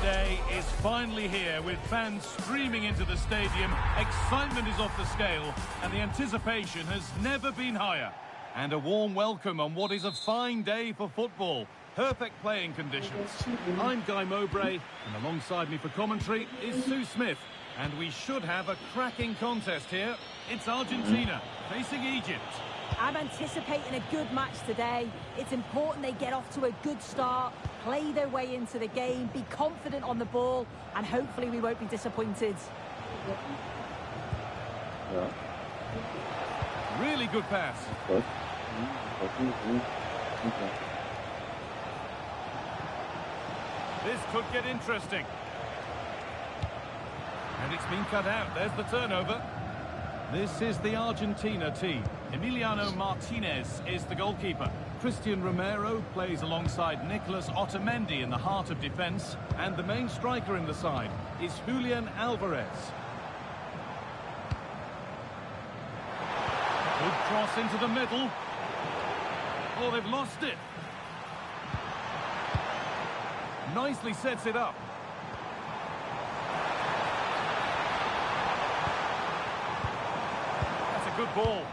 day is finally here, with fans streaming into the stadium. Excitement is off the scale, and the anticipation has never been higher. And a warm welcome on what is a fine day for football. Perfect playing conditions. I'm Guy Mowbray, and alongside me for commentary is Sue Smith. And we should have a cracking contest here. It's Argentina facing Egypt. I'm anticipating a good match today. It's important they get off to a good start, play their way into the game, be confident on the ball, and hopefully we won't be disappointed. Really good pass. This could get interesting. And it's been cut out. There's the turnover. This is the Argentina team. Emiliano Martinez is the goalkeeper. Christian Romero plays alongside Nicolas Otamendi in the heart of defence. And the main striker in the side is Julian Alvarez. Good cross into the middle. Oh, they've lost it. Nicely sets it up. That's a good ball.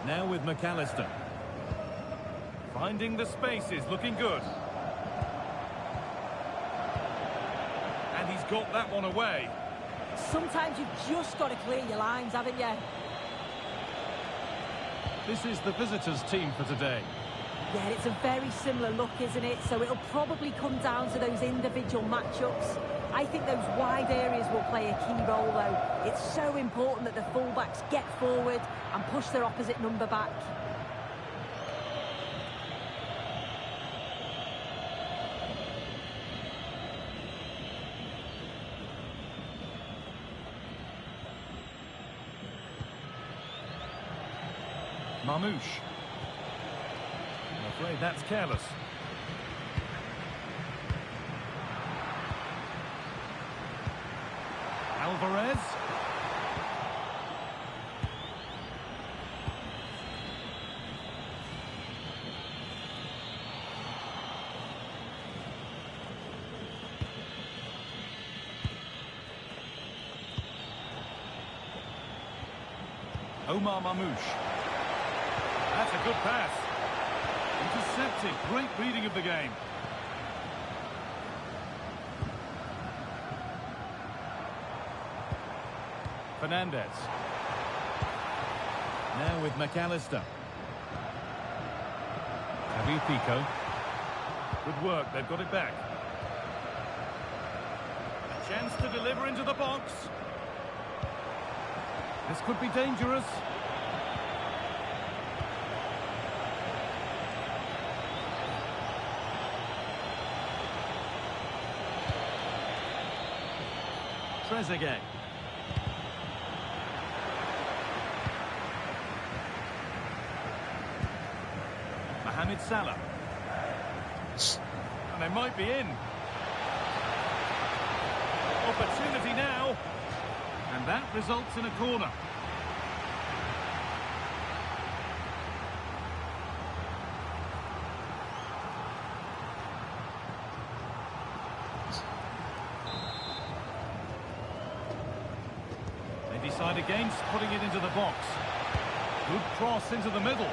Now with McAllister. Finding the spaces, looking good. And he's got that one away. Sometimes you've just got to clear your lines, haven't you? This is the visitors' team for today. Yeah, it's a very similar look, isn't it? So it'll probably come down to those individual matchups. I think those wide areas will play a key role, though. It's so important that the fullbacks get forward and push their opposite number back. Mamouche. I'm afraid that's careless. Alvarez. Omar Mamouche. That's a good pass. Intercepted. Great reading of the game. Fernandez. Now with McAllister. Pico. Good work. They've got it back. A chance to deliver into the box. This could be dangerous. Trezeguet. Mohamed Salah. And they might be in. Opportunity now. And that results in a corner. Decide against putting it into the box. Good cross into the middle.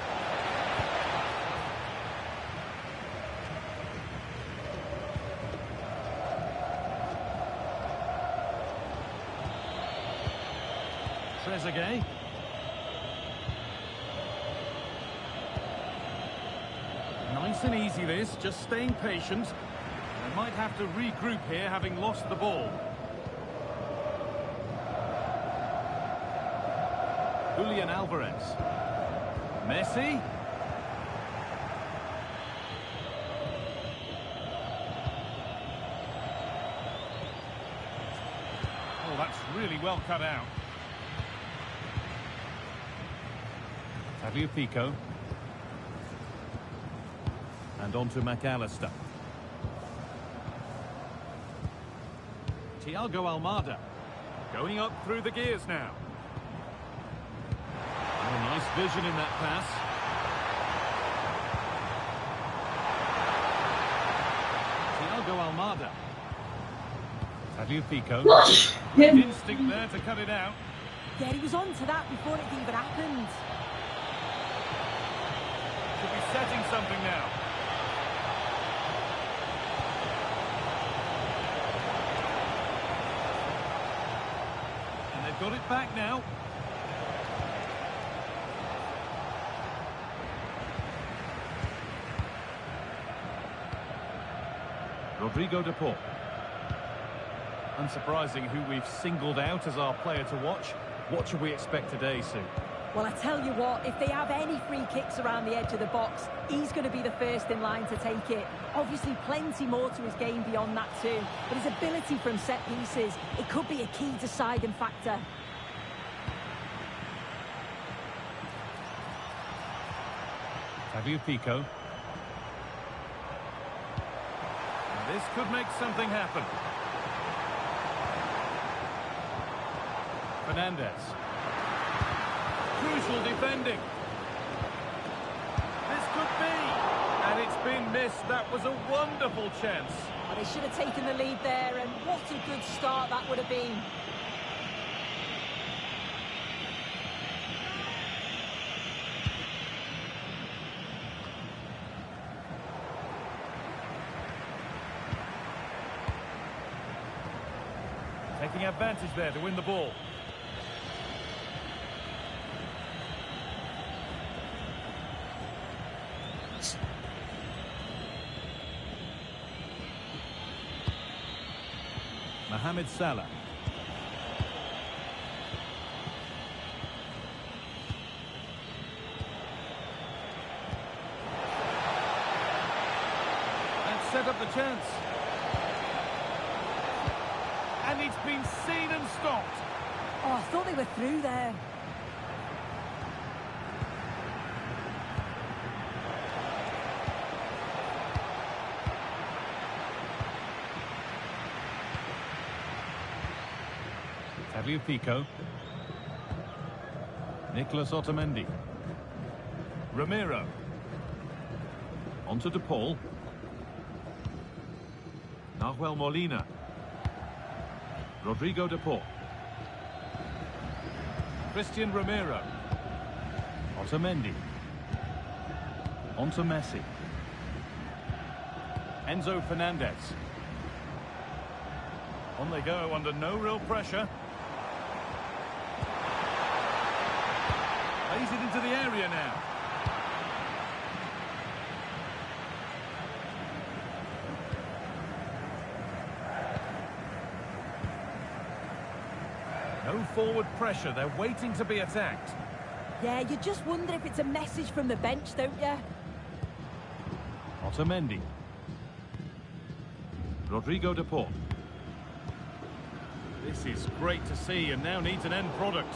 Trezeguet. Nice and easy this, just staying patient. They might have to regroup here, having lost the ball. Julian Alvarez. Messi. Oh, that's really well cut out. Pico. And on to McAllister. Thiago Almada. Going up through the gears now. Oh, nice vision in that pass. harder. Tagliafico. Yeah. Instinct there to cut it out. Yeah, he was on to that before it even happened. Should be setting something now. And they've got it back now. Rodrigo de Paul. Unsurprising who we've singled out as our player to watch. What should we expect today, Sue? Well, I tell you what, if they have any free kicks around the edge of the box, he's going to be the first in line to take it. Obviously, plenty more to his game beyond that too. But his ability from set pieces, it could be a key deciding factor. Tagliafico. This could make something happen. Fernandez. Crucial defending. This could be. And it's been missed. That was a wonderful chance. Well, they should have taken the lead there, and what a good start that would have been. Taking advantage there to win the ball. Mohamed Salah. And set up the chance. And it's been seen and stopped. Oh, I thought they were through there. Tagliafico. Nicolas Otamendi. Ramiro. Onto De Paul. Nahuel Molina. Rodrigo de Paul. Christian Ramiro. Otamendi. Onto Messi. Enzo Fernandez. On they go under no real pressure. Plays it into the area now. No forward pressure, they're waiting to be attacked. Yeah, you just wonder if it's a message from the bench, don't you? Otamendi. Rodrigo de Paul. This is great to see and now needs an end product.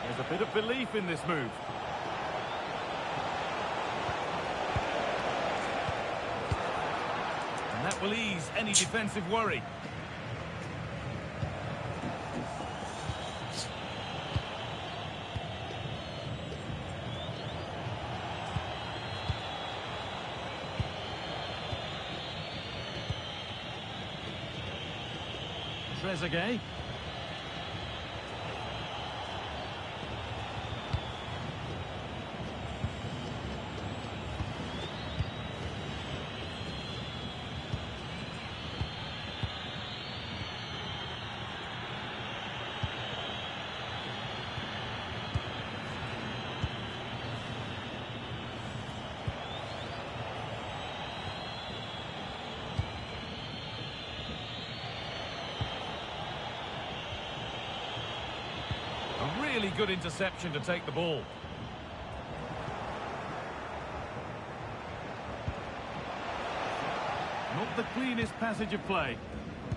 There's a bit of belief in this move. And that will ease any defensive worry. Trezeguet. A really good interception to take the ball. Not the cleanest passage of play.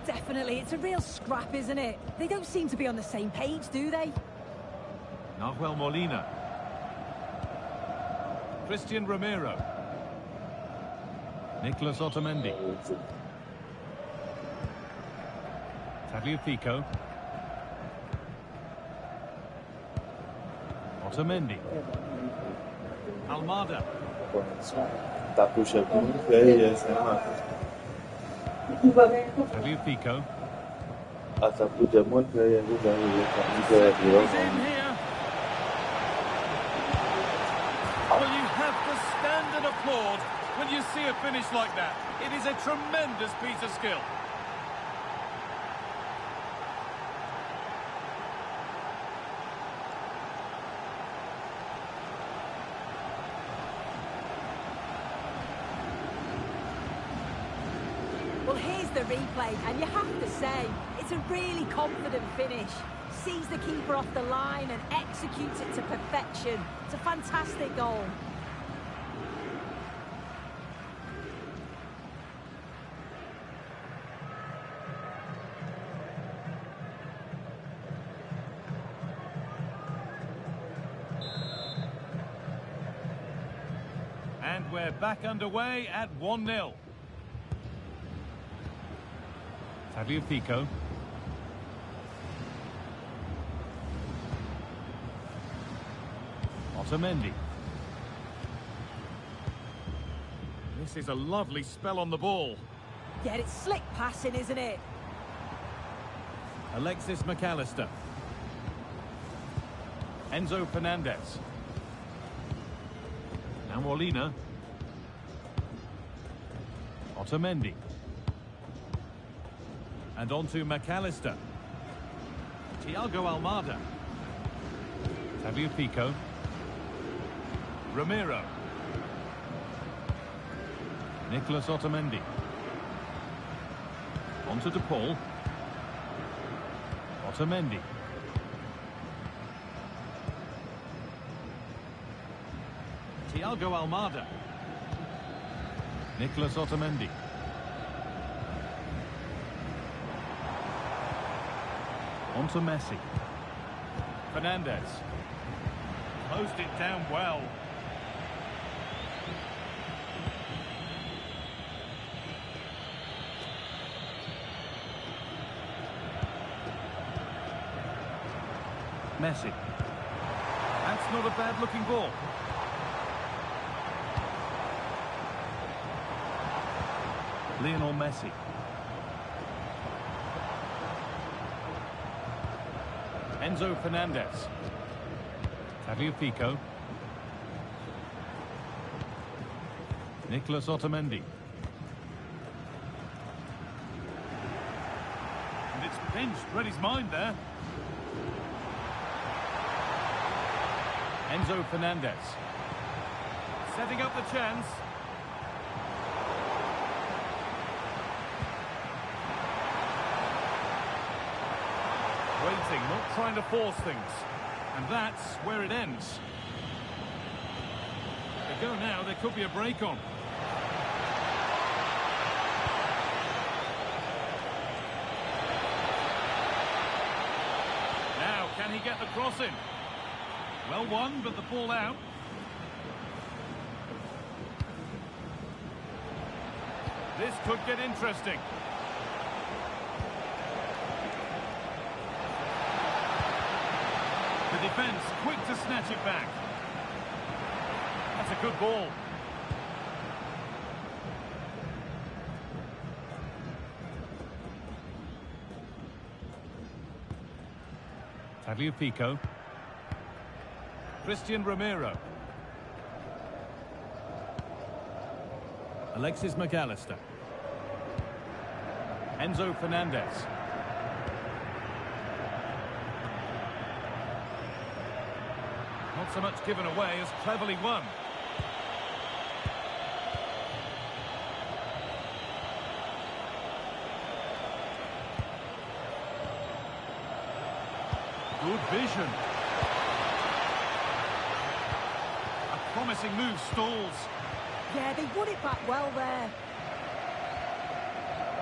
Definitely, it's a real scrap, isn't it? They don't seem to be on the same page, do they? Nahuel Molina. Christian Ramiro. Nicolas Otamendi. Tagliafico. Otamendi. Almada. Tagliafico. He's in here. Well, you have to stand and applaud when you see a finish like that. It is a tremendous piece of skill. Well, here's the replay, and you have to say, it's a really confident finish. Sees the keeper off the line and executes it to perfection. It's a fantastic goal. And we're back underway at 1-0. Tagliafico. Otamendi. This is a lovely spell on the ball. Yeah, it's slick passing, isn't it? Alexis McAllister. Enzo Fernandez. Now Molina. Otamendi. And on to McAllister. Thiago Almada. Tagliafico. Ramiro. Nicholas Otamendi. On to De Paul. Otamendi. Thiago Almada. Nicholas Otamendi. On to Messi. Fernandez. Closed it down well. Messi. That's not a bad looking ball. Lionel Messi. Enzo Fernandez. Tagliafico. Nicholas Otamendi. And it's pinched, read his mind there. Enzo Fernandez. Setting up the chance. Waiting, not trying to force things. And that's where it ends. They go now, there could be a break on. Now, can he get the cross in? Well won, but the ball out. This could get interesting. The defence quick to snatch it back. That's a good ball. Tagliafico. Christian Ramiro. Alexis McAllister. Enzo Fernandez. Not so much given away as cleverly won. Good vision. A promising move stalls. Yeah, they won it back well there.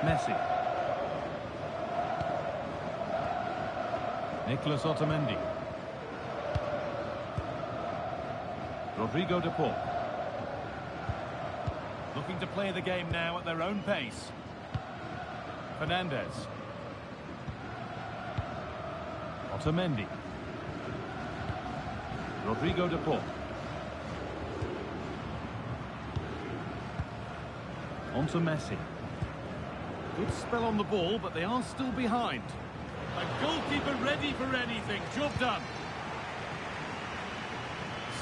Messi. Nicholas Otamendi. Rodrigo De Paul. Looking to play the game now at their own pace. Fernandez. Otamendi. Rodrigo de Paul. On to Messi. Good spell on the ball, but they are still behind. A goalkeeper ready for anything. Job done.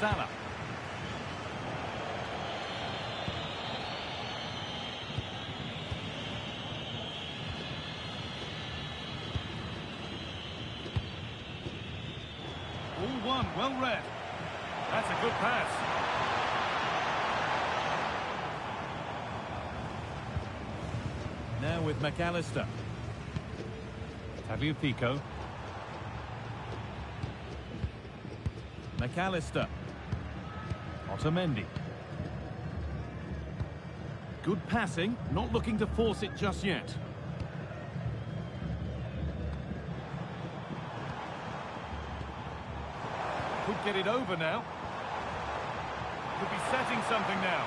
Salah. All one, well read. That's a good pass. Now with McAllister. Tagliafico. McAllister. Otamendi. Good passing, not looking to force it just yet. Could get it over now. Could be setting something now.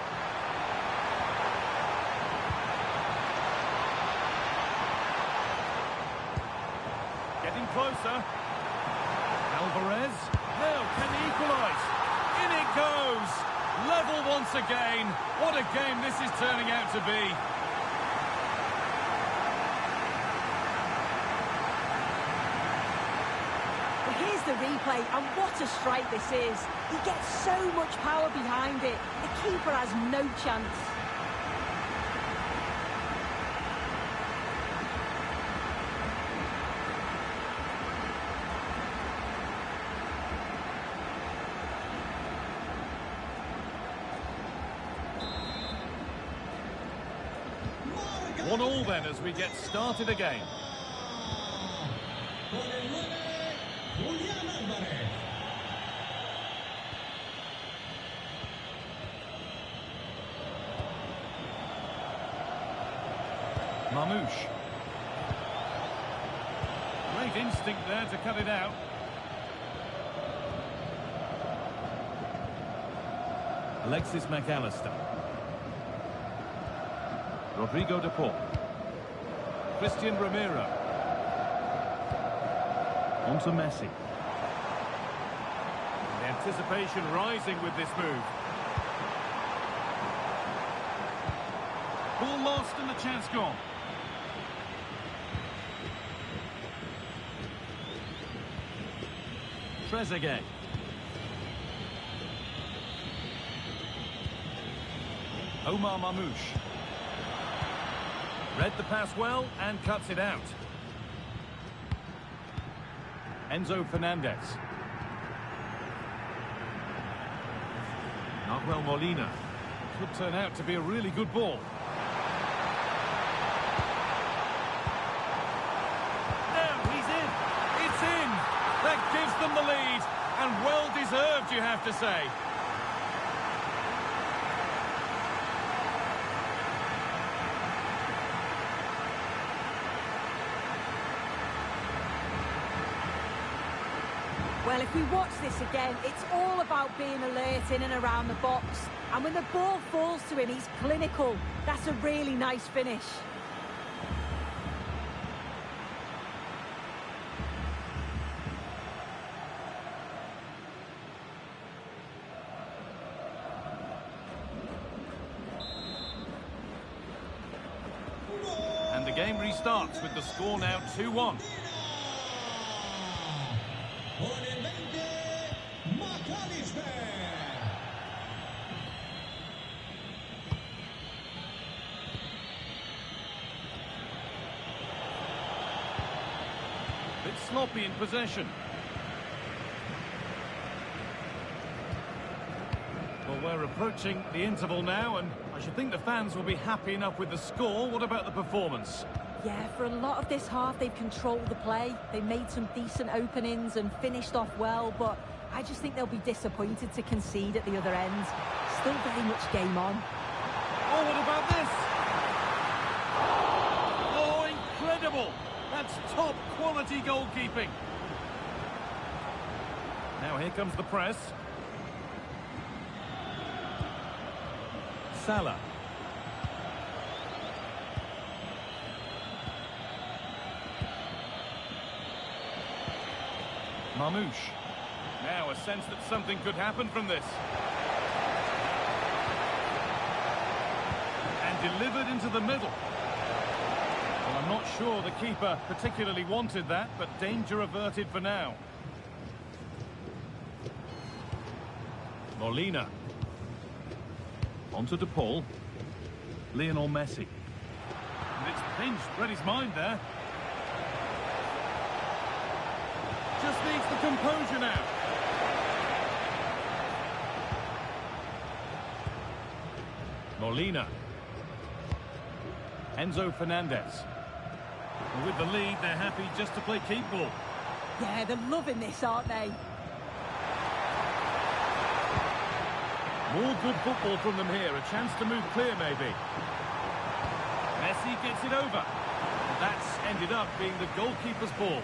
Getting closer. Alvarez. Now, can he equalise? In it goes. Level once again. What a game this is turning out to be. Well, here's the replay, and what a strike this is. He gets so much power behind it. The keeper has no chance. One all then as we get started again. Mamouche. Great instinct there to cut it out. Alexis McAllister. Rodrigo de Paul. Christian Romero. On to Messi. The anticipation rising with this move. Ball lost and the chance gone. Trezeguet. Omar Mamouche. Read the pass well and cuts it out. Enzo Fernandez. Nahuel Molina. Could turn out to be a really good ball. Now he's in. It's in. That gives them the lead. And well deserved, you have to say. Well, if we watch this again, it's all about being alert in and around the box. And when the ball falls to him, he's clinical. That's a really nice finish. And the game restarts with the score now 2-1. Bit sloppy in possession. Well, we're approaching the interval now, and I should think the fans will be happy enough with the score. What about the performance? Yeah, for a lot of this half, they've controlled the play. They made some decent openings and finished off well, but I just think they'll be disappointed to concede at the other end. Still very much game on. Oh, what about this? Oh, incredible! That's top quality goalkeeping. Now here comes the press. Salah. Mamouche. Now a sense that something could happen from this. And delivered into the middle. Well, I'm not sure the keeper particularly wanted that, but danger averted for now. Molina. Onto De Paul. Lionel Messi. And it's pinched, read his mind there. Just needs the composure now. Molina. Enzo Fernandez. And with the lead, they're happy just to play keep ball. Yeah, they're loving this, aren't they? More good football from them here. A chance to move clear, maybe. Messi gets it over. And that's ended up being the goalkeeper's ball.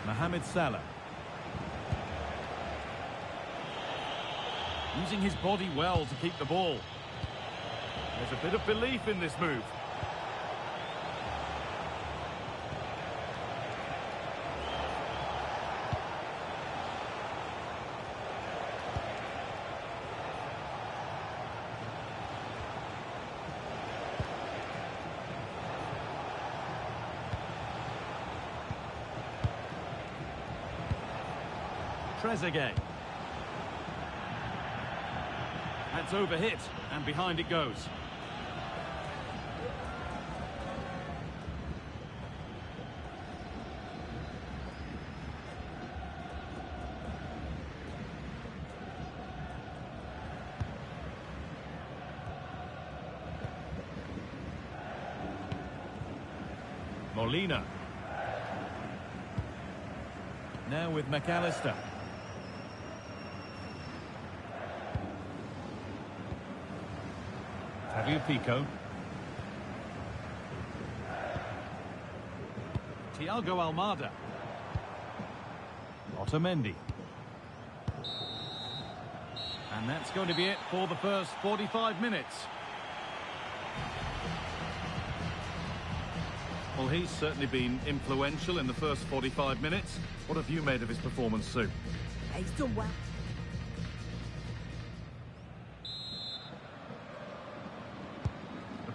Mohamed Salah. Using his body well to keep the ball. There's a bit of belief in this move. Trezeguet. That's overhit, and behind it goes. Molina. Now with McAllister. Pico. Thiago Almada. Otamendi. And that's going to be it for the first 45 minutes. Well, he's certainly been influential in the first 45 minutes. What have you made of his performance, Sue? He's done well.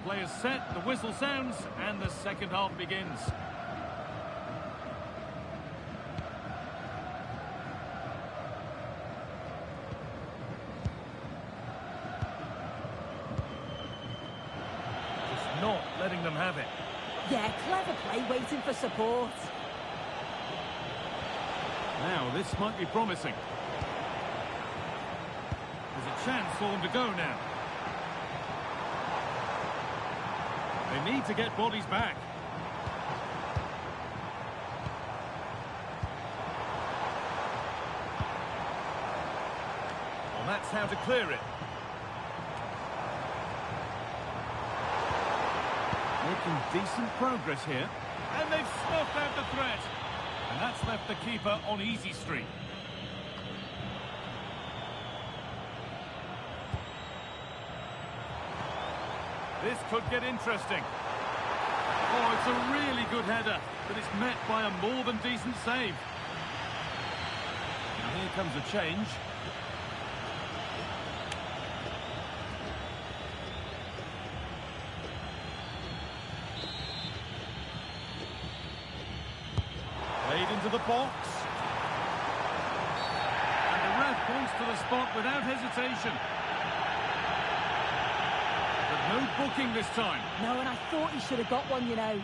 Players set, the whistle sounds, and the second half begins. Just not letting them have it. Yeah, clever play, waiting for support. Now, this might be promising. There's a chance for them to go now. They need to get bodies back. Well, that's how to clear it. Making decent progress here. And they've snuffed out the threat. And that's left the keeper on easy street. This could get interesting. Oh, it's a really good header, but it's met by a more than decent save. Now here comes a change. Played into the box. And the ref points to the spot without hesitation. No booking this time. No, and I thought he should have got one, you know.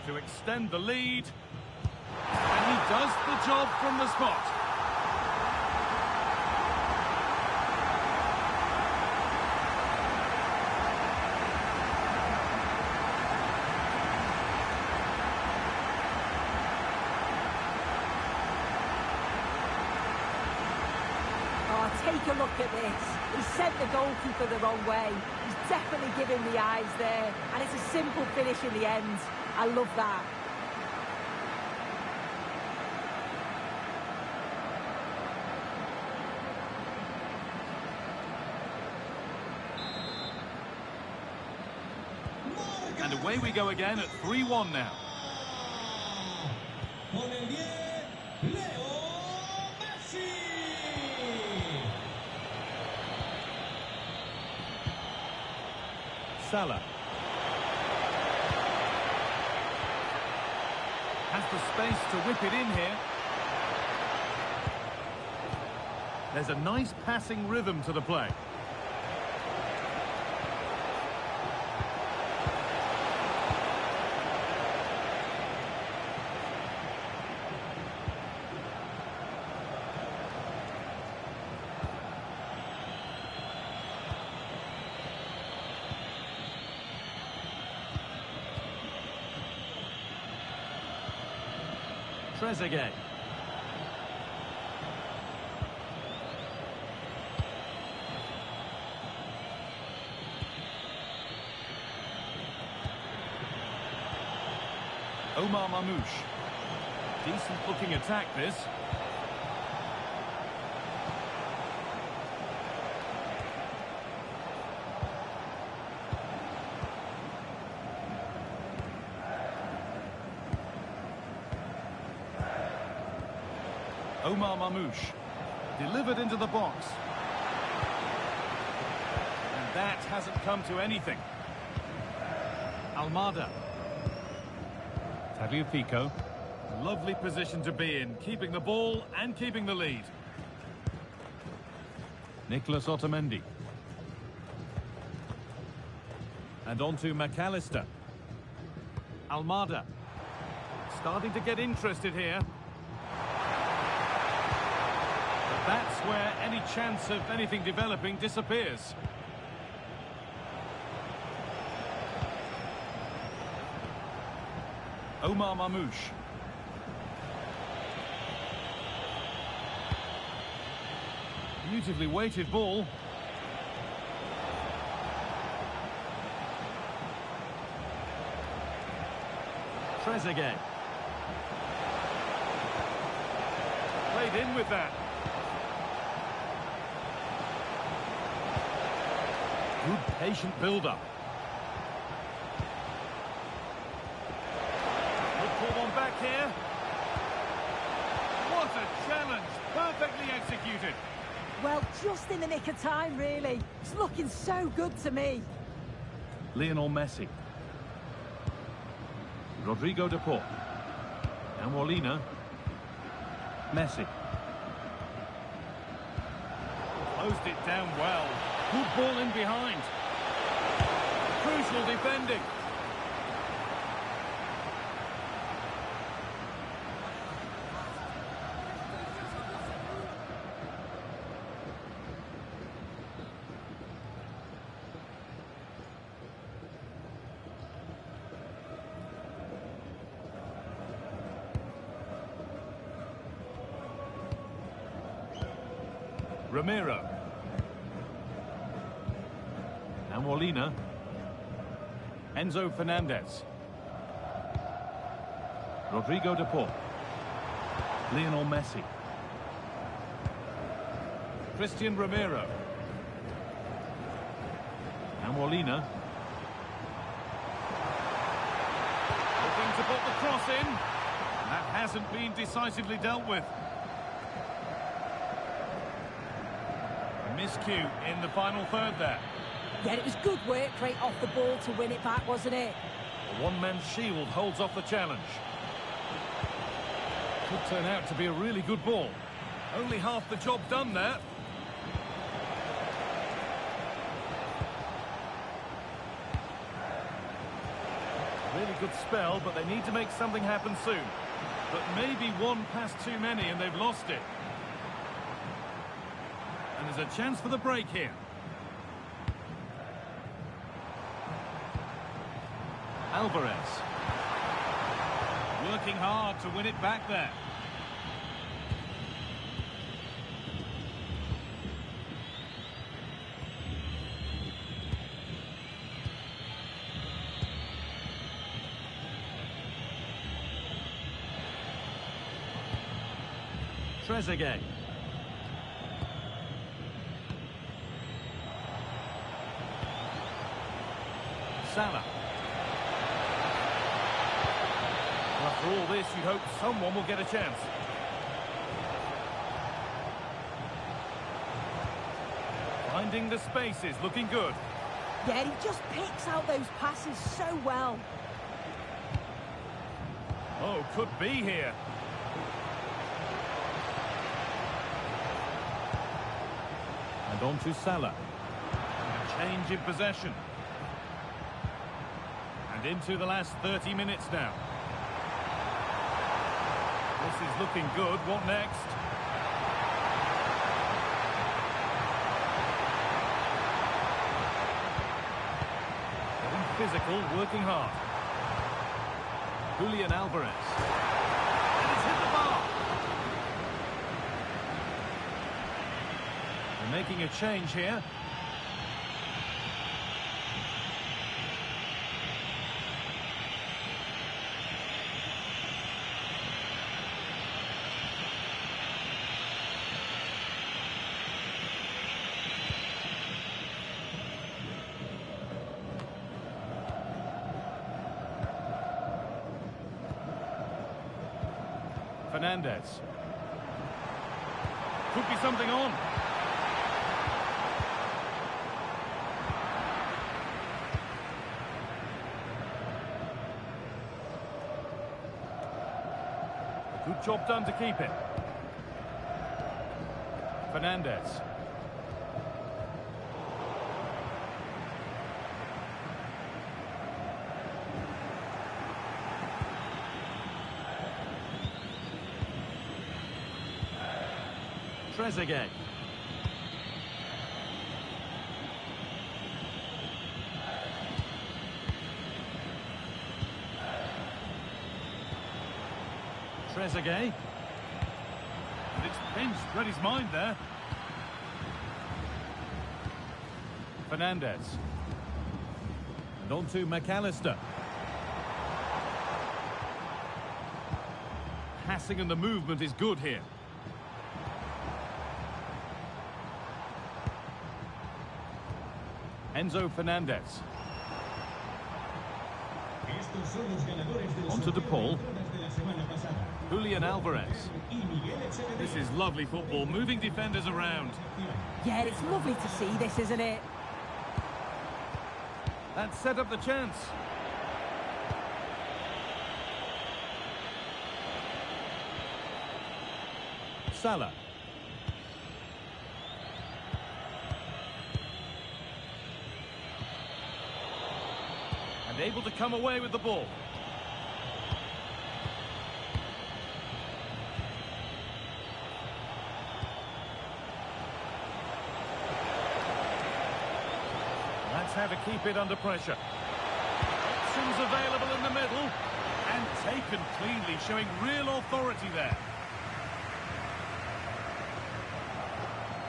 To extend the lead. And he does the job from the spot. Take a look at this. He sent the goalkeeper the wrong way. He's definitely giving the eyes there. And it's a simple finish in the end. I love that. And away we go again at 3-1 now. Salah. Has the space to whip it in here. There's a nice passing rhythm to the play. Trezeguet. Omar Mamouche. Decent looking attack this. Omar Mamouche. Delivered into the box. And that hasn't come to anything. Almada. Tagliafico. Lovely position to be in, keeping the ball and keeping the lead. Nicolas Otamendi. And on to McAllister. Almada. Starting to get interested here. But that's where any chance of anything developing disappears. Omar Mamouche. Beautifully weighted ball. Trezeguet. Played in with that. Good patient build-up. One back here. What a challenge! Perfectly executed. Well, just in the nick of time, really. It's looking so good to me. Lionel Messi. Rodrigo de Paul. And Molina. Messi. Closed it down well. Good ball in behind. Crucial defending. Romero. And Molina. Enzo Fernandez. Rodrigo de Paul. Lionel Messi. Christian Romero. And Molina. Looking to put the cross in. That hasn't been decisively dealt with. Miscue in the final third there. Yeah, it was good work right off the ball to win it back, wasn't it? A one-man shield holds off the challenge. Could turn out to be a really good ball. Only half the job done there. Really good spell, but they need to make something happen soon. But maybe one pass too many and they've lost it. And there's a chance for the break here. Alvarez. Working hard to win it back there. Trezeguet. Salah. Well, after all this, you'd hope someone will get a chance. Finding the spaces, looking good. Yeah, he just picks out those passes so well. Oh, could be here. And on to Salah. A change in possession. And into the last 30 minutes now. This is looking good. What next? Getting physical, working hard. Julian Alvarez. And he's hit the bar. They're making a change here. Fernandez. Could be something on. Good job done to keep it. Fernandez. Trezeguet. Trezeguet. And it's pinched, read his mind there. Fernandez. And on to McAllister. Passing and the movement is good here. Enzo Fernandez. On to DePaul. Julian Alvarez. This is lovely football, moving defenders around. Yeah, it's lovely to see this, isn't it? That set up the chance. Salah. And able to come away with the ball. That's how to keep it under pressure. Options available in the middle. And taken cleanly, showing real authority there.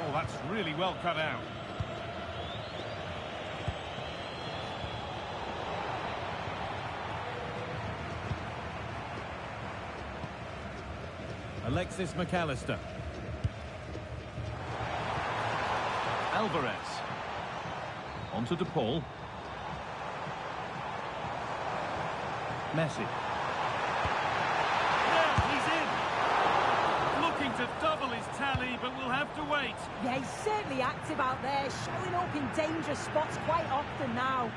Oh, that's really well cut out. Alexis McAllister. Alvarez. On to DePaul. Messi. Yeah, he's in. Looking to double his tally, but we'll have to wait. Yeah, he's certainly active out there, showing up in dangerous spots quite often now.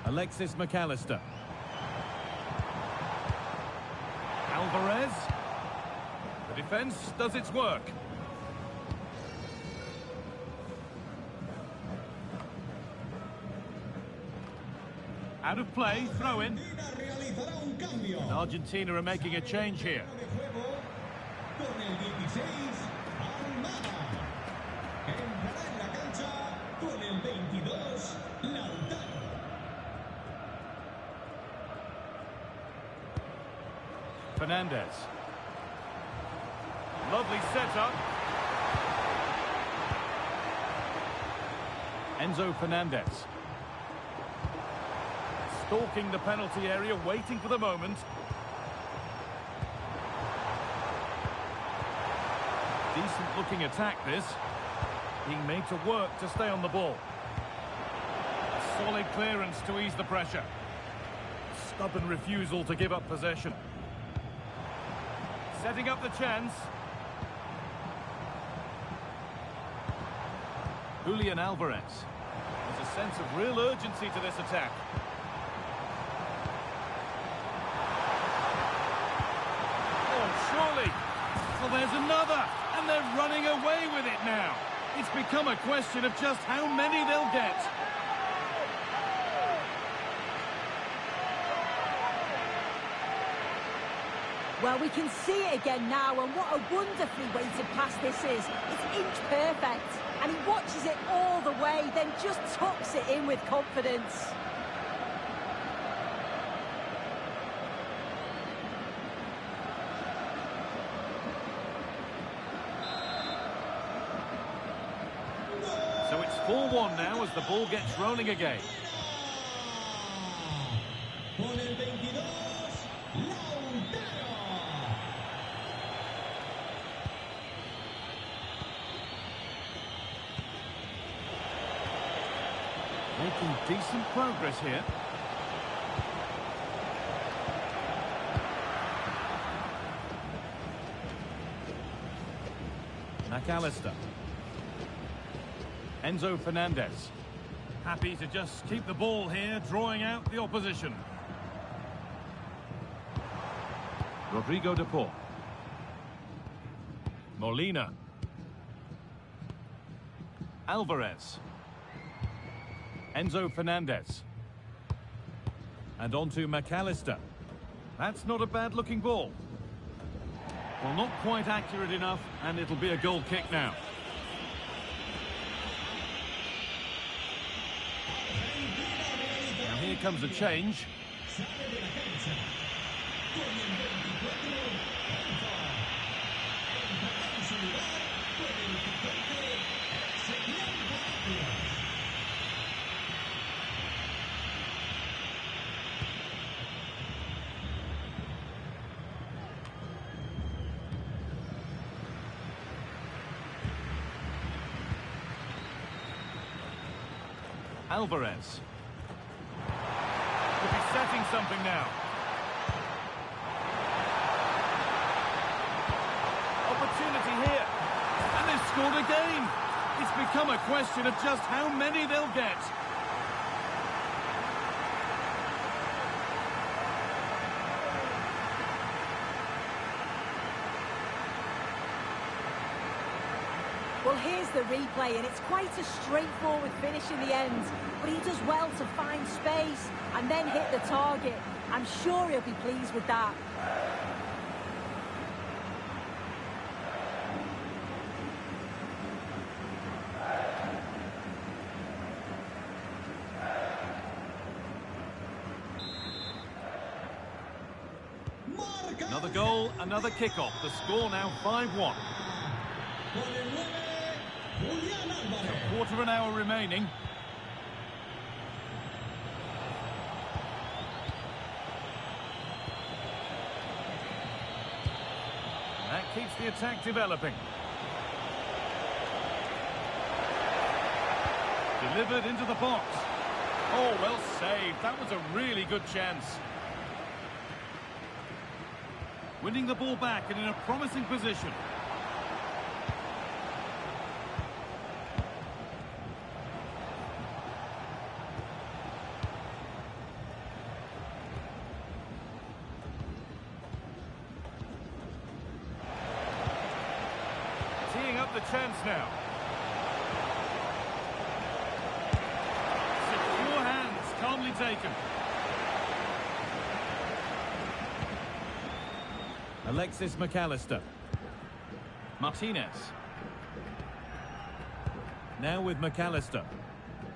Alexis McAllister. Alvarez. The defence does its work. Out of play, throw in. And Argentina are making a change here. Fernandez. Lovely setup. Enzo Fernandez. Stalking the penalty area, waiting for the moment. Decent looking attack this. Being made to work to stay on the ball. Solid clearance to ease the pressure. Stubborn refusal to give up possession. Setting up the chance. Julian Alvarez. There's a sense of real urgency to this attack. Oh, surely. Well, there's another. And they're running away with it now. It's become a question of just how many they'll get. Well, we can see it again now, and what a wonderfully weighted pass this is. It's inch perfect, and he watches it all the way, then just tucks it in with confidence. So it's 4-1 now as the ball gets rolling again. Making decent progress here. McAllister. Enzo Fernandez. Happy to just keep the ball here, drawing out the opposition. Rodrigo de Paul. Molina. Alvarez. Enzo Fernandez. And on to McAllister. That's not a bad-looking ball. Well, not quite accurate enough, and it'll be a goal kick now. Now here comes a change. Alvarez. Could be setting something now. Opportunity here. And they've scored again. It's become a question of just how many they'll get. Well, here's the replay, and it's quite a straightforward finish in the end. But he does well to find space and then hit the target. I'm sure he'll be pleased with that. Another goal, another kickoff. The score now 5-1. A quarter of an hour remaining. That keeps the attack developing. Delivered into the box. Oh, well saved. That was a really good chance. Winning the ball back and in a promising position. Teeing up the chance now. Secure hands, calmly taken. Alexis McAllister. Martinez. Now with McAllister.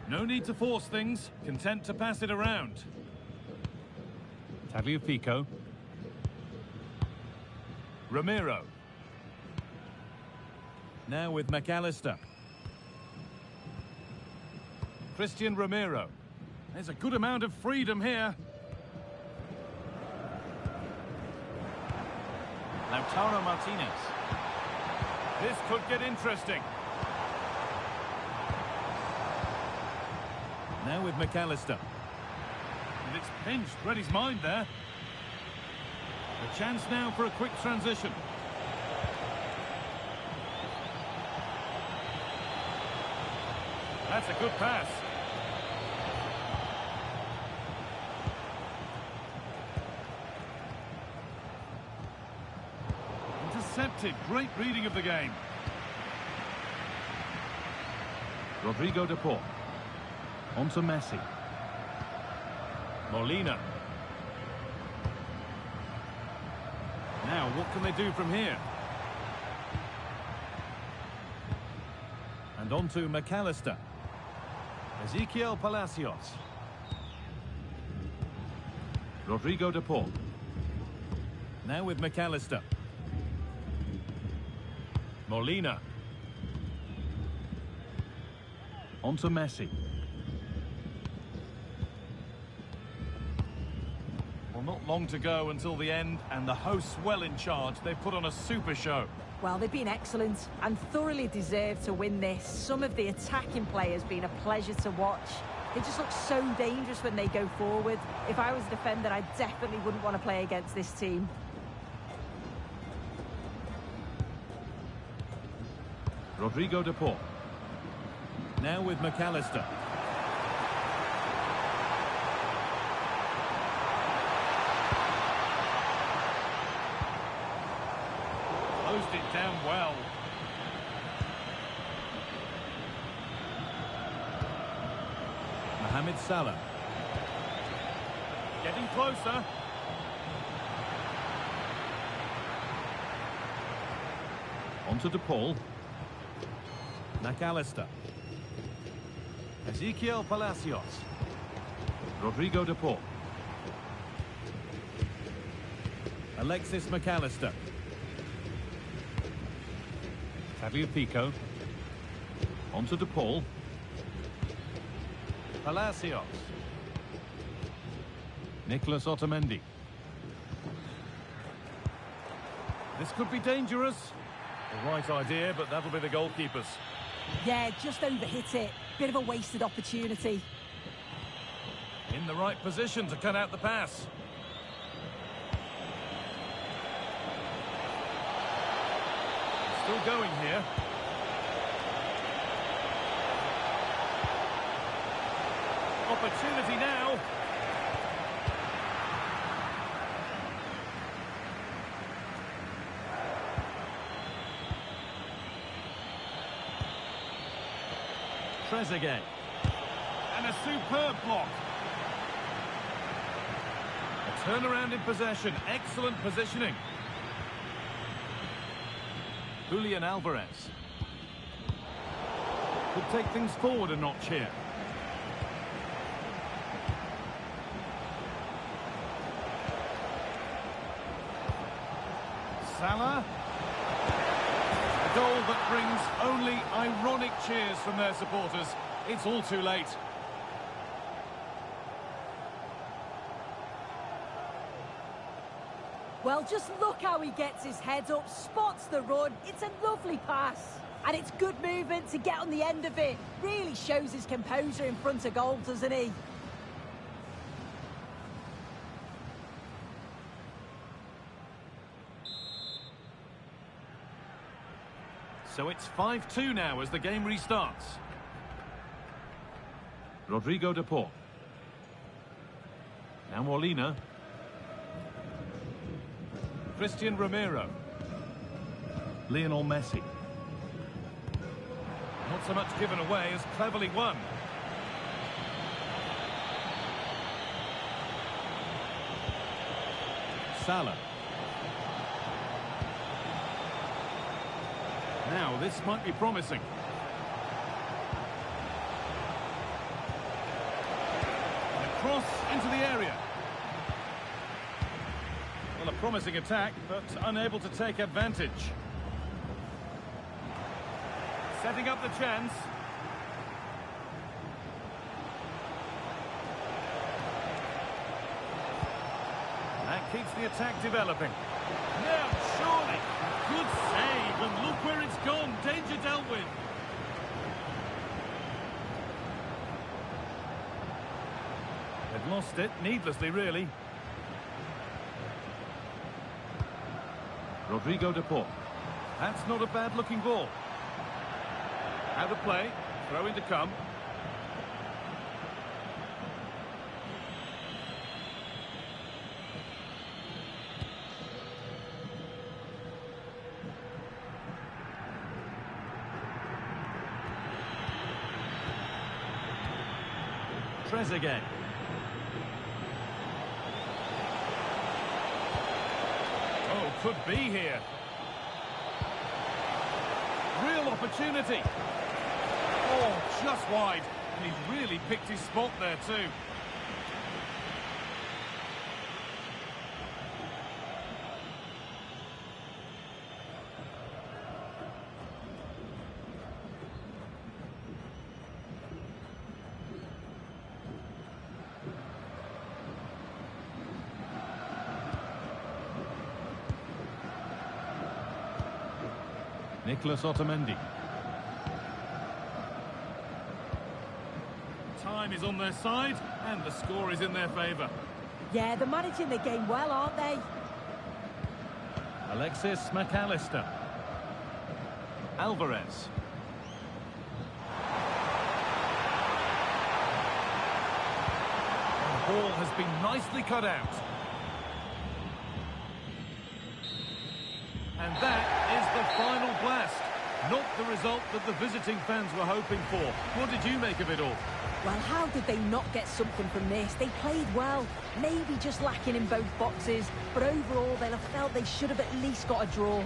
No need to force things, content to pass it around. Tagliafico. Romero. Now with McAllister. Christian Romero. There's a good amount of freedom here. Lautaro Martinez. This could get interesting. Now with McAllister. And it's pinched, read his mind there. A chance now for a quick transition. That's a good pass. Intercepted, great reading of the game. Rodrigo de Paul. On to Messi. Molina. Now, what can they do from here? And on to McAllister. Ezequiel Palacios. Rodrigo de Paul. Now with McAllister. Molina. On to Messi. Well, not long to go until the end, and the hosts well in charge. They've put on a super show. Well, they've been excellent and thoroughly deserved to win this. Some of the attacking players been a pleasure to watch. They just look so dangerous when they go forward. If I was a defender, I definitely wouldn't want to play against this team. Rodrigo de Paul. Now with McAllister. Closed it down well. Mohamed Salah. Getting closer. On to De Paul. McAllister. Ezequiel Palacios. Rodrigo de Paul. Alexis McAllister. Tagliafico. On to De Paul. Palacios. Nicolas Otamendi. This could be dangerous. The right idea, but that'll be the goalkeeper's. Yeah, just overhit it. Bit of a wasted opportunity. In the right position to cut out the pass. Still going here. Opportunity now. Trezeguet. And a superb block. A turnaround in possession. Excellent positioning. Julian Alvarez. Could take things forward a notch here. Salah. A goal that brings only ironic cheers from their supporters. It's all too late. Well, just look how he gets his head up, spots the run. It's a lovely pass. And it's good movement to get on the end of it. Really shows his composure in front of goal, doesn't he? So it's 5-2 now as the game restarts. Rodrigo de Paul. Now Molina. Christian Romero. Lionel Messi. Not so much given away as cleverly won. Salah. Now, this might be promising. And a cross into the area. Well, a promising attack, but unable to take advantage. Setting up the chance. That keeps the attack developing. Now, surely. Good save, and look where it's gone. Danger dealt with. They've lost it, needlessly, really. Rodrigo de Paul. That's not a bad-looking ball. Out of play. Throw in to come. Trezeguet. Oh, could be here. Real opportunity. Oh, just wide. And he's really picked his spot there too. Nicolas Otamendi. Time is on their side, and the score is in their favour. Yeah, they're managing the game well, aren't they? Alexis McAllister. Alvarez. The ball has been nicely cut out. And that is the final blast. Not the result that the visiting fans were hoping for. What did you make of it all? Well, how did they not get something from this? They played well, maybe just lacking in both boxes, but overall they'll have felt they should have at least got a draw.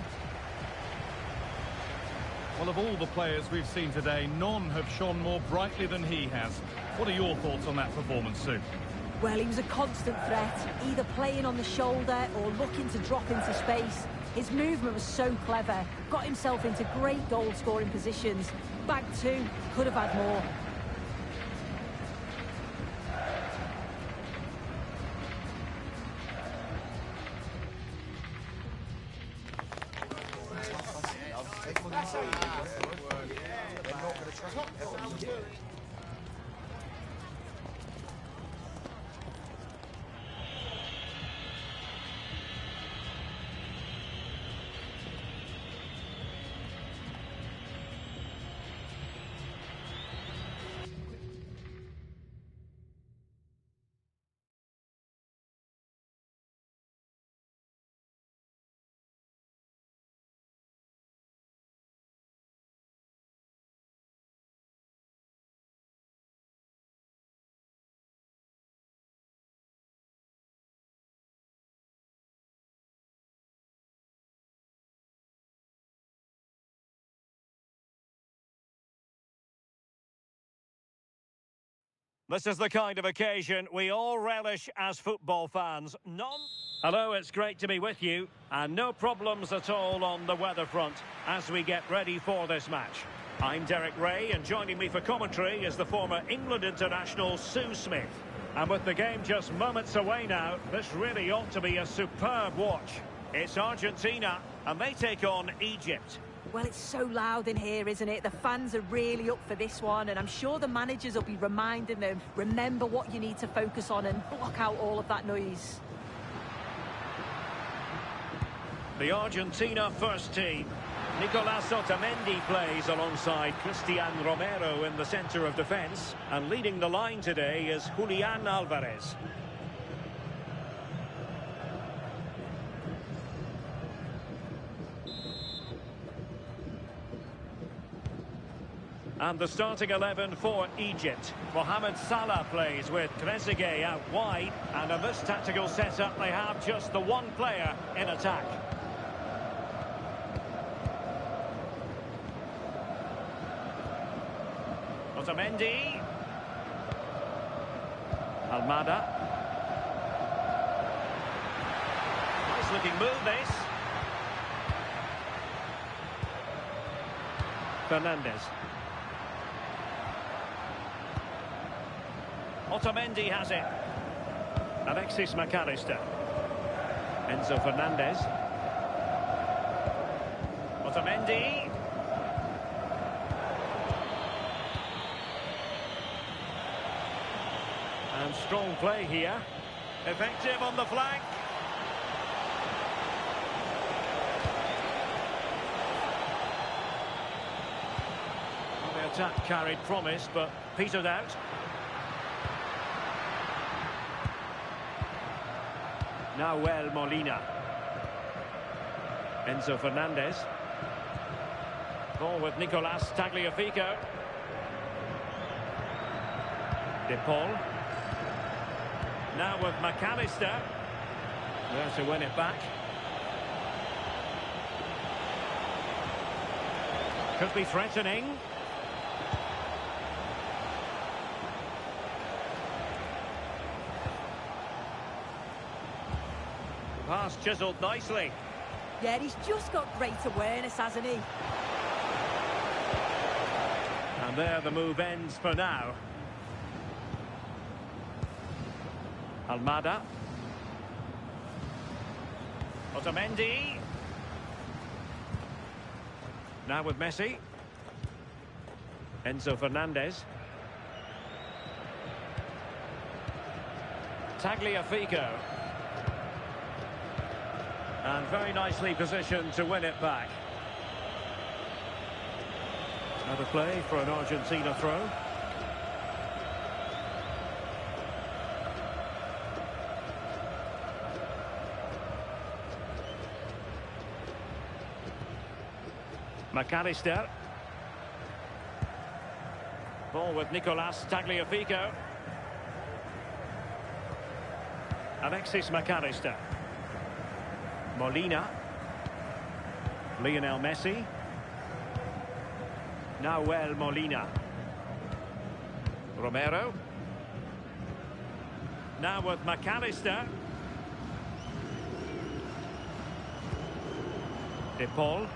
Well, of all the players we've seen today, none have shone more brightly than he has. What are your thoughts on that performance, Sue? Well, he was a constant threat, either playing on the shoulder or looking to drop into space. His movement was so clever, got himself into great goal-scoring positions. Bagged two, could have had more. This is the kind of occasion we all relish as football fans. Hello, it's great to be with you. And no problems at all on the weather front as we get ready for this match. I'm Derek Ray, and joining me for commentary is the former England international Sue Smith. And with the game just moments away now, this really ought to be a superb watch. It's Argentina, and they take on Egypt. Well, it's so loud in here, isn't it? The fans are really up for this one, and I'm sure the managers will be reminding them, remember what you need to focus on and block out all of that noise. The Argentina first team. Nicolas Otamendi plays alongside Cristian Romero in the centre of defence, and leading the line today is Julian Alvarez. And the starting 11 for Egypt. Mohamed Salah plays with Trezeguet out wide. And in this tactical setup, they have just the one player in attack. Otamendi. Almada. Nice looking move, this. Fernandez. Otamendi has it. Alexis McAllister. Enzo Fernandez. Otamendi. And strong play here. Effective on the flank. Well, the attack carried promise, but petered out. Nahuel Molina. Enzo Fernandez. Ball with Nicolas Tagliafico. De Paul. Now with McAllister. There to win it back. Could be threatening. Pass chiselled nicely. Yeah, he's just got great awareness, hasn't he? And there the move ends for now. Almada. Otamendi. Now with Messi. Enzo Fernandez. Tagliafico. And very nicely positioned to win it back. Another play for an Argentina throw. McAllister. Ball with Nicolas Tagliafico. Alexis McAllister. Molina. Lionel Messi. Nahuel Molina. Romero. Now with McAllister. De Paul.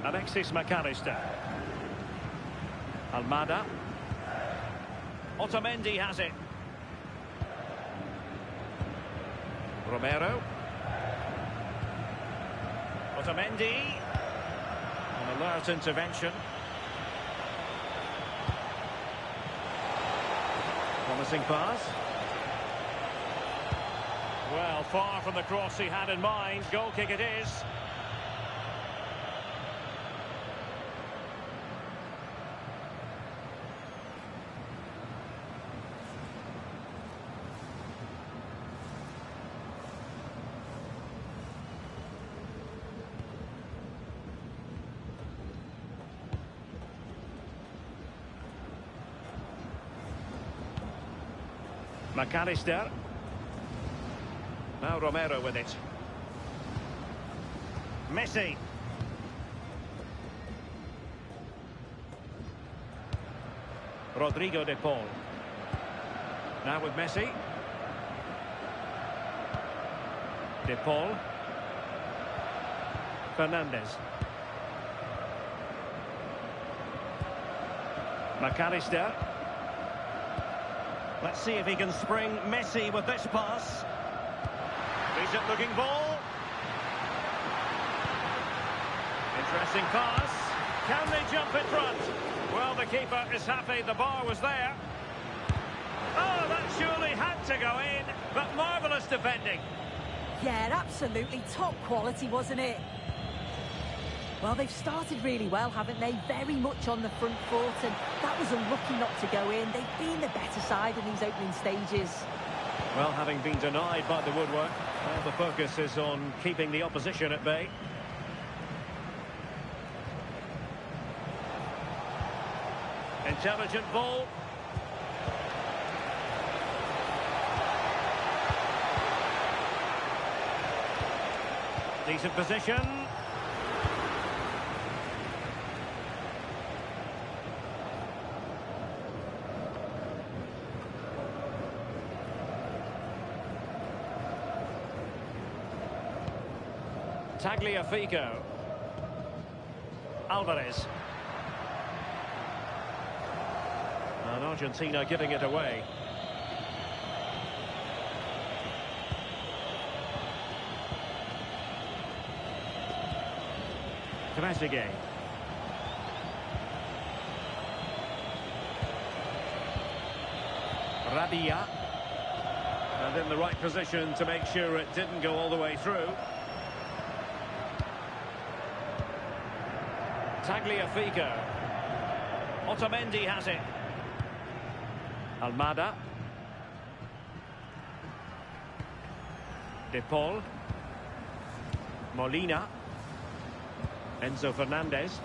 Alexis McAllister. Almada. Otamendi has it. Romero. Otamendi. An alert intervention. Promising pass. Well, far from the cross he had in mind. Goal kick it is. McAllister. Now Romero with it. Messi. Rodrigo de Paul. Now with Messi. De Paul. Fernandez. McAllister. Let's see if he can spring Messi with this pass. Decent looking ball. Interesting pass. Can they jump in front? Well, the keeper is happy the bar was there. Oh, that surely had to go in, but marvellous defending. Yeah, absolutely top quality, wasn't it? Well, they've started really well, haven't they? Very much on the front foot, and that was unlucky not to go in. They've been the better side in these opening stages. Well, having been denied by the woodwork, well, the focus is on keeping the opposition at bay. Intelligent ball. Decent position. Tagliafico. Alvarez. And Argentina giving it away. Trezeguet. Radia. And in the right position to make sure it didn't go all the way through. Tagliafico. Otamendi has it. Almada. De Paul. Molina. Enzo Fernandez.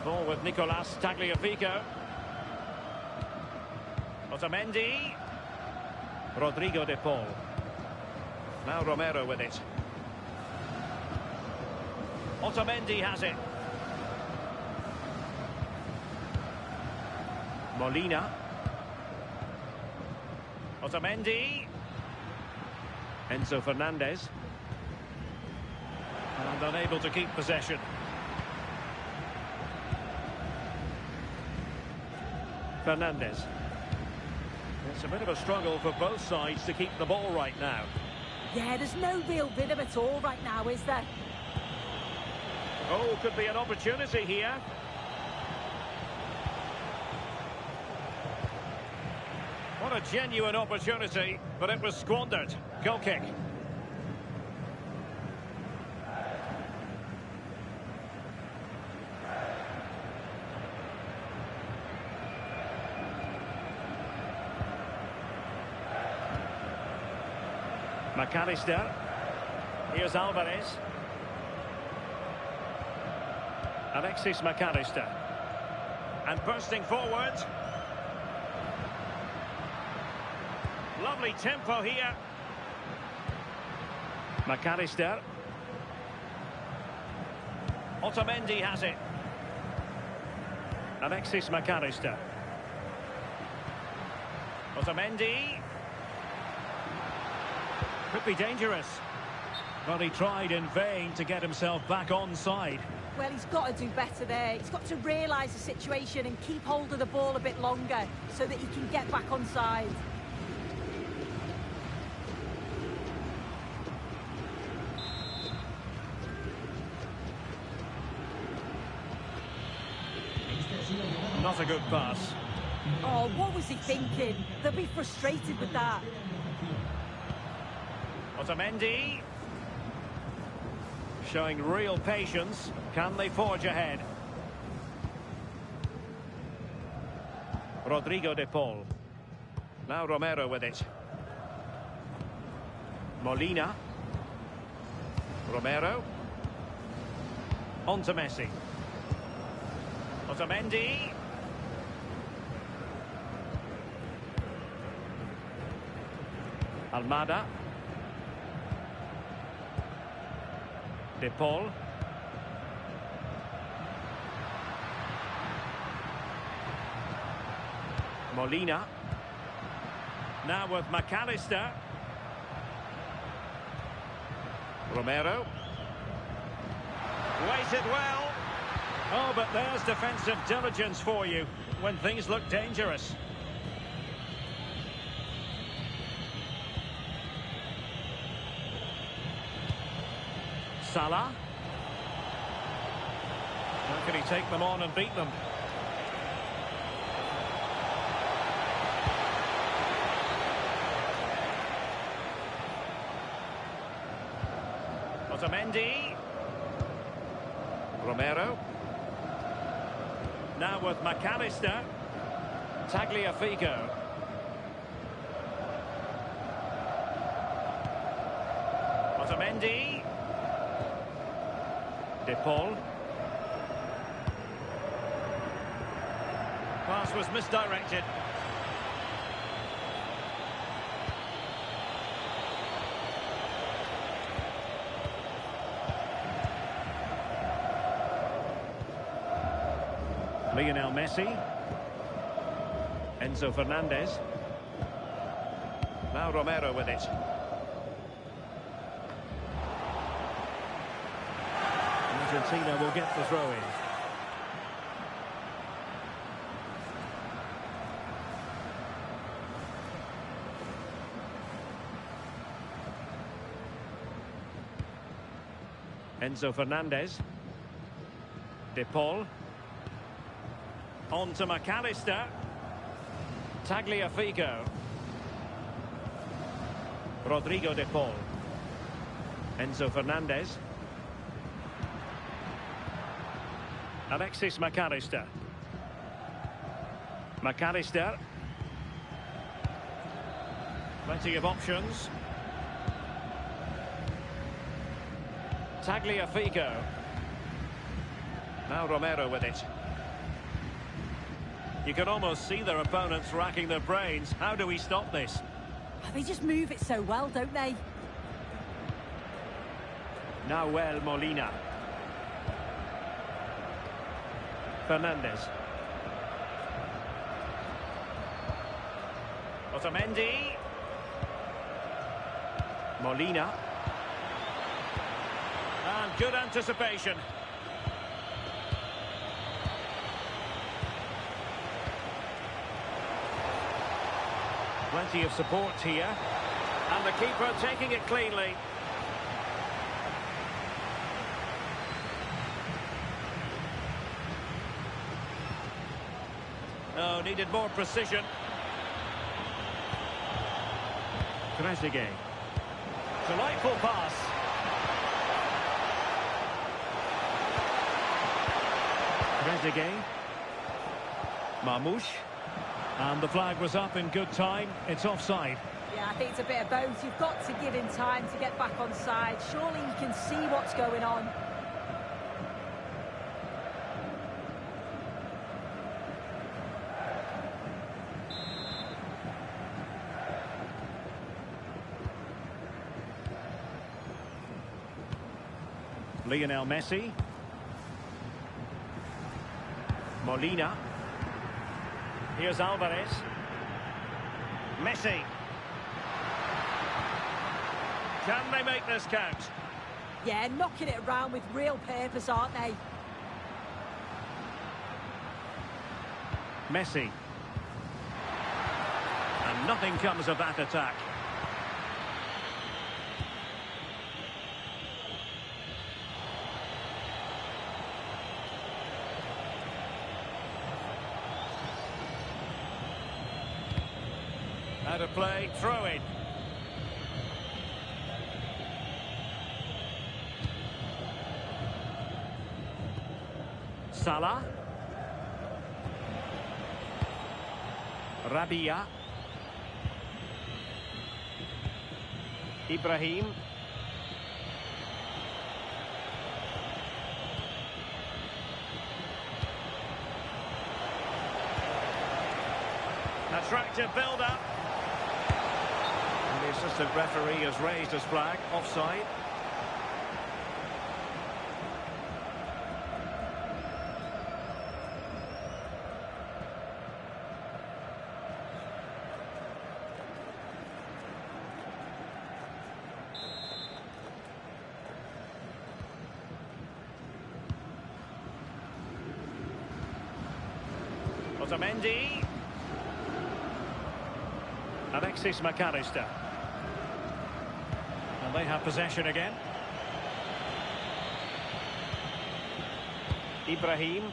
Ball with Nicolas Tagliafico. Otamendi. Rodrigo De Paul. Now Romero with it. Otamendi has it. Molina. Otamendi. Enzo Fernandez. And unable to keep possession. Fernandez. It's a bit of a struggle for both sides to keep the ball right now. Yeah, there's no real rhythm at all right now, is there? Oh, could be an opportunity here. What a genuine opportunity, but it was squandered. Goal kick. McAllister. Here's Alvarez. Alexis McAllister. And bursting forward. Lovely tempo here. McAllister. Otamendi has it. Alexis McAllister. Otamendi. Could be dangerous. But he tried in vain to get himself back onside. Well, he's got to do better there. He's got to realise the situation and keep hold of the ball a bit longer so that he can get back onside. Not a good pass. Oh, what was he thinking? They'll be frustrated with that. Otamendi. Showing real patience. Can they forge ahead? Rodrigo De Paul. Now Romero with it. Molina. Romero. On to Messi. Otamendi. Almada. De Paul. Molina. Now with McAllister. Romero. Waited well. Oh, but there's defensive diligence for you when things look dangerous. Salah. How can he take them on and beat them? Otamendi. Romero. Now with McAllister. Tagliafico. Otamendi. De Paul. Pass was misdirected. Lionel Messi. Enzo Fernandez. Now Romero with it. Argentina will get the throw in. Enzo Fernandez. De Paul. On to McAllister. Tagliafico. Rodrigo de Paul. Enzo Fernandez. Alexis McAllister. McAllister. Plenty of options. Tagliafico. Now Romero with it. You can almost see their opponents racking their brains. How do we stop this? They just move it so well, don't they? Nahuel Molina. Fernandez. Otamendi. Molina. And good anticipation. Plenty of support here. And the keeper taking it cleanly. Oh, needed more precision. Trezeguet. Delightful pass. Trezeguet. Marmoush. And the flag was up in good time. It's offside. Yeah, I think it's a bit of both. You've got to give him time to get back on side. Surely you can see what's going on. Lionel Messi. Molina. Here's Alvarez. Messi. Can they make this count? Yeah, knocking it around with real purpose, aren't they? Messi. And nothing comes of that attack. Out of play, throw in. Salah. Rabia. Ibrahim. Attractive build-up. And the assistant referee has raised his flag, offside. Otamendi. Alexis McAllister. And they have possession again. Ibrahim.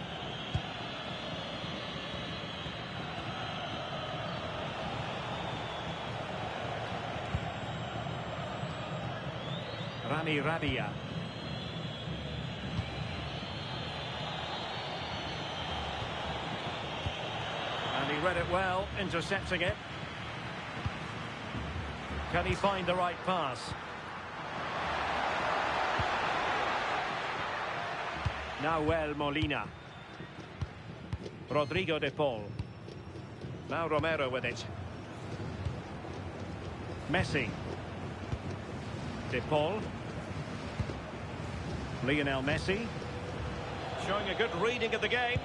Rami Rabia. And he read it well, intercepting it. Can he find the right pass? Nahuel Molina. Rodrigo de Paul. Now Romero with it. Messi. De Paul. Lionel Messi. Showing a good reading of the game.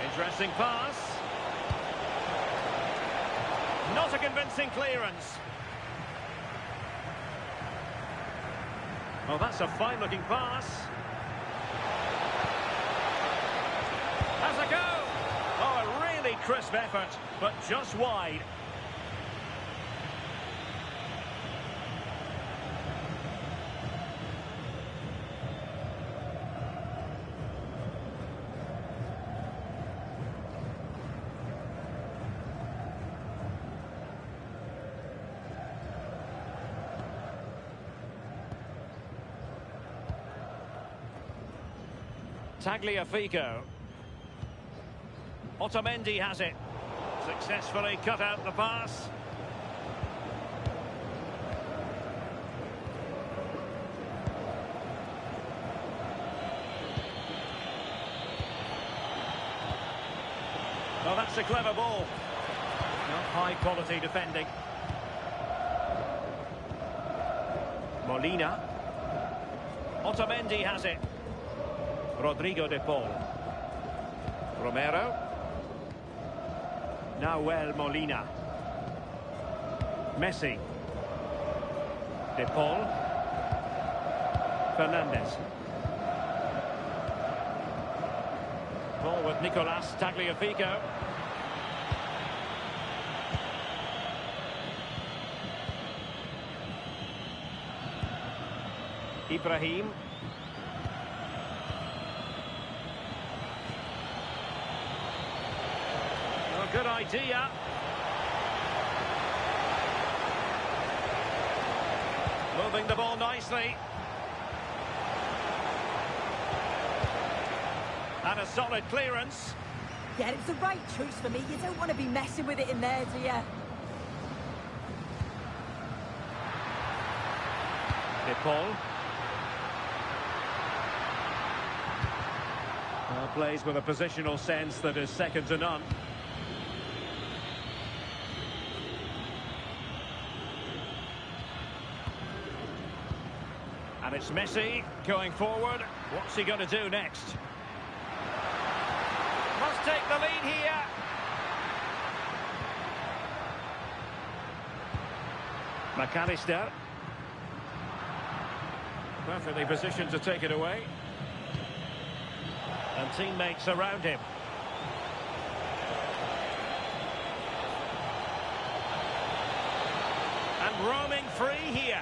Interesting pass. Not a convincing clearance. Oh, that's a fine-looking pass. Has a go. Oh, a really crisp effort, but just wide. Tagliafico. Otamendi has it. Successfully cut out the pass. Well, that's a clever ball. High quality defending. Molina. Otamendi has it. Rodrigo de Paul. Romero. Nahuel Molina. Messi. De Paul. Fernandez. Ball with Nicolas Tagliafico. Ibrahim. Oh, good idea. Moving the ball nicely. And a solid clearance. Yeah, it's the right choice for me. You don't want to be messing with it in there, do you? De Paul. Well, plays with a positional sense that is second to none. And it's Messi going forward. What's he going to do next? Must take the lead here. McAllister. Perfectly positioned to take it away. And teammates around him. And roaming free here.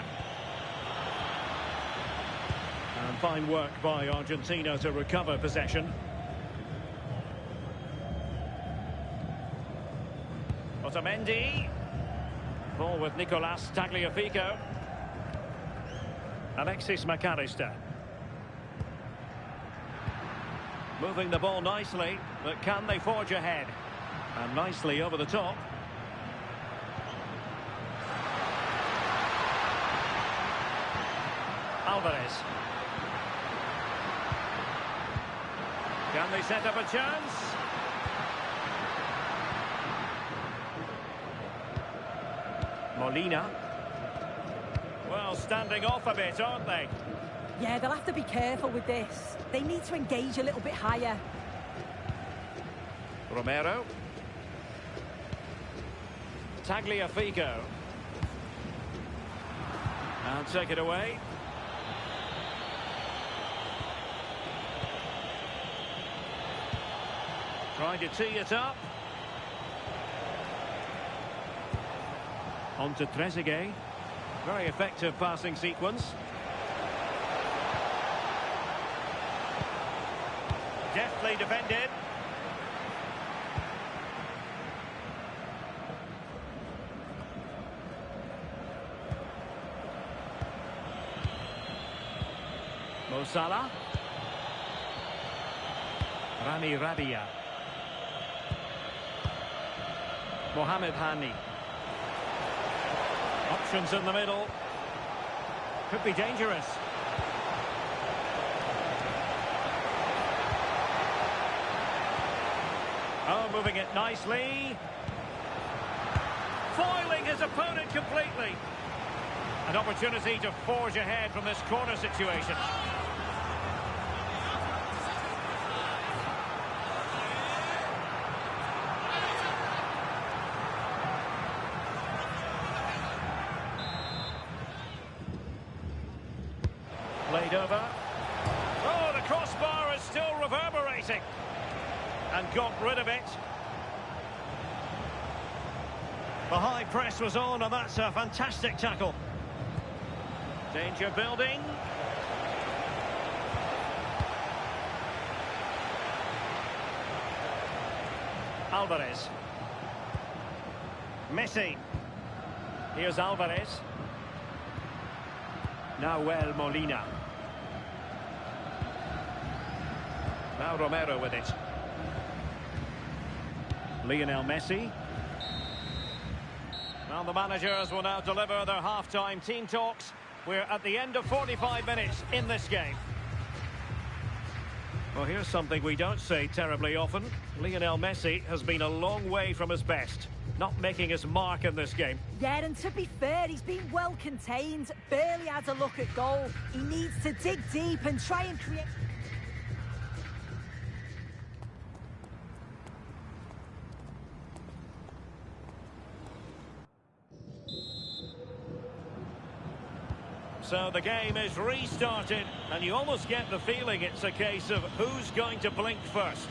And fine work by Argentina to recover possession. Otamendi. Ball with Nicolas Tagliafico. Alexis McAllister. Moving the ball nicely, but can they forge ahead? And nicely over the top. Alvarez. Can they set up a chance? Molina. Well, standing off a bit, aren't they? Yeah, they'll have to be careful with this. They need to engage a little bit higher. Romero. Tagliafico. And take it away. Trying to tee it up. On to Trezeguet. Very effective passing sequence. Deftly defended. Mo Salah. Rami Rabia. Mohamed Hani. Options in the middle. Could be dangerous. Oh, moving it nicely. Foiling his opponent completely. An opportunity to forge ahead from this corner situation. Played over. Oh, the crossbar is still reverberating. And got rid of it. The high press was on, and that's a fantastic tackle. Danger building. Alvarez. Messi. Here's Alvarez. Nahuel Molina. Now Romero with it. Lionel Messi. Well, the managers will now deliver their half-time team talks. We're at the end of 45 minutes in this game. Well, here's something we don't say terribly often. Lionel Messi has been a long way from his best. Not making his mark in this game. Yeah, and to be fair, he's been well contained. Barely had a look at goal. He needs to dig deep and try and create... So the game is restarted, and you almost get the feeling it's a case of who's going to blink first.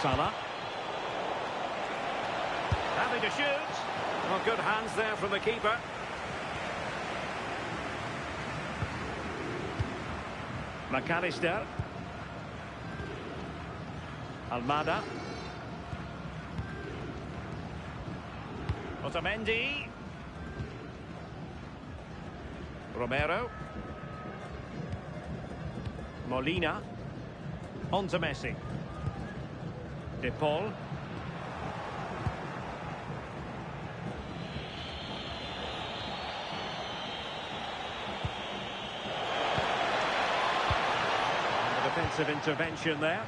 Salah. Having to shoot. Well, good hands there from the keeper. McAllister. Almada. Otamendi. Romero. Molina. On to Messi. De Paul. Defensive intervention there.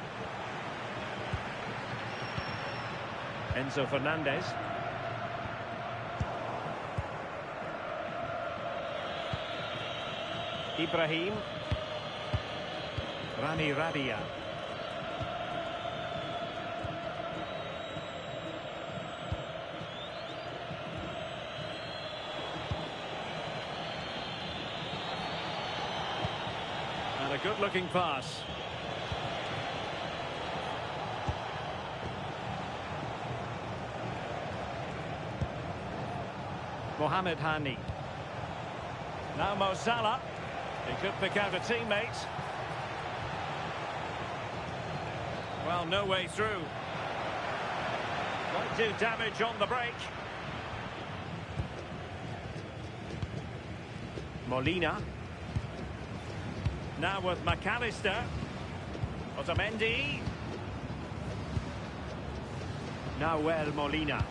Enzo Fernandez. Ibrahim. Rami Rabia. And a good-looking pass. Mohamed Hani. Now Mo Salah. He could pick out a teammate. Well, no way through. Might do damage on the break. Molina. Now with McAllister. Otamendi. Now Molina.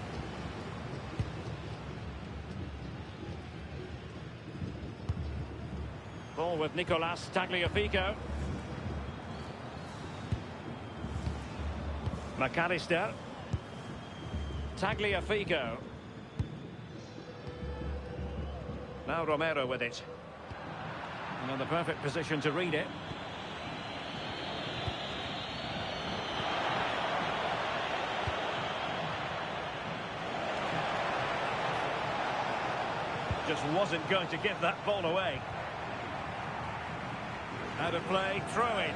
Ball with Nicolas Tagliafico. McAllister. Tagliafico. Now Romero with it. And the perfect position to read it. Just wasn't going to give that ball away. Out of play, throw in.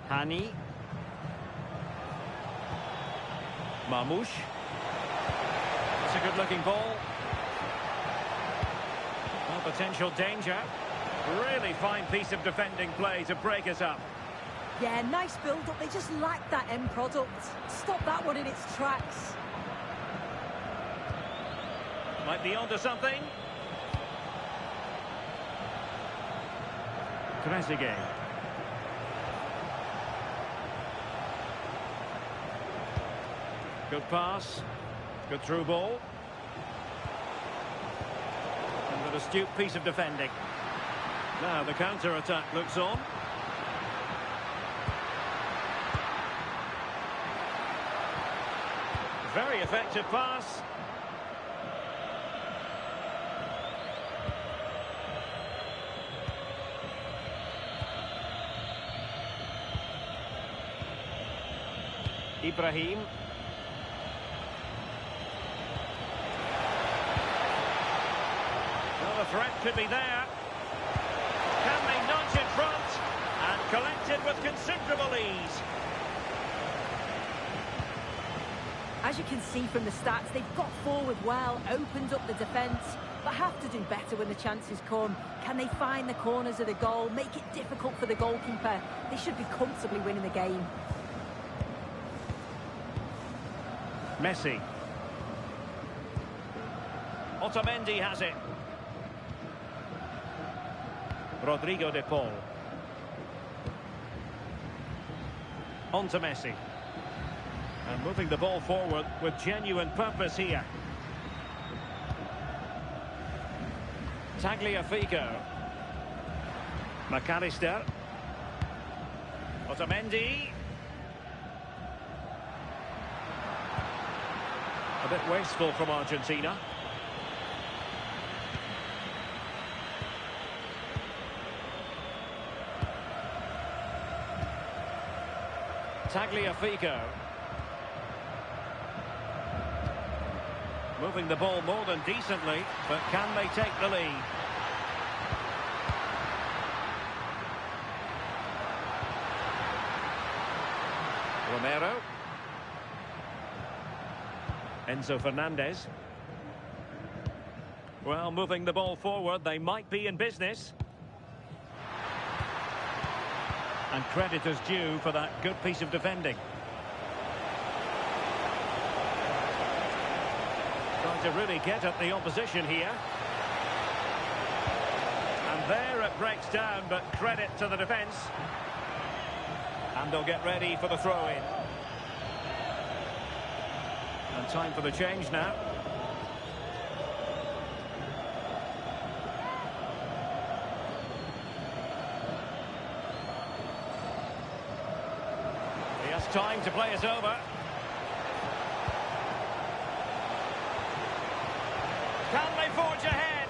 Hani. Marmoush. It's a good-looking ball. Well, potential danger. Really fine piece of defending play to break us up. Yeah, nice build-up. They just lacked that end product. Stop that one in its tracks. Might be onto something. Trezeguet. Good pass. Good through ball. And an astute piece of defending. Now the counter-attack looks on. Very effective pass. Ibrahim. Well, the threat could be there. Can they nudge in front? And collected with considerable ease. As you can see from the stats, they've got forward well, opened up the defence, but have to do better when the chances come. Can they find the corners of the goal, make it difficult for the goalkeeper? They should be comfortably winning the game. Messi. Otamendi has it. Rodrigo de Paul. On to Messi. And moving the ball forward with genuine purpose here. Tagliafico. McAllister. Otamendi. A bit wasteful from Argentina. Tagliafico. Moving the ball more than decently, but can they take the lead? Romero. Enzo Fernandez. Well, moving the ball forward, they might be in business. And credit is due for that good piece of defending. Trying to really get at the opposition here. And there it breaks down, but credit to the defence. And they'll get ready for the throw-in. And time for the change now. He has time to play it over. Can they forge ahead?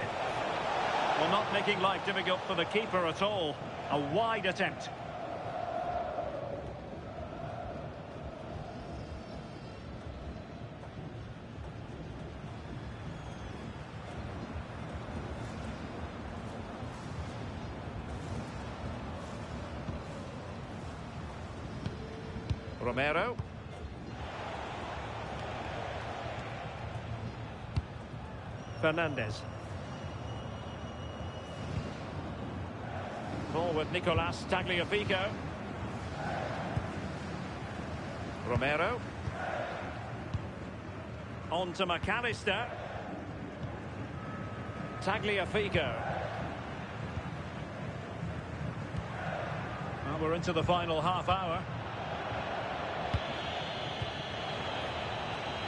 Well, not making life difficult for the keeper at all. A wide attempt. Romero. Fernandez. Ball with Nicolas Tagliafico. Romero. On to McAllister. Tagliafico. Well, we're into the final half hour.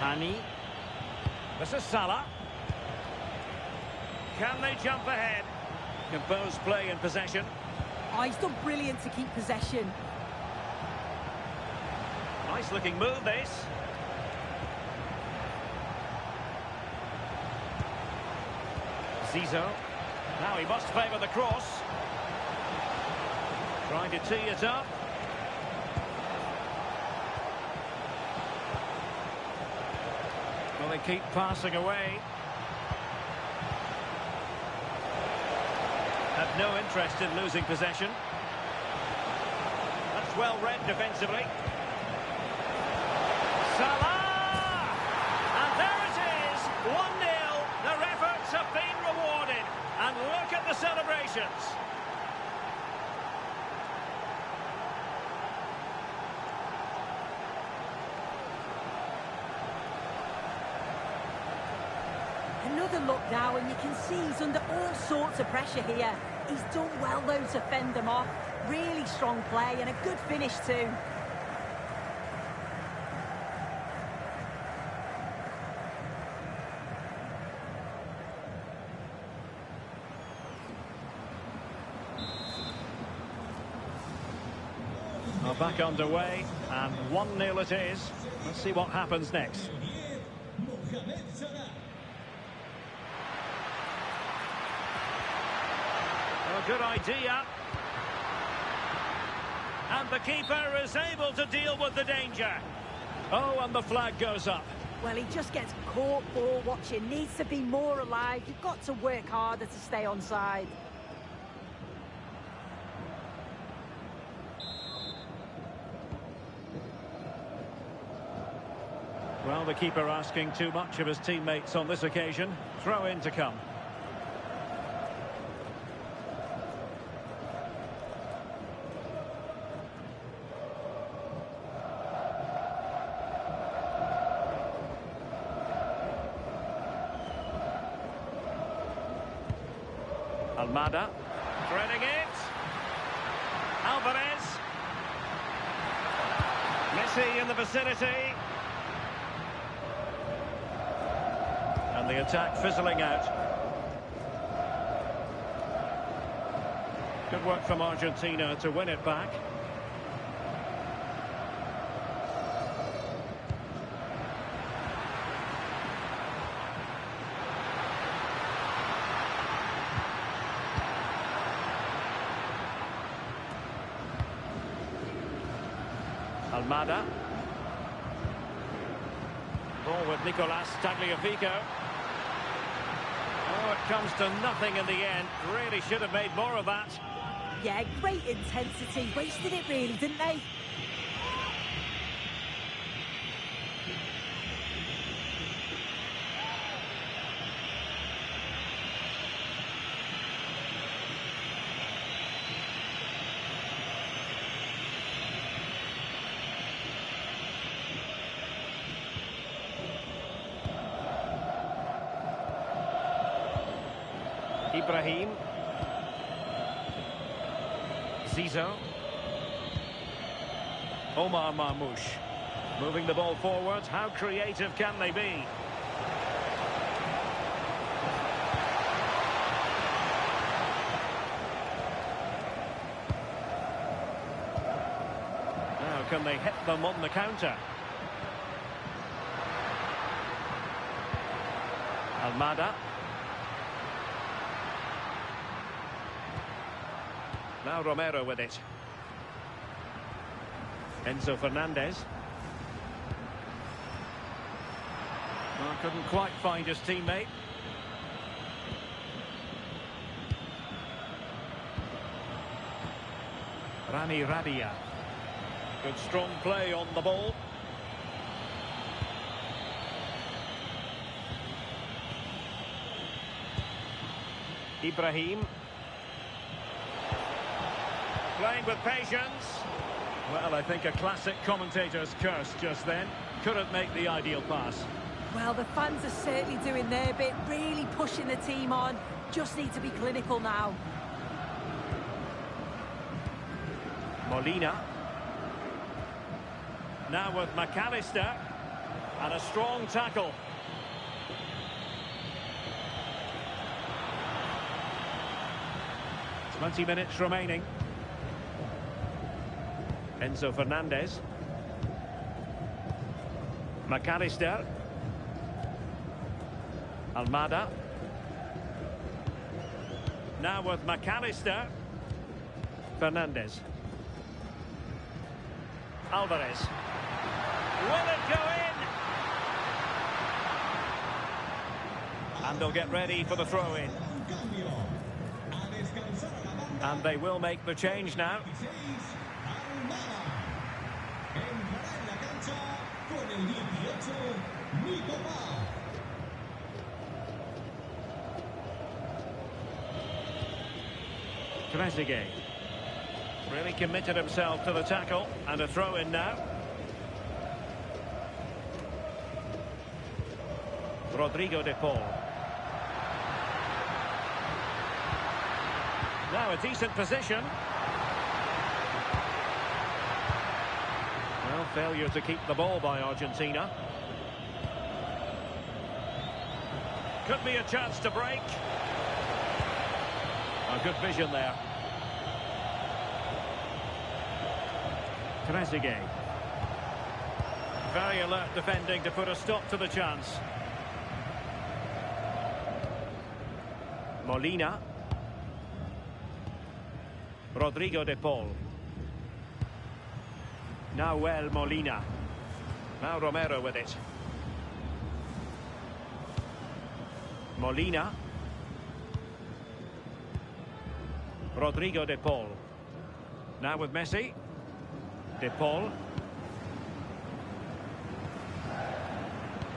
Hani. This is Salah. Can they jump ahead? Composed play in possession. Oh, he's done brilliant to keep possession. Nice looking move, this. Zizou. Now he must favour the cross. Trying to tee it up. Well, they keep passing away. Have no interest in losing possession. That's well read defensively. Salah! And there it is, 1-0. Their efforts have been rewarded. And look at the celebrations. Another look now, and you can see he's under all sorts of pressure here. He's done well, though, to fend them off. Really strong play and a good finish, too. Well, back underway, and 1-0 it is. Let's see what happens next. A good idea. And the keeper is able to deal with the danger. Oh, and the flag goes up. Well, he just gets caught ball watching. Needs to be more alive. You've got to work harder to stay onside. Well, the keeper asking too much of his teammates on this occasion. Throw in to come. Almada, threading it. Alvarez. Messi in the vicinity. And the attack fizzling out. Good work from Argentina to win it back. Almada. Ball with Nicolas Tagliafico. Oh, it comes to nothing in the end. Really should have made more of that. Yeah, great intensity. Wasted it really, didn't they? Ibrahim. Zizou. Omar Marmoush. Moving the ball forward. How creative can they be? Now can they hit them on the counter? Almada. Now Romero with it. Enzo Fernandez. Well, couldn't quite find his teammate. Rami Radia. Good strong play on the ball. Ibrahim. Playing with patience. Well, I think a classic commentator's curse just then. Couldn't make the ideal pass. Well, the fans are certainly doing their bit, really pushing the team on. Just need to be clinical now. Molina. Now with McAllister. And a strong tackle. "20 minutes remaining. Enzo Fernandez. McAllister. Almada. Now with McAllister. Fernandez. Alvarez. Will it go in? And they'll get ready for the throw-in. And they will make the change now. Trezeguet really committed himself to the tackle, and a throw-in now. Rodrigo de Paul. Now a decent position. Well, failure to keep the ball by Argentina. Could be a chance to break. A good vision there. Trezeguet. Very alert defending to put a stop to the chance. Molina. Rodrigo de Paul. Now Molina. Now Romero with it. Molina. Rodrigo de Paul. Now with Messi. De Paul.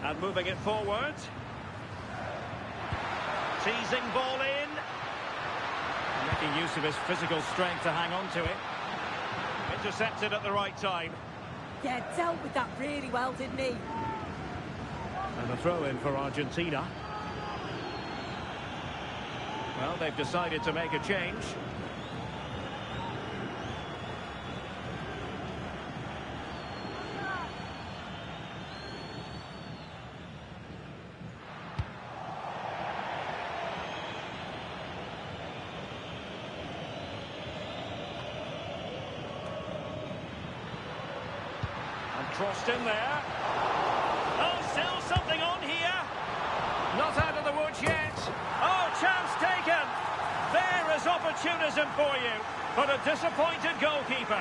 And moving it forward. Teasing ball in. Making use of his physical strength to hang on to it. Intercepted at the right time. Yeah, dealt with that really well, didn't he? And a throw in for Argentina. Well, they've decided to make a change. Crossed in there. Oh, still something on here. Not out of the woods yet. Oh, chance taken. There is opportunism for you, but a disappointed goalkeeper.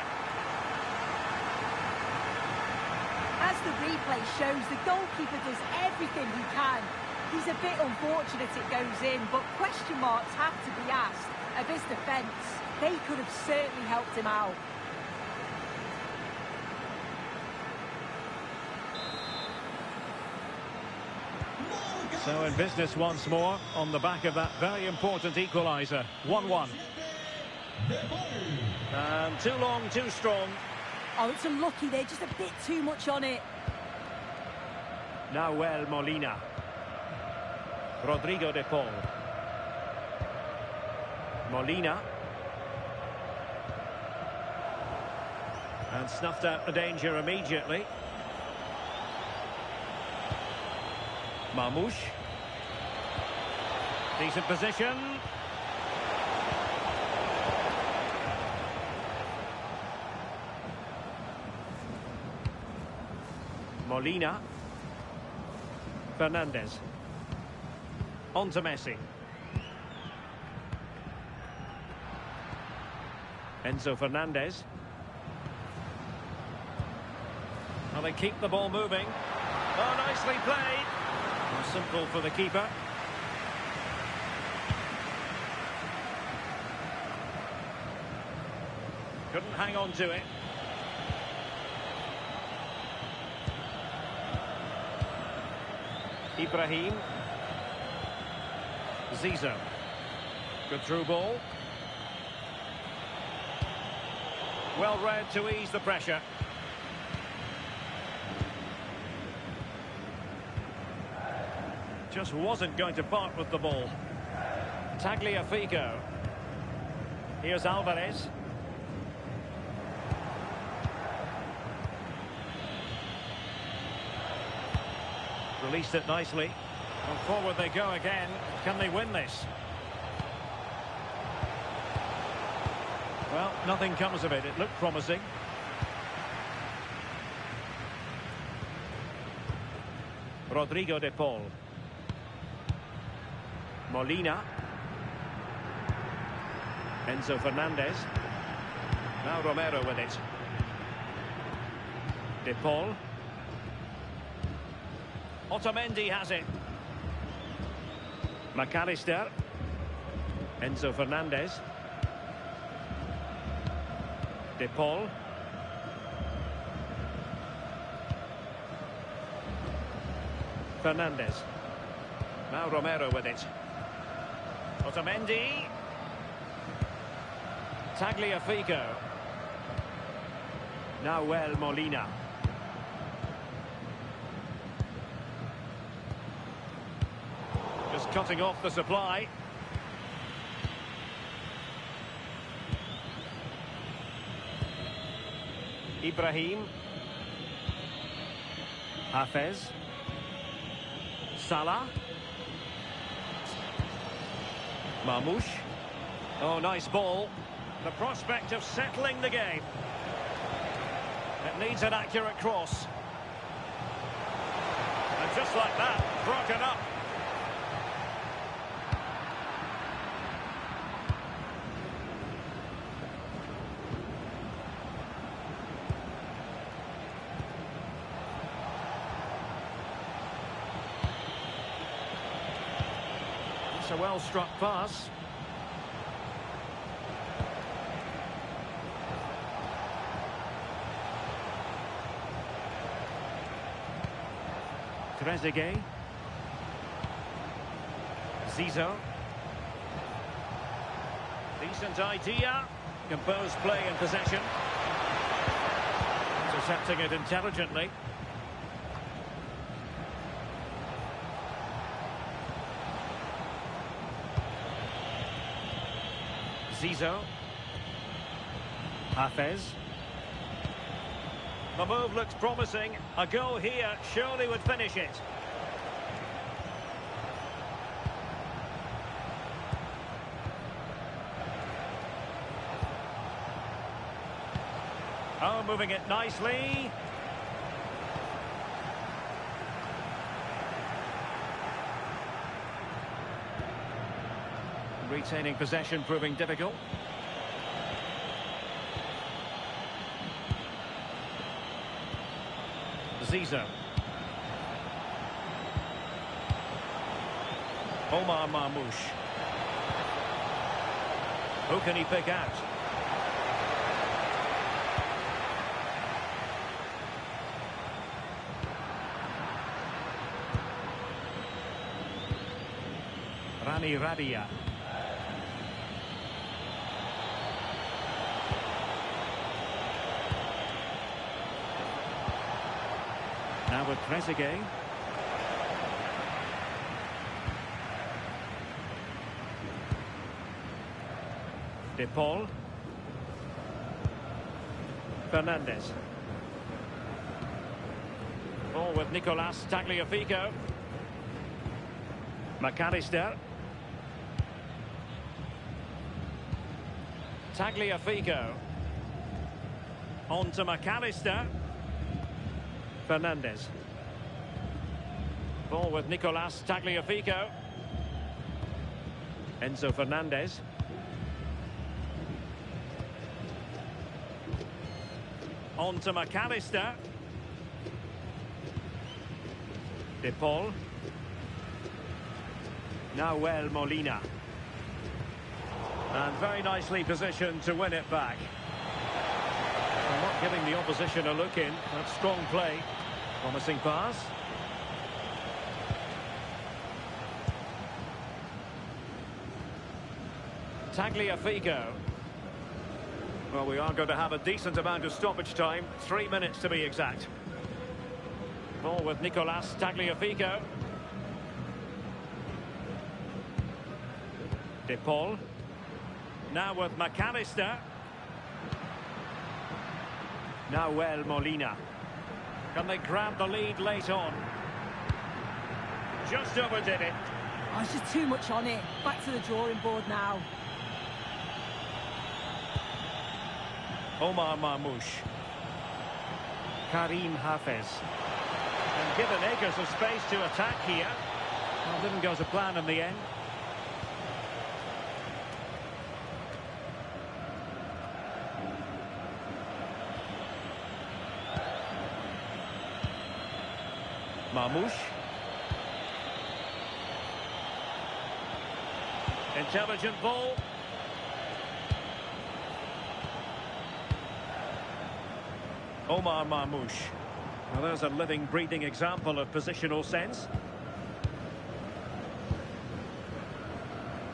As the replay shows, the goalkeeper does everything he can. He's a bit unfortunate it goes in, but question marks have to be asked of his defence. They could have certainly helped him out. So in business once more on the back of that very important equaliser. 1-1. And too long, too strong. Oh, it's unlucky there, just a bit too much on it. Nahuel Molina. Rodrigo de Paul. Molina. And snuffed out the danger immediately. Marmoush. Decent position. Molina. Fernandez. On to Messi. Enzo Fernandez. Well, they keep the ball moving. Oh, nicely played. Simple for the keeper. Couldn't hang on to it. Ibrahim. Zizou. Good through ball. Well read to ease the pressure. Just wasn't going to part with the ball. Tagliafico. Here's Alvarez. Released it nicely. And forward they go again. Can they win this? Well, nothing comes of it. It looked promising. Rodrigo de Paul. Molina. Enzo Fernandez. Now Romero with it. De Paul. Otamendi has it. McAllister. Enzo Fernandez. De Paul. Fernandez. Now Romero with it. Otamendi. Tagliafico. Nahuel Molina. Just cutting off the supply. Ibrahim. Hafez. Salah. Marmoush. Oh, nice ball. The prospect of settling the game. It needs an accurate cross. And just like that, broken up. It's a well-struck pass. Trezeguet. Zizou. Decent idea. Composed play in possession. Intercepting it intelligently. Zizou. Hafez. The move looks promising. A goal here surely would finish it. Oh, moving it nicely. Retaining possession proving difficult. Zizou. Omar Marmoush. Who can he pick out? Rani Radia. Now with Trezeguet. De Paul. Fernandez. Ball with Nicolas Tagliafico. McAllister. Tagliafico. On to McAllister. Fernandez. Ball with Nicolas Tagliafico. Enzo Fernandez. On to McAllister. De Paul. Nahuel Molina. And very nicely positioned to win it back. And not giving the opposition a look in. That's strong play. Promising pass. Tagliafico. Well, we are going to have a decent amount of stoppage time. 3 minutes to be exact. Ball with Nicolas Tagliafico. De Paul. Now with McAllister. Nahuel Molina. Can they grab the lead late on? Just overdid it. Oh, it's just too much on it. Back to the drawing board now. Omar Marmoush. Karim Hafez. And given acres of space to attack here. Well, didn't go to plan in the end. Marmoush. Intelligent ball. Omar Marmoush. Well, there's a living, breathing example of positional sense.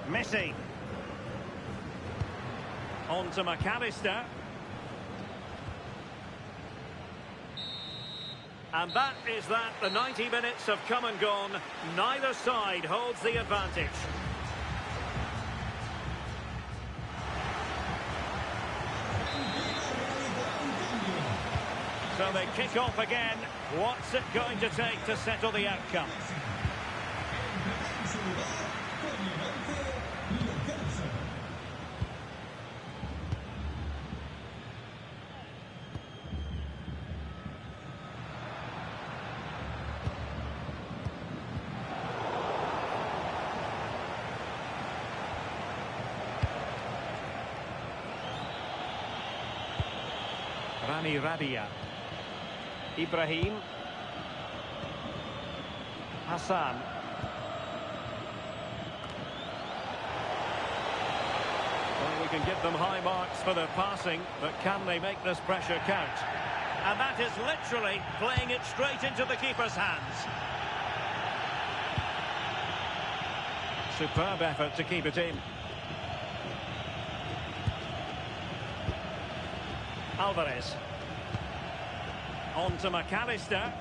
Messi. On to McAllister. And that is that. The 90 minutes have come and gone. Neither side holds the advantage. So they kick off again. What's it going to take to settle the outcome? Rani Radia. Ibrahim. Hassan. Well, we can give them high marks for their passing, but can they make this pressure count? And that is literally playing it straight into the keeper's hands. Superb effort to keep it in. Alvarez. On to McAllister.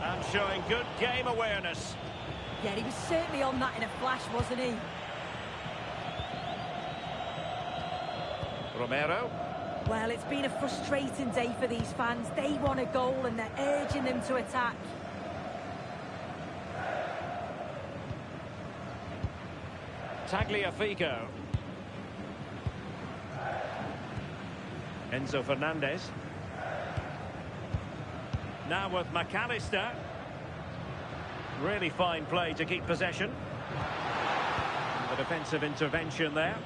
And showing good game awareness. Yeah, he was certainly on that in a flash, wasn't he? Romero. Well, it's been a frustrating day for these fans. They want a goal and they're urging them to attack. Tagliafico. Enzo Fernandez. Now with McAllister. Really fine play to keep possession. And the defensive intervention there.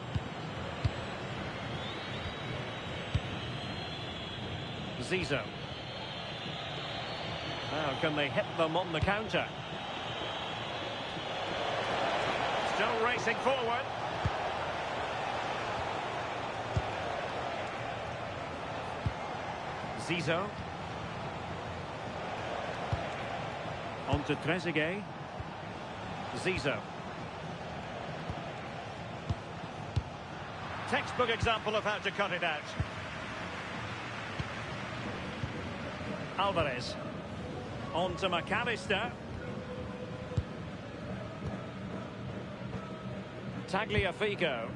Zizou. Now can they hit them on the counter? Still racing forward. Zizou. On to Trezeguet. Zizou. Textbook example of how to cut it out. Alvarez. On to McAllister. Tagliafico.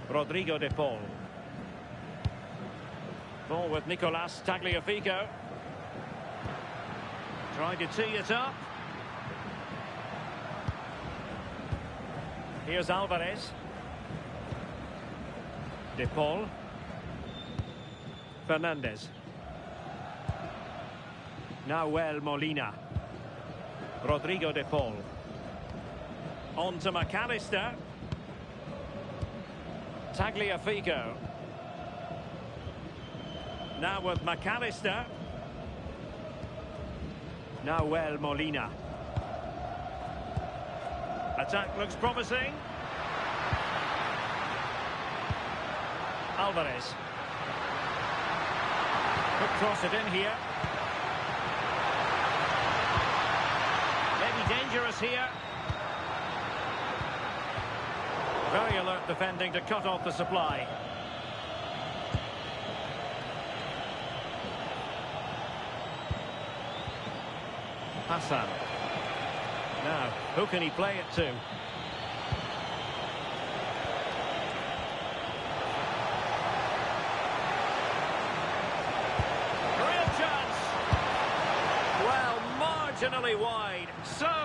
Rodrigo de Paul. Ball with Nicolas Tagliafico. Trying to tee it up. Here's Alvarez. De Paul. Fernandez. Nahuel Molina. Rodrigo de Paul. On to McAllister. Tagliafico. Now with McAllister. Nahuel Molina. Attack looks promising. Alvarez. Could cross it in here. Maybe dangerous here. Very alert defending to cut off the supply. Hassan. Now, who can he play it to? Real chance! Well, marginally wide.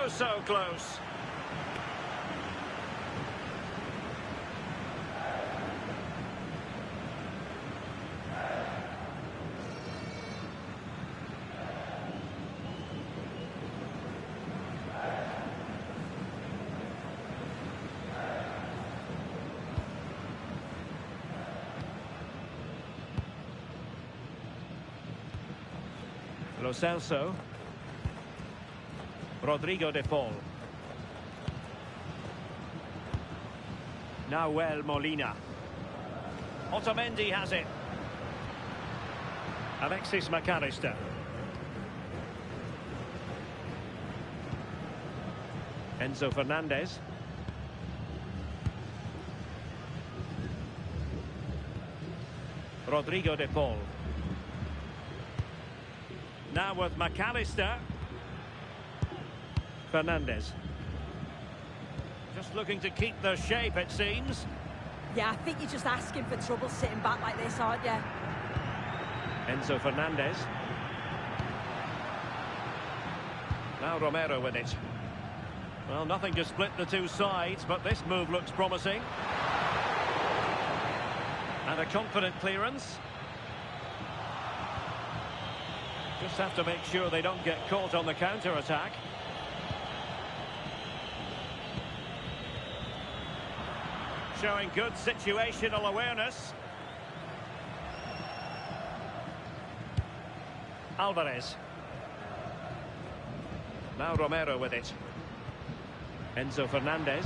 So close. Lo Celso. Rodrigo de Paul. Nahuel Molina. Otamendi has it. Alexis McAllister. Enzo Fernandez. Rodrigo de Paul. Now with McAllister. Fernandez. Just looking to keep the shape, it seems. Yeah, I think you're just asking for trouble sitting back like this, aren't you? Enzo Fernandez. Now Romero with it. Well, nothing to split the two sides, but this move looks promising. And a confident clearance. Just have to make sure they don't get caught on the counter-attack. Showing good situational awareness. Alvarez. Now Romero with it. Enzo Fernandez.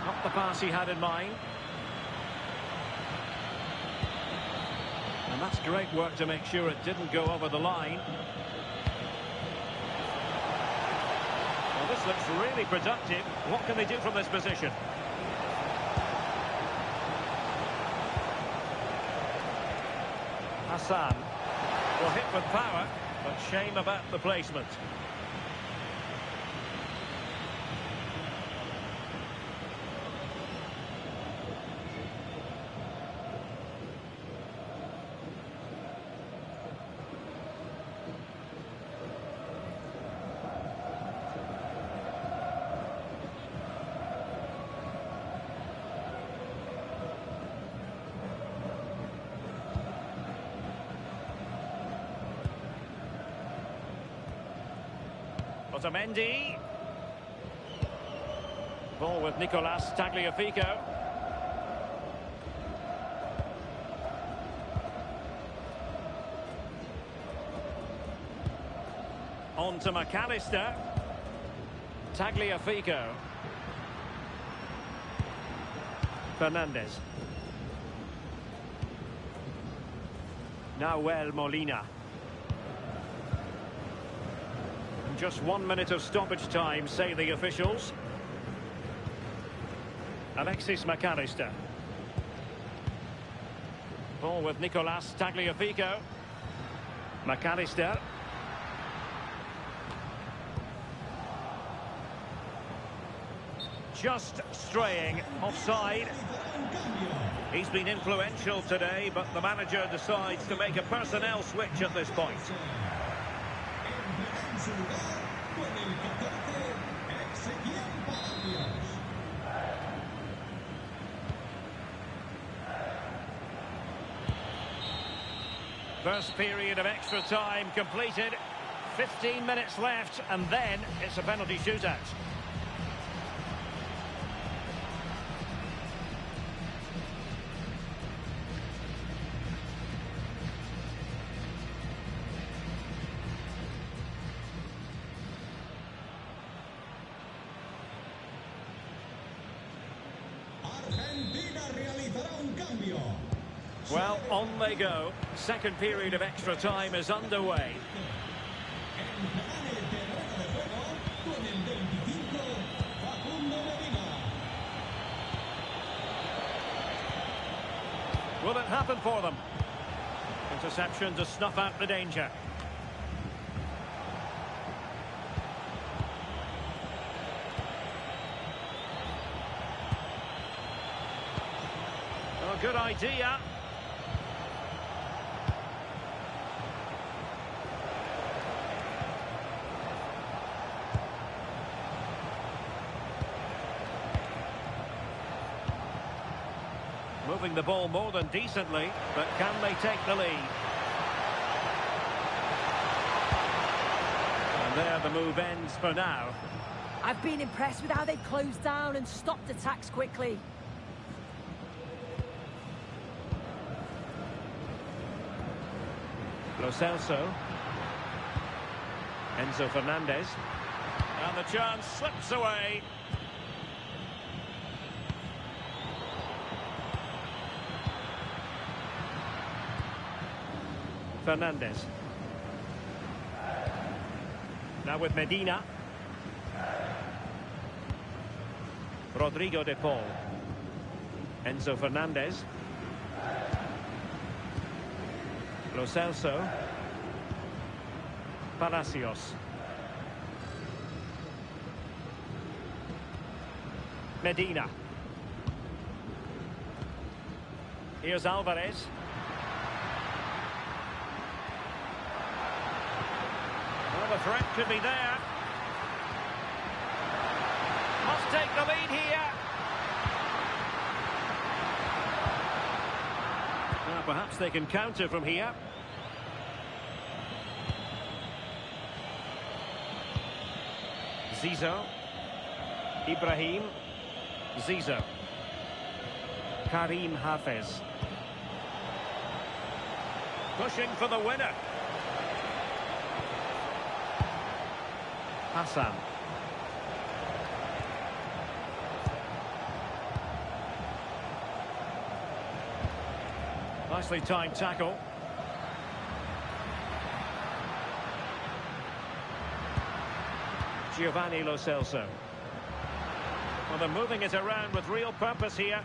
Not the pass he had in mind. And And that's great work to make sure it didn't go over the line. Well, this looks really productive. What can they do from this position? Hassan will hit with power, but shame about the placement. Otamendi. Ball with Nicolas Tagliafico. On to McAllister. Tagliafico. Fernandez. Nahuel Molina. Just 1 minute of stoppage time, say the officials. Alexis McAllister. Ball with Nicolas Tagliafico. McAllister. Just straying offside. He's been influential today, but the manager decides to make a personnel switch at this point. First period of extra time completed. 15 minutes left, and then it's a penalty shootout. Well, on they go. Second period of extra time is underway. Will it happen for them? Interception to snuff out the danger. Oh, good idea. Moving the ball more than decently, but can they take the lead? And there the move ends for now. I've been impressed with how they've closed down and stopped attacks quickly. Lo Celso. Enzo Fernandez. And the chance slips away. Fernandez. Now with Medina. Rodrigo de Paul. Enzo Fernandez. Lo Celso. Palacios. Medina. Here's Alvarez. The threat could be there. Must take the lead here. Now perhaps they can counter from here. Zizou. Ibrahim. Zizou. Karim Hafez. Pushing for the winner. Hassan. Nicely timed tackle. Giovanni Lo Celso. Well, they're moving it around with real purpose here.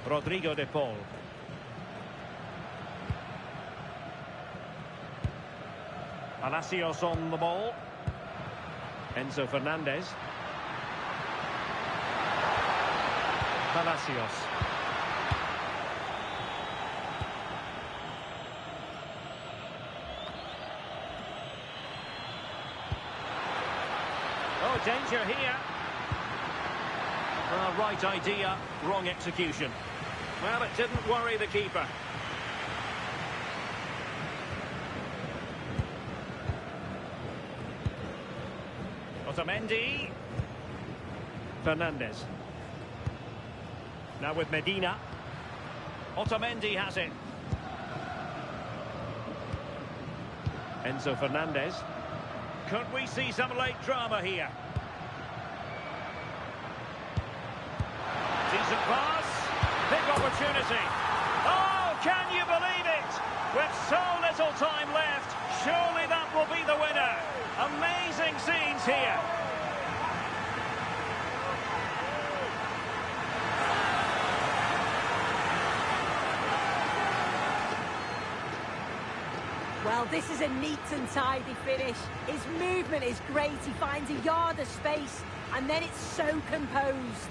Rodrigo de Paul. Palacios on the ball. Enzo Fernandez. Palacios. Oh, danger here. Well, right idea, wrong execution. Well, it didn't worry the keeper. Otamendi. Fernandez. Now with Medina. Otamendi has it. Enzo Fernandez. Could we see some late drama here? Decent pass. Big opportunity. Oh, can you believe it? With so little time left, surely that will be the winner. Amazing scenes here. Well, this is a neat and tidy finish. His movement is great. He finds a yard of space, and then it's so composed.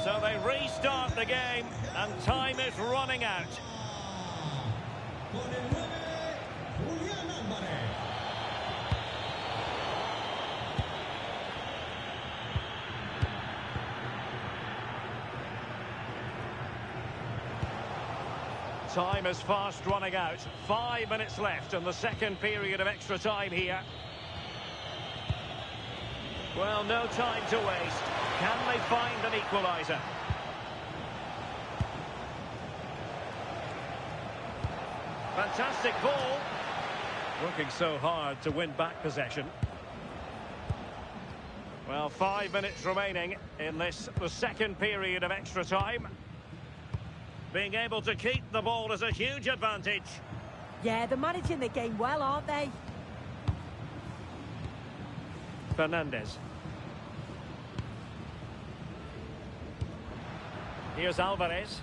So they restart the game, and time is running out. Time is fast running out. 5 minutes left in the second period of extra time here. Well, no time to waste. Can they find an equaliser? Fantastic ball. Working so hard to win back possession. Well, 5 minutes remaining in this, the second period of extra time. Being able to keep the ball is a huge advantage. Yeah, they're managing the game well, aren't they? Fernandez. Here's Alvarez.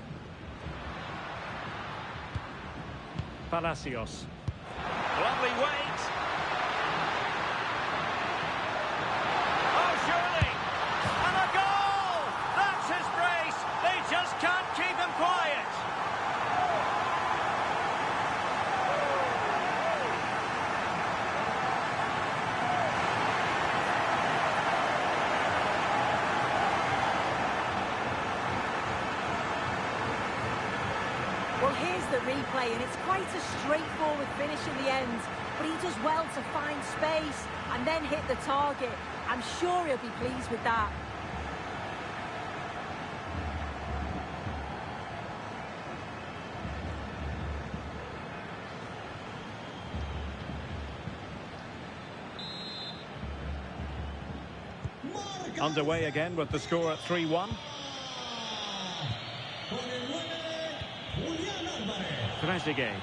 Palacios. Lovely wait. Oh, surely. And a goal! That's his brace. They just can't keep him quiet. Well, here's the replay, and it's quite a straightforward finish in the end. But he does well to find space and then hit the target. I'm sure he'll be pleased with that. Underway again with the score at 3-1. Trezeguet.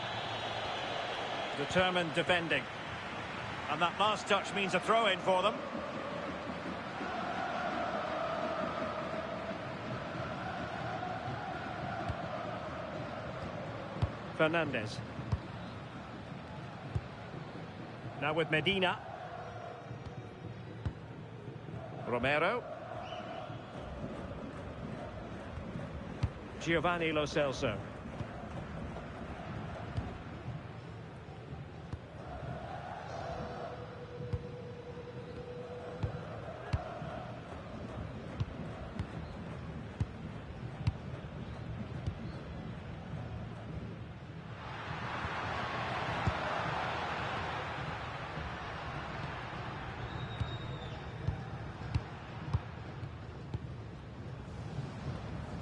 Determined defending. And that last touch means a throw-in for them. Fernandez. Now with Medina. Romero. Giovanni Lo Celso.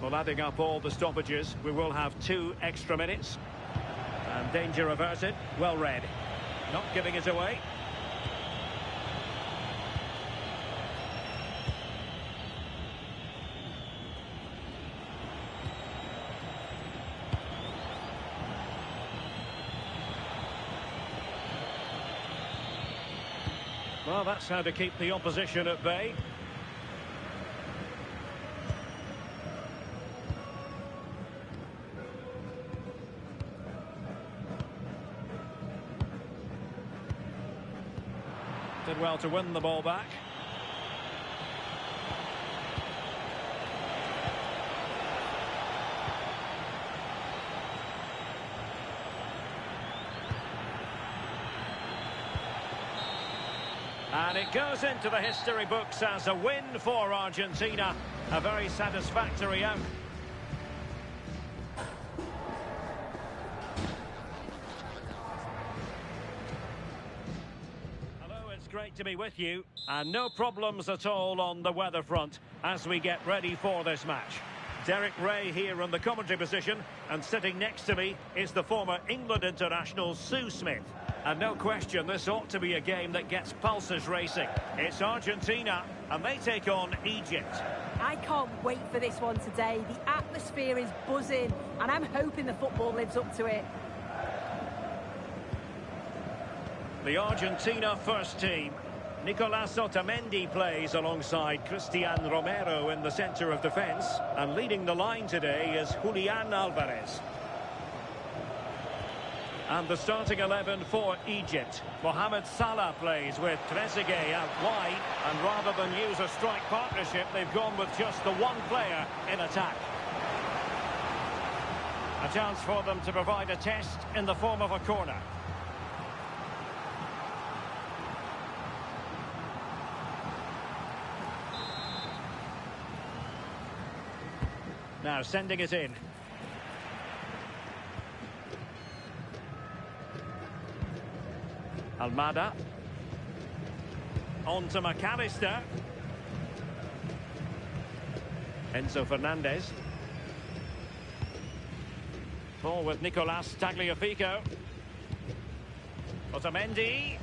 Well, adding up all the stoppages, we will have 2 extra minutes. And danger averted. Well read. Not giving it away. Well, that's how to keep the opposition at bay. Did well to win the ball back. And it goes into the history books as a win for Argentina. A very satisfactory out. Hello, it's great to be with you. And no problems at all on the weather front as we get ready for this match. Derek Ray here in the commentary position, and sitting next to me is the former England international Sue Smith. And no question, this ought to be a game that gets pulses racing. It's Argentina, and they take on Egypt. I can't wait for this one today. The atmosphere is buzzing, and I'm hoping the football lives up to it. The Argentina first team. Nicolas Otamendi plays alongside Cristian Romero in the centre of defence. And leading the line today is Julian Alvarez. And the starting 11 for Egypt. Mohamed Salah plays with Trezeguet out wide. And rather than use a strike partnership, they've gone with just the one player in attack. A chance for them to provide a test in the form of a corner. Now sending it in. Almada. On to McAllister. Enzo Fernandez. Ball with Nicolas Tagliafico. Otamendi.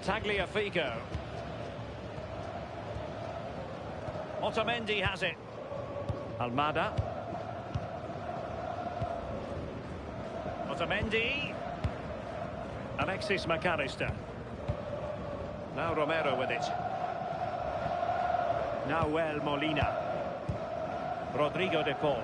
Tagliafico. Otamendi has it. Almada. Otamendi. Alexis McAllister. Now Romero with it. Nahuel Molina. Rodrigo de Paul.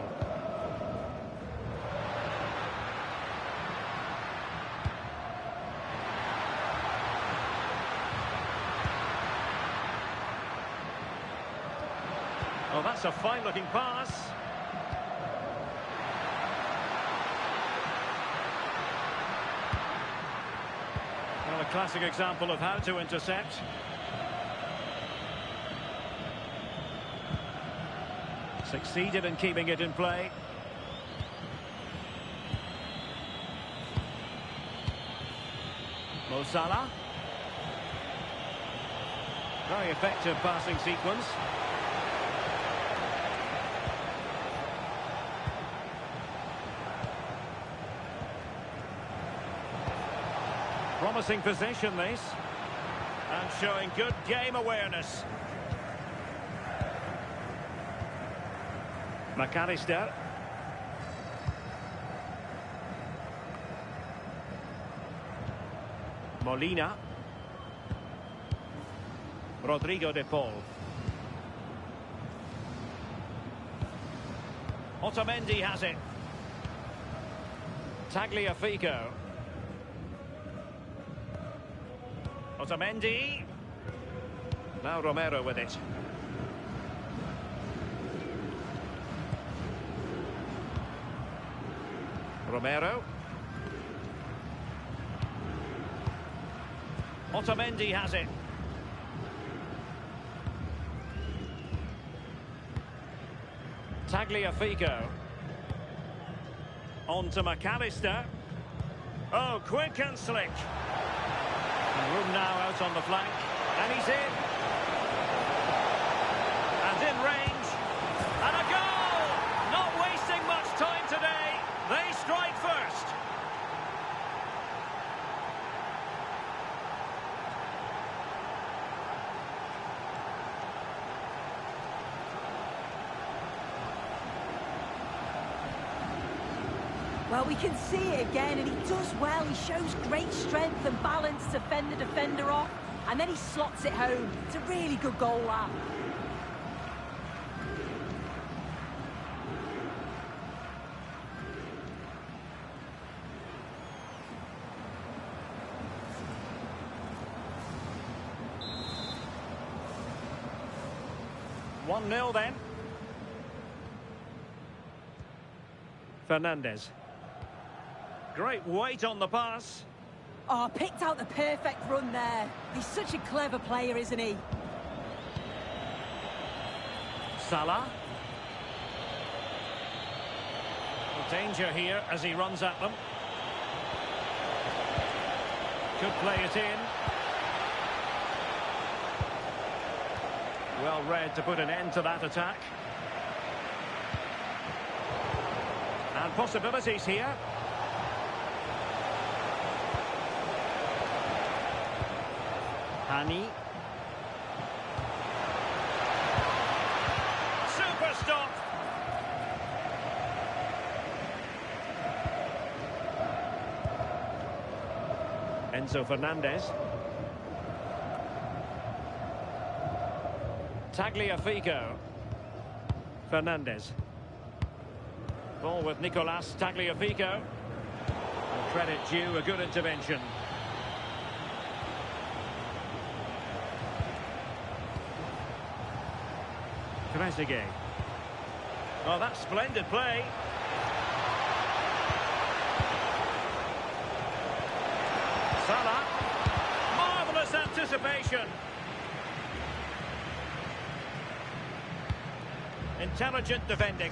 Oh, that's a fine-looking pass. Well, a classic example of how to intercept. Succeeded in keeping it in play. Mo Salah. Very effective passing sequence. Promising possession, this. And showing good game awareness. McAllister. Molina. Rodrigo de Paul. Otamendi has it. Tagliafico. Otamendi. Now Romero with it. Romero. Otamendi has it. Tagliafico. On to McAllister. Oh, quick and slick. Room now out on the flank. And he's in. And in range. And a goal! Well, we can see it again, and he does well. He shows great strength and balance to fend the defender off, and then he slots it home. It's a really good goal, that. One 0 then. Fernandez. Great weight on the pass. Oh, picked out the perfect run there. He's such a clever player, isn't he? Salah. Well, danger here as he runs at them. Could play it in. Well read to put an end to that attack. And possibilities here. Hani. Super stop. Enzo Fernandez. Tagliafico. Fernandez. Ball with Nicolas Tagliafico. And credit due, a good intervention. Trezeguet. Oh, that's splendid play. Salah. Marvellous anticipation. Intelligent defending.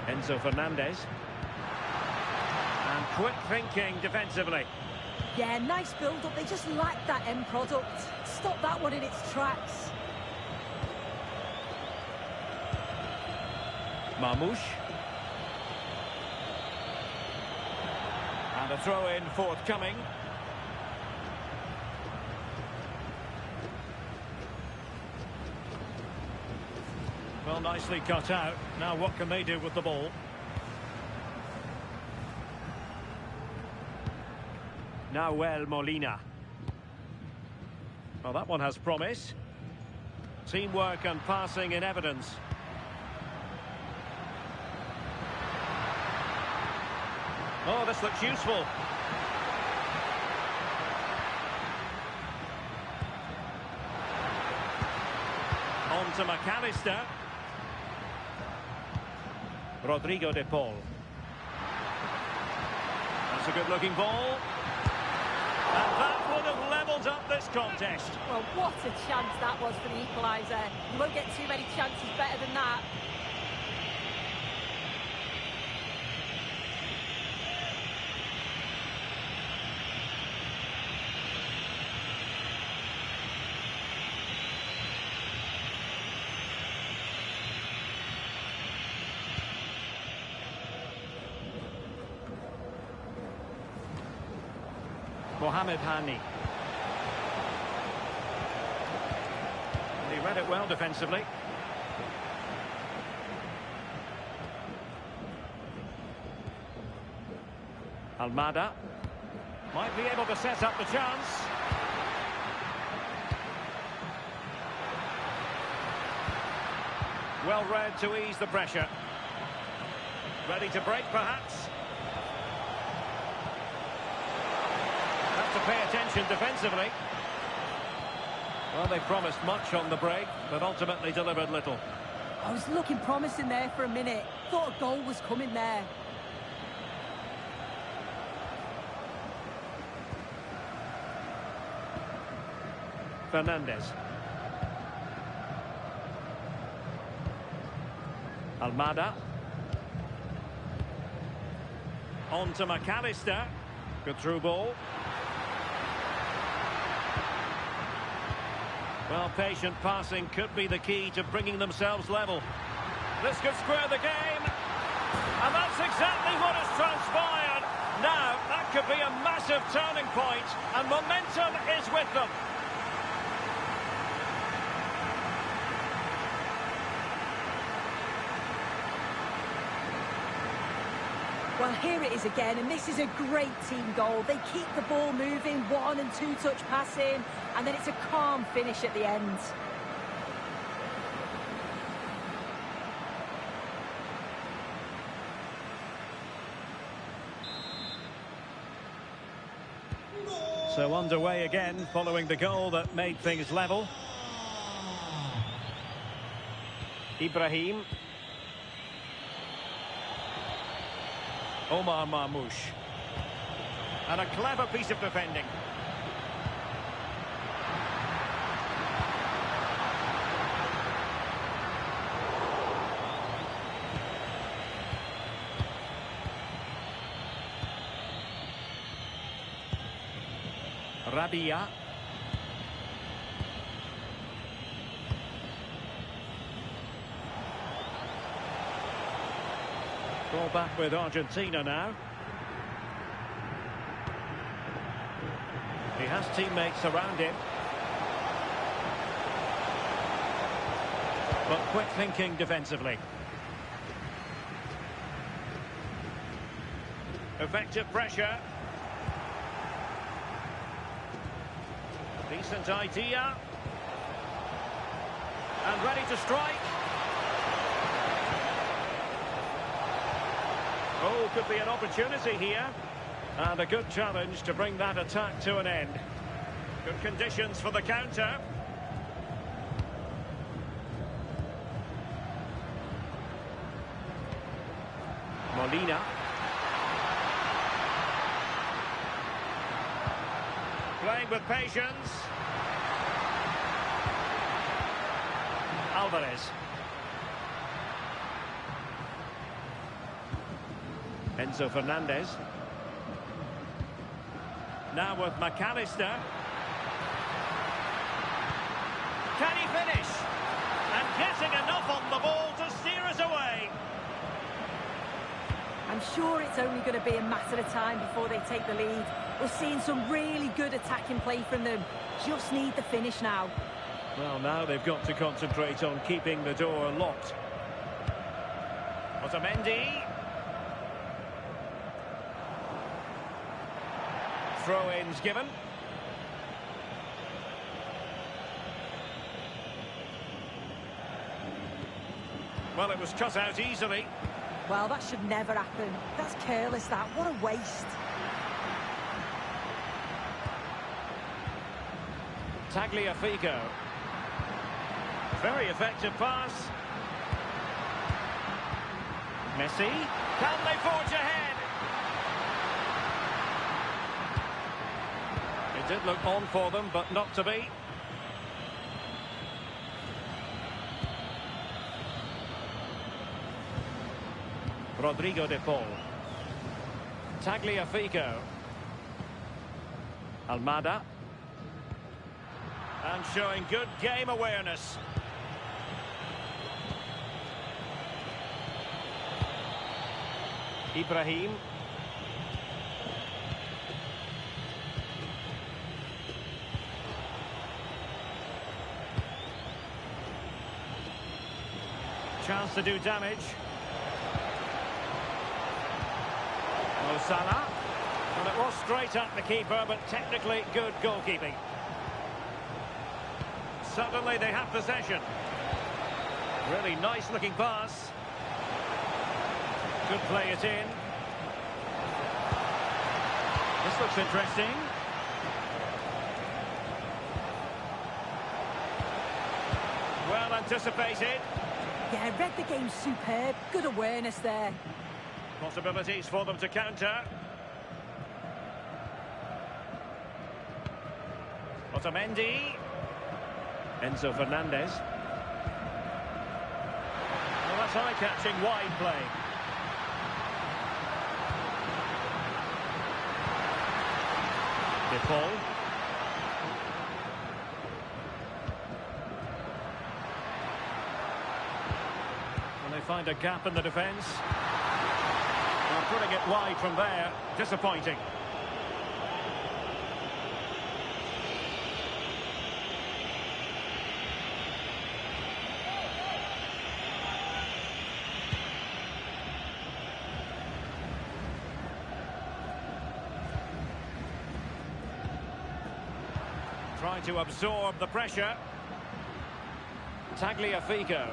Enzo Fernandez. And quick thinking defensively. Yeah, nice build-up. They just lack that end product. Stop that one in its tracks. Marmoush. And a throw-in forthcoming. Well, nicely cut out. Now what can they do with the ball? Nahuel Molina. Well, that one has promise. Teamwork and passing in evidence. Oh, this looks useful. On to McAllister. Rodrigo de Paul. That's a good-looking ball. And that would have levelled up this contest. Well, what a chance that was for the equaliser. You won't get too many chances better than that. Mohamed Hani. He read it well defensively. Almada might be able to set up the chance. Well read to ease the pressure. Ready to break perhaps. To pay attention defensively. Well, they promised much on the break, but ultimately delivered little. I was looking promising there for a minute. Thought a goal was coming there. Fernandez. Almada. On to McAllister. Good through ball. Well, patient passing could be the key to bringing themselves level. This could square the game. And that's exactly what has transpired. Now, that could be a massive turning point, and momentum is with them. Well, here it is again, and this is a great team goal. They keep the ball moving, 1- and 2-touch passing, and then it's a calm finish at the end. So underway again, following the goal that made things level. Ibrahim. Omar Marmoush. And a clever piece of defending. Rabia. Ball back with Argentina now. He has teammates around him. But quick thinking defensively. Effective pressure. Decent idea. And ready to strike. Oh, could be an opportunity here. And a good challenge to bring that attack to an end. Good conditions for the counter. Molina. Playing with patience. Alvarez. Enzo Fernandez. Now with McAllister. Can he finish? And getting enough on the ball to steer us away. I'm sure it's only going to be a matter of time before they take the lead. We're seeing some really good attacking play from them. Just need the finish now. Well, now they've got to concentrate on keeping the door locked. Otamendi. Throw-ins given. Well, it was cut out easily. Well, that should never happen. That's careless, that. What a waste. Tagliafico. Very effective pass. Messi. Can they forge ahead? It did look on for them, but not to be. Rodrigo de Paul. Tagliafico. Almada. And showing good game awareness. Ibrahim. Chance to do damage. Mo Salah. Well, it was straight at the keeper, but technically good goalkeeping. Suddenly they have possession. Really nice looking pass. Could play it in. This looks interesting. Well anticipated. Yeah, read the game superb. Good awareness there. Possibilities for them to counter. Otamendi. Enzo Fernandez. Well, that's eye-catching wide play. De Paul. And they find a gap in the defence. Well, putting it wide from there, disappointing. Trying to absorb the pressure. Tagliafico.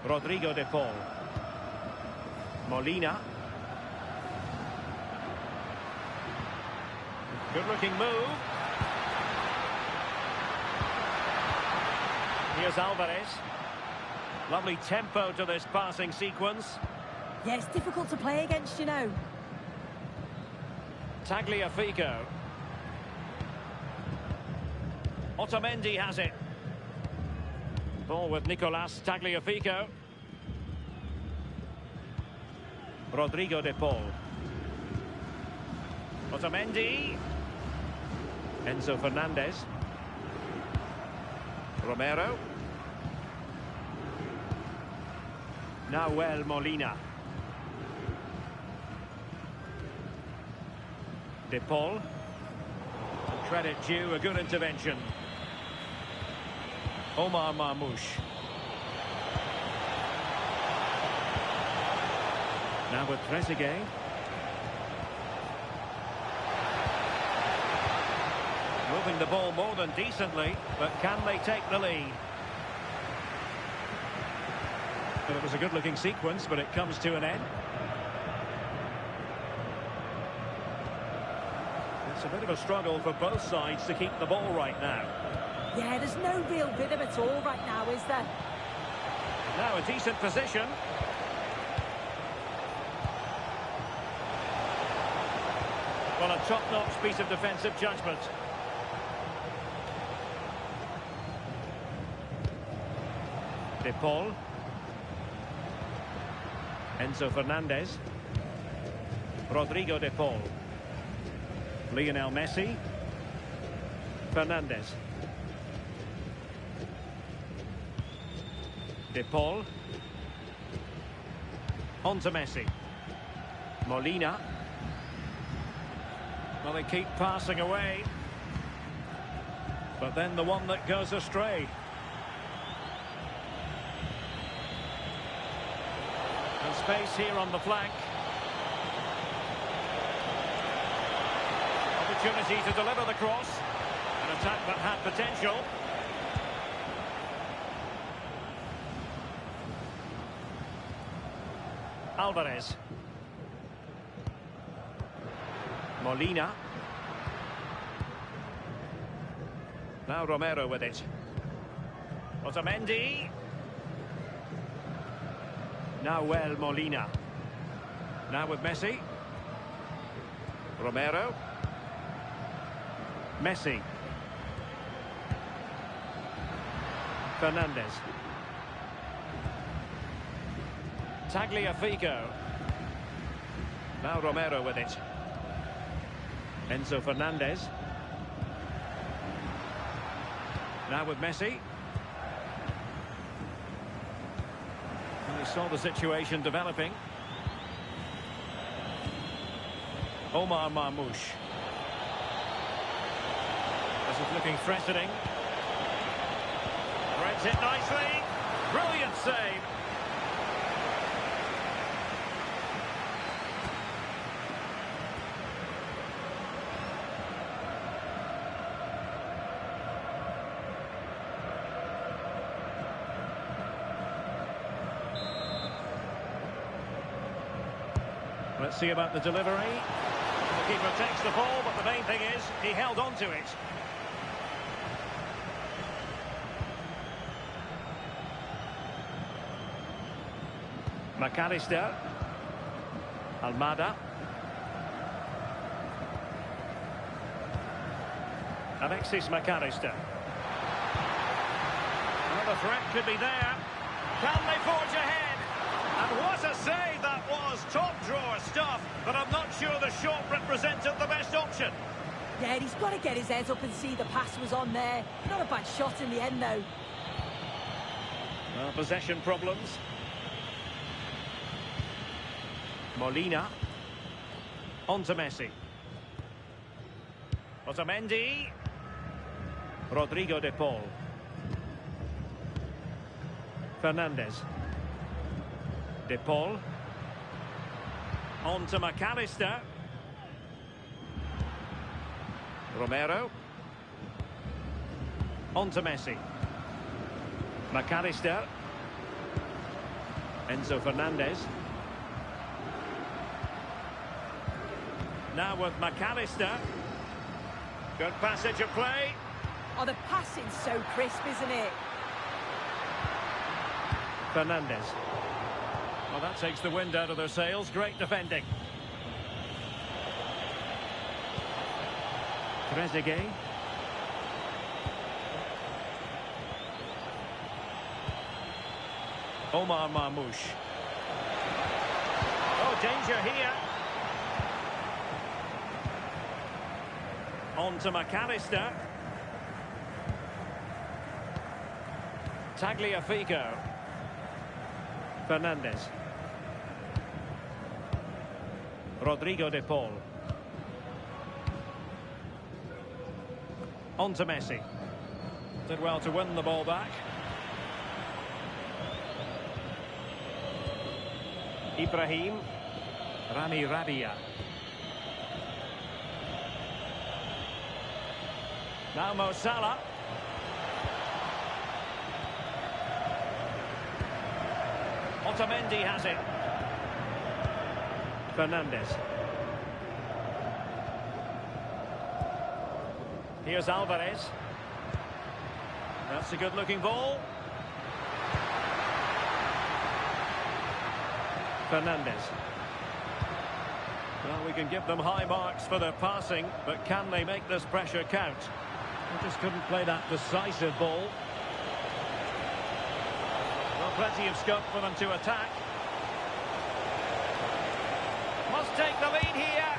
Rodrigo de Paul. Molina. Good-looking move. Here's Alvarez. Lovely tempo to this passing sequence. Yeah, it's difficult to play against, you know. Tagliafico. Otamendi has it. Ball with Nicolas Tagliafico. Rodrigo de Paul. Otamendi. Enzo Fernandez. Romero. Nahuel Molina. De Paul. Credit due, a good intervention. Omar Marmoush. Now with Trezeguet. Moving the ball more than decently, but can they take the lead? Well, it was a good-looking sequence, but it comes to an end. It's a bit of a struggle for both sides to keep the ball right now. Yeah, there's no real rhythm at all right now, is there? Now a decent position. Well, a top-notch piece of defensive judgment. De Paul. Enzo Fernandez. Rodrigo de Paul. Lionel Messi. Fernandez. De Paul. On to Messi. Molina. Well, they keep passing away. But then the one that goes astray. And space here on the flank. Opportunity to deliver the cross. An attack that had potential. Alvarez. Molina. Now Romero with it. Otamendi. Nahuel Molina. Now with Messi. Romero. Messi. Fernandez. Tagliafico. Now Romero with it. Enzo Fernandez. Now with Messi. And we saw the situation developing. Omar Marmoush. This is looking threatening. Threads it nicely. Brilliant save. Let's see about the delivery. The keeper takes the ball, but the main thing is he held on to it. McAllister. Almada. Alexis McAllister. Another threat could be there. Can they forge ahead? And what a save that was. Top drawer stuff. But I'm not sure the shot represented the best option. Yeah, he's got to get his head up and see the pass was on there. Not a bad shot in the end, though. Well, possession problems. Molina. On to Messi. Otamendi. Rodrigo de Paul. Fernandez. De Paul. On to McAllister. Romero. On to Messi. McAllister. Enzo Fernandez. Now with McAllister. Good passage of play. Oh, the passing's so crisp, isn't it? Fernandez. Well, that takes the wind out of their sails. Great defending. Trezeguet. Omar Marmoush. Oh, danger here. On to McAllister. Tagliafico. Fernandez. Rodrigo de Paul. On to Messi. Did well to win the ball back. Ibrahim. Rami Rabia. Now Mo Salah. Otamendi has it. Fernandez. Here's Alvarez. That's a good-looking ball. Fernandez. Well, we can give them high marks for their passing, but can they make this pressure count? They just couldn't play that decisive ball. Well, plenty of scope for them to attack. Must take the lead here,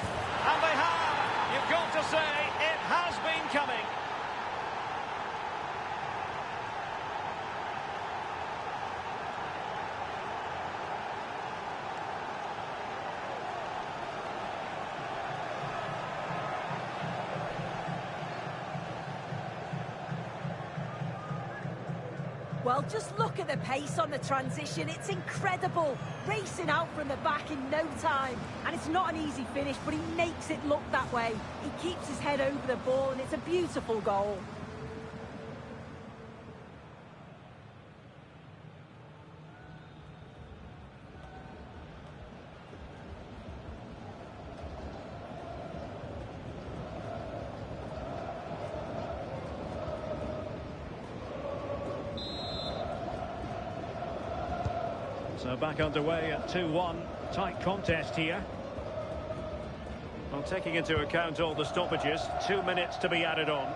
and they have. You've got to say, it has been coming. Well, just look at the pace on the transition. It's incredible. Racing out from the back in no time. And it's not an easy finish, but he makes it look that way. He keeps his head over the ball, and it's a beautiful goal. So back underway at 2-1. Tight contest here. Well, taking into account all the stoppages, 2 minutes to be added on.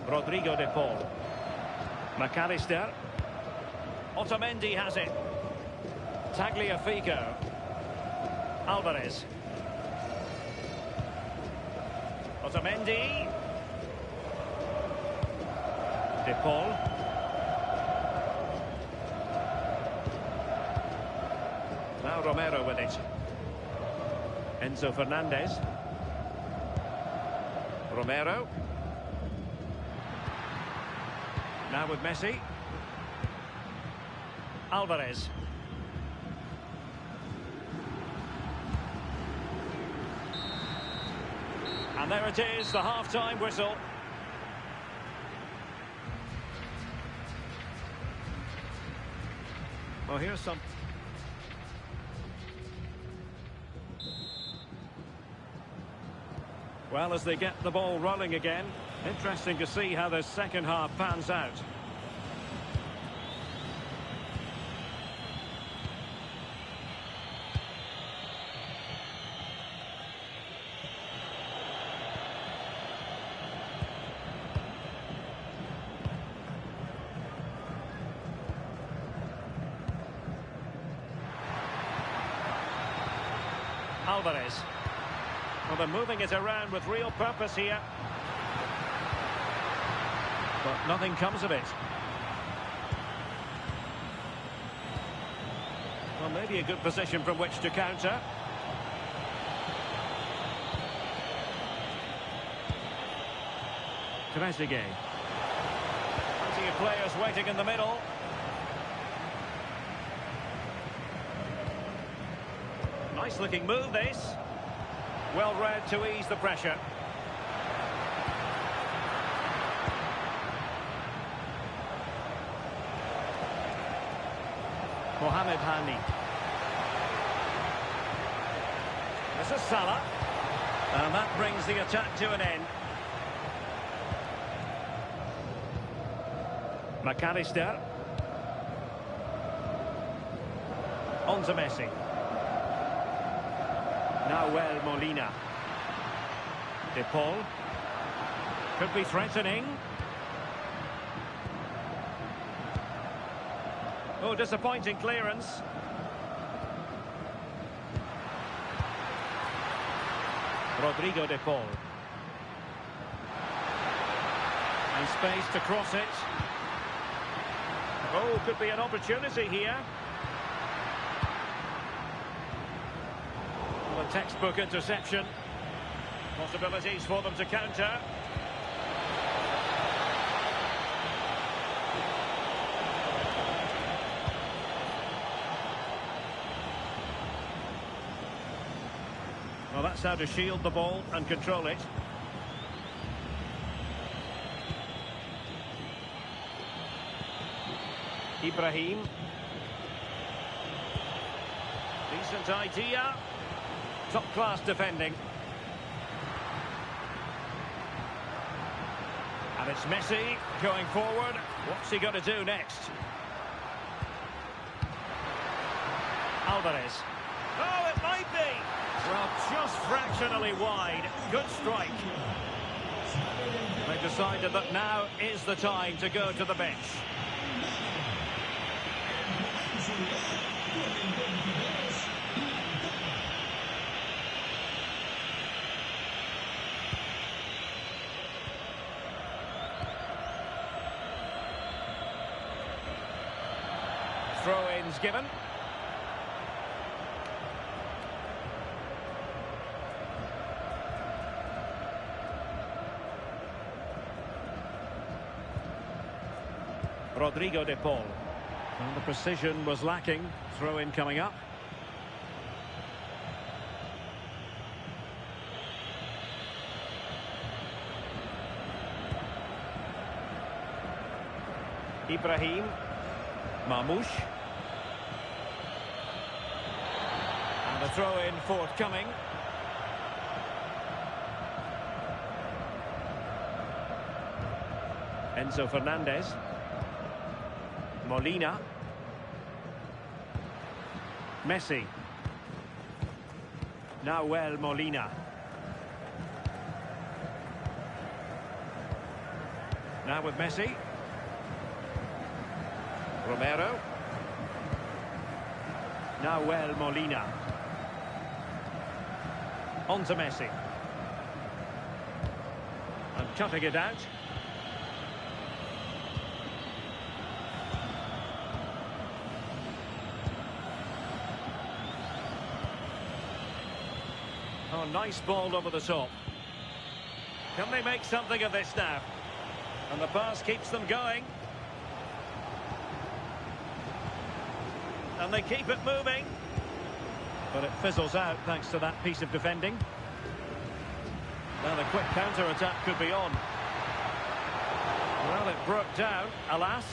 Rodrigo de Paul. McAllister. Otamendi has it. Tagliafico. Alvarez. Otamendi. De Paul. Now Romero with it. Enzo Fernandez. Romero. Now with Messi. Alvarez. And there it is, the half-time whistle. Well, here's some... Well, as they get the ball rolling again, interesting to see how the second half pans out. Alvarez. Well, they're moving it around with real purpose here. But nothing comes of it. Well, maybe a good position from which to counter. Trezeguet. Plenty of players waiting in the middle. Nice looking move, this. Well read to ease the pressure. Mohamed Hani. This is Salah. And that brings the attack to an end. McAllister. On to Messi. Now Molina. De Paul. Could be threatening. Oh, disappointing clearance. Rodrigo de Paul. And space to cross it. Oh, could be an opportunity here. Well, a textbook interception. Possibilities for them to counter. Well, that's how to shield the ball and control it. Ibrahim. Decent idea. Top-class defending. And it's Messi going forward. What's he got to do next? Alvarez. Oh, it might be. Well, just fractionally wide. Good strike. They've decided that now is the time to go to the bench. Throw-ins given. Rodrigo de Paul. Well, the precision was lacking. Throw-in coming up. Ibrahim. Marmoush. And the throw-in forthcoming. Enzo Fernandez. Molina. Messi. Now Molina. Now with Messi. Romero. Now Molina. On to Messi. And cutting it out. Oh, nice ball over the top. Can they make something of this now? And the pass keeps them going. And they keep it moving. But it fizzles out thanks to that piece of defending. Now the quick counter-attack could be on. Well, it broke down, alas.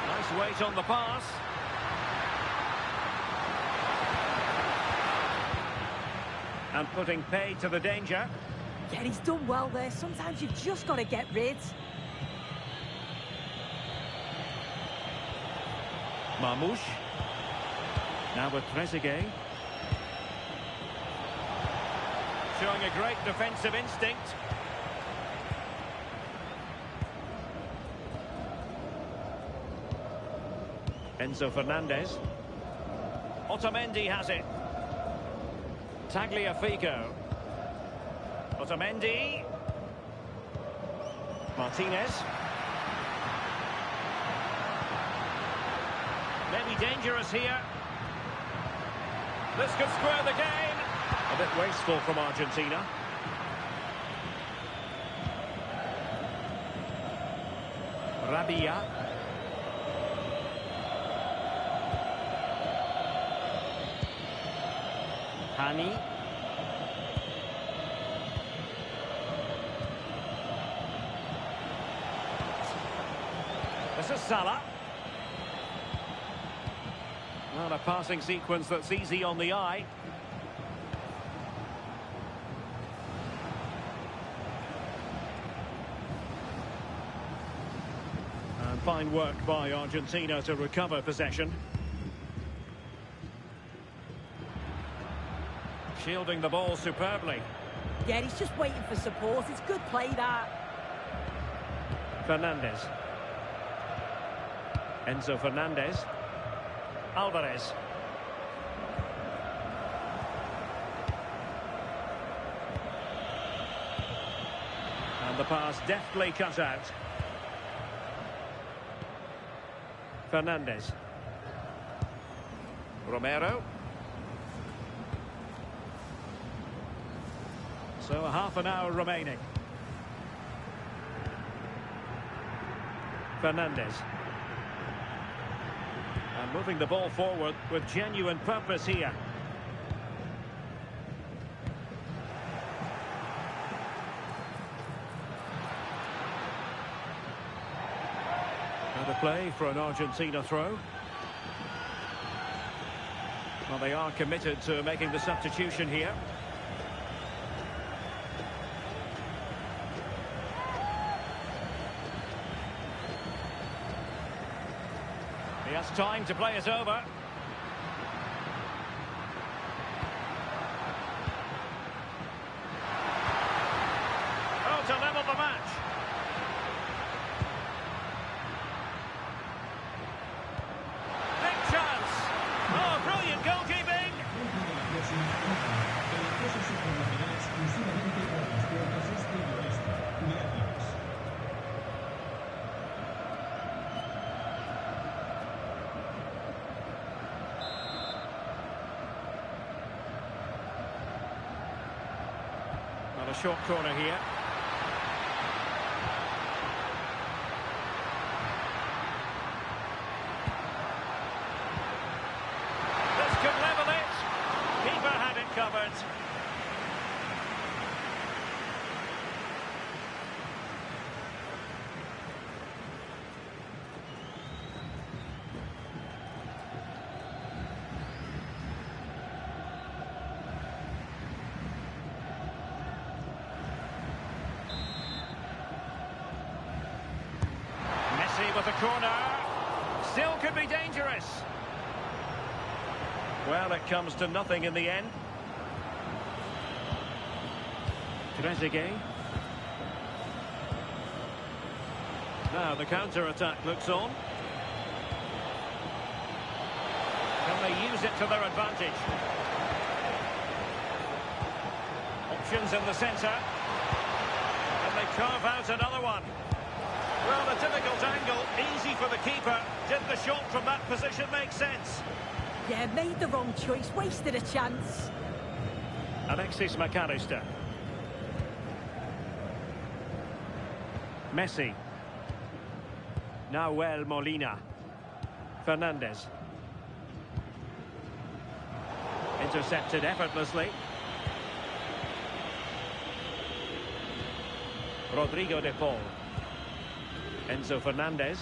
Nice weight on the pass. And putting pay to the danger. Yeah, he's done well there. Sometimes you've just got to get rid. Marmoush. Now with Trezeguet. Showing a great defensive instinct. Enzo Fernandez. Otamendi has it. Tagliafico. Otamendi. Martinez. Maybe dangerous here. This could square the game. A bit wasteful from Argentina. Rabia. Hani. This is Salah. Not a passing sequence that's easy on the eye. And fine work by Argentina to recover possession. Shielding the ball superbly. Yeah, he's just waiting for support. It's good play, that. Fernandez. Enzo Fernandez. Alvarez. And the pass deftly cut out. Fernandez. Romero. So half an hour remaining. Fernandez. And moving the ball forward with genuine purpose here. Another play for an Argentina throw. Well, they are committed to making the substitution here. He has time to play it over. Oh, to level the match. Big chance. Oh, brilliant goalkeeping. Not a short corner here. This could level it. Keeper had it covered. With a corner, still could be dangerous. Well, it comes to nothing in the end. Trezeguet. Now the counter-attack looks on. Can they use it to their advantage? Options in the centre. And they carve out another one. Well, a difficult angle, easy for the keeper. Did the shot from that position make sense? Yeah, made the wrong choice, wasted a chance. Alexis McAllister. Messi. Nahuel Molina. Fernandez. Intercepted effortlessly. Rodrigo de Paul. Enzo Fernandez.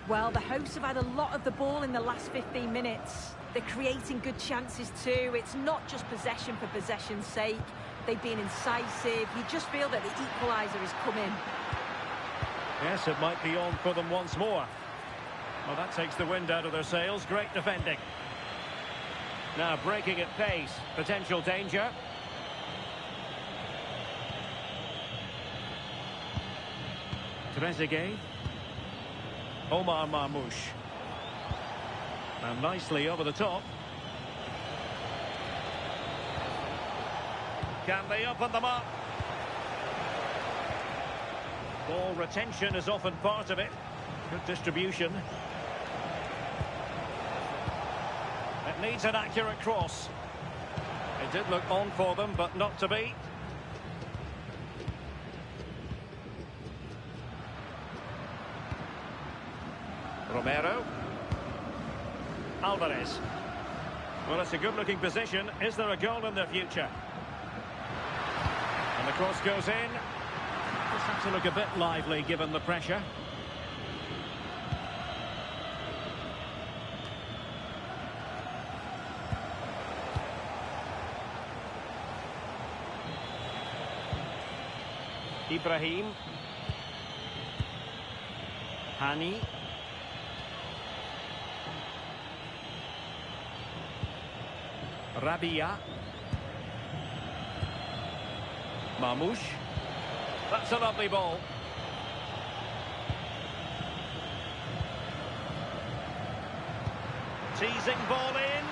Well, the hosts have had a lot of the ball in the last 15 minutes. They're creating good chances too. It's not just possession for possession's sake. They've been incisive. You just feel that the equaliser has come in. Yes, it might be on for them once more. Well, that takes the wind out of their sails. Great defending. Now breaking at pace. Potential danger. Trezeguet. Omar Marmoush. And nicely over the top. Can they open them up? Ball retention is often part of it. Good distribution. It needs an accurate cross. It did look on for them, but not to be. Romero. Alvarez. Well, it's a good-looking position. Is there a goal in the future? And the cross goes in. Just have to look a bit lively given the pressure. Ibrahim. Hani. Rabia. Marmoush. That's a lovely ball. Teasing ball in.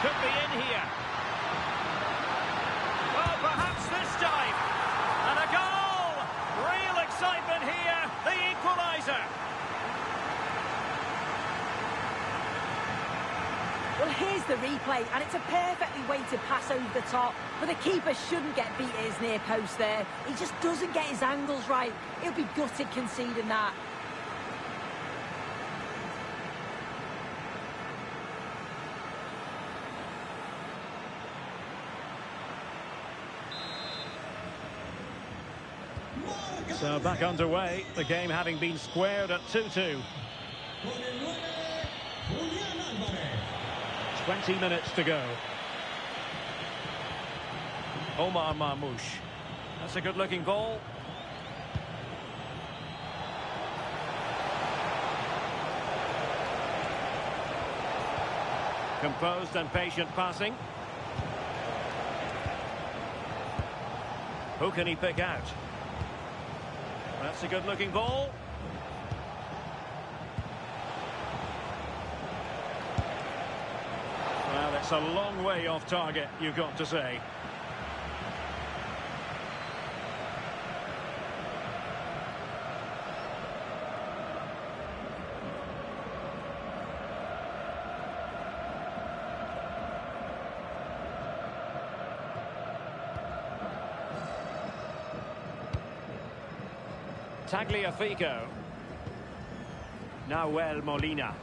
Could be in here. Well, perhaps this time. And a goal! Real excitement here. The equaliser. Well, here's the replay, and it's a perfectly weighted pass over the top, but the keeper shouldn't get beat at his near post there. He just doesn't get his angles right. He'll be gutted conceding that. So back underway, the game having been squared at 2-2. 20 minutes to go. Omar Marmoush. That's a good-looking ball. Composed and patient passing. Who can he pick out? That's a good-looking ball. Well, it's a long way off target, you've got to say. Tagliafico. Nahuel Molina.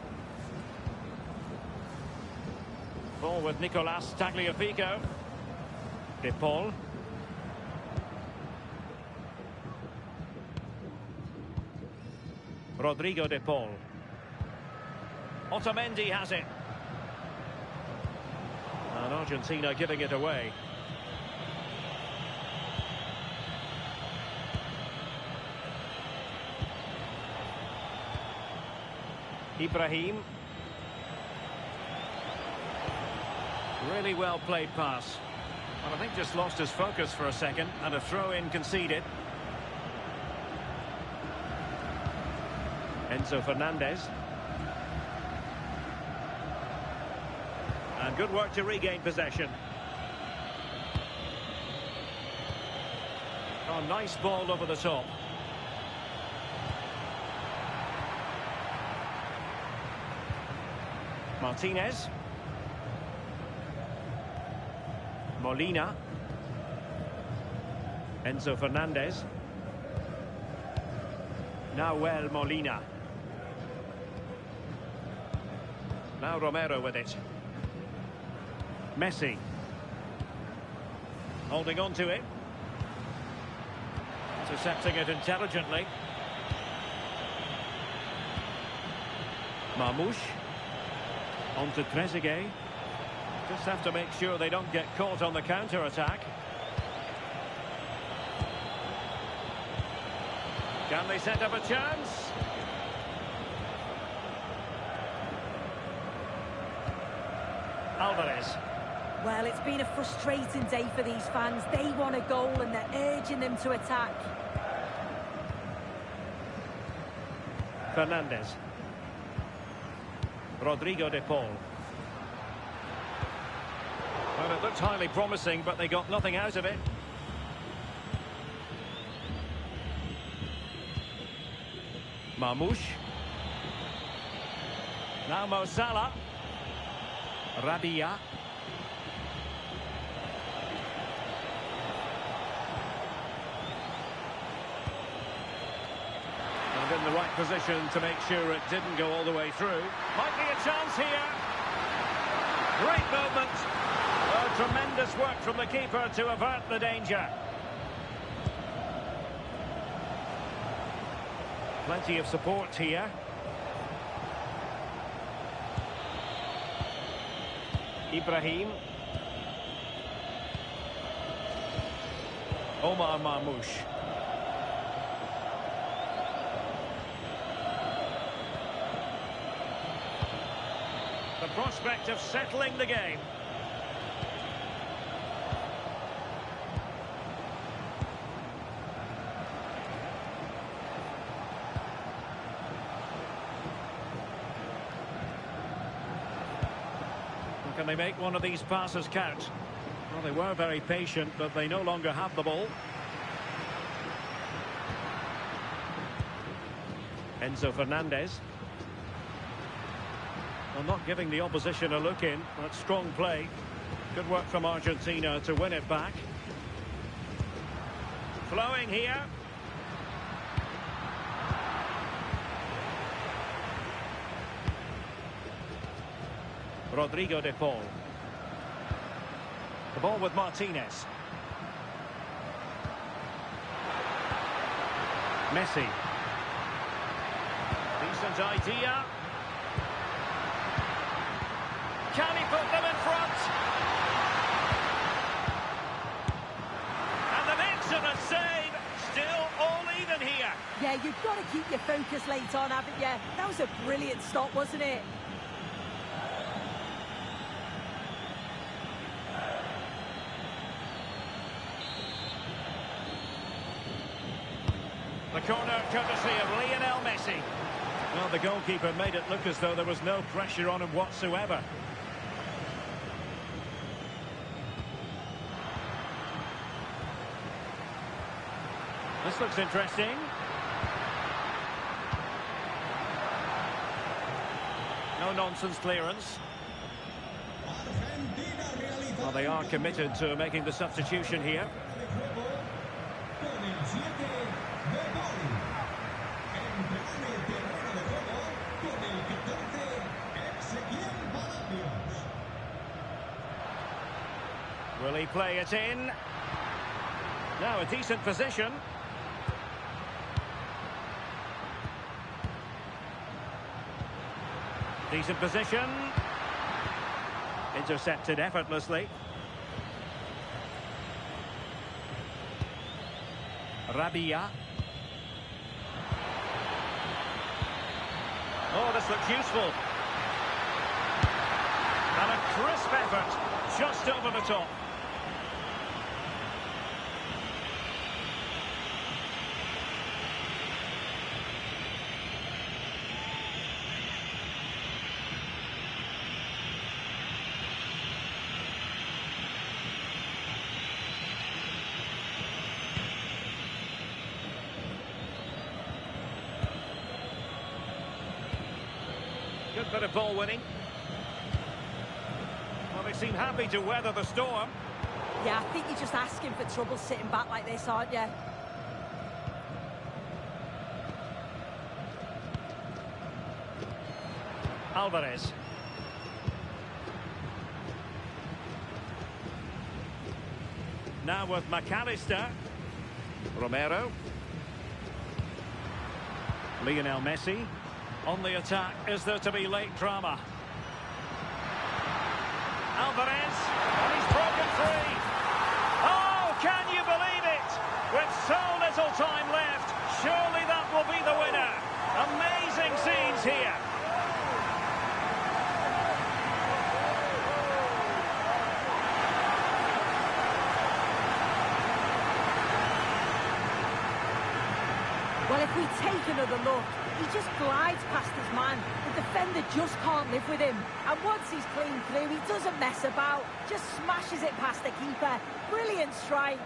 Ball with Nicolas Tagliafico. De Paul. Rodrigo De Paul. Otamendi has it. And Argentina giving it away. Ibrahim. Really well played pass. Well, I think just lost his focus for a second, and a throw-in conceded. Enzo Fernandez. And good work to regain possession. Oh, nice ball over the top. Martinez. Molina. Enzo Fernandez. Nahuel Molina. Now Romero with it. Messi. Holding on to it. Intercepting it intelligently. Marmoush. On to Trezeguet. Just have to make sure they don't get caught on the counter-attack. Can they set up a chance? Alvarez. Well, it's been a frustrating day for these fans. They want a goal and they're urging them to attack. Fernandez. Rodrigo De Paul. Well, it looked highly promising, but they got nothing out of it. Marmoush. Now Mo Salah. Rabia. And in the right position to make sure it didn't go all the way through. Might be a chance here. Great movement. Oh, tremendous work from the keeper to avert the danger. Plenty of support here. Ibrahim. Omar Marmoush. The prospect of settling the game. Can they make one of these passes count? Well, they were very patient, but they no longer have the ball. Enzo Fernandez. Well, not giving the opposition a look in. That's strong play. Good work from Argentina to win it back. Flowing here. Rodrigo de Paul. The ball with Martinez. Messi. Decent idea. Can he put them in front? And an excellent save. Still all even here. Yeah, you've got to keep your focus late on, haven't you? That was a brilliant stop, wasn't it? The corner courtesy of Lionel Messi. Well, the goalkeeper made it look as though there was no pressure on him whatsoever. This looks interesting. No nonsense clearance. Well, they are committed to making the substitution here. Will he play it in? Now a decent position. Decent position. Intercepted effortlessly. Rabia. Oh, this looks useful. And a crisp effort, just over the top. Good bit of ball winning. Well, they seem happy to weather the storm. Yeah, I think you're just asking for trouble sitting back like this, aren't you? Alvarez. Now with McAllister. Romero. Lionel Messi. On the attack, is there to be late drama? Alvarez, and he's broken free. Oh, can you believe it? With so little time left, surely that will be the winner. Amazing scenes here. Well, if we take another look, he just glides past his man. The defender just can't live with him. And once he's clean through, he doesn't mess about. Just smashes it past the keeper. Brilliant strike.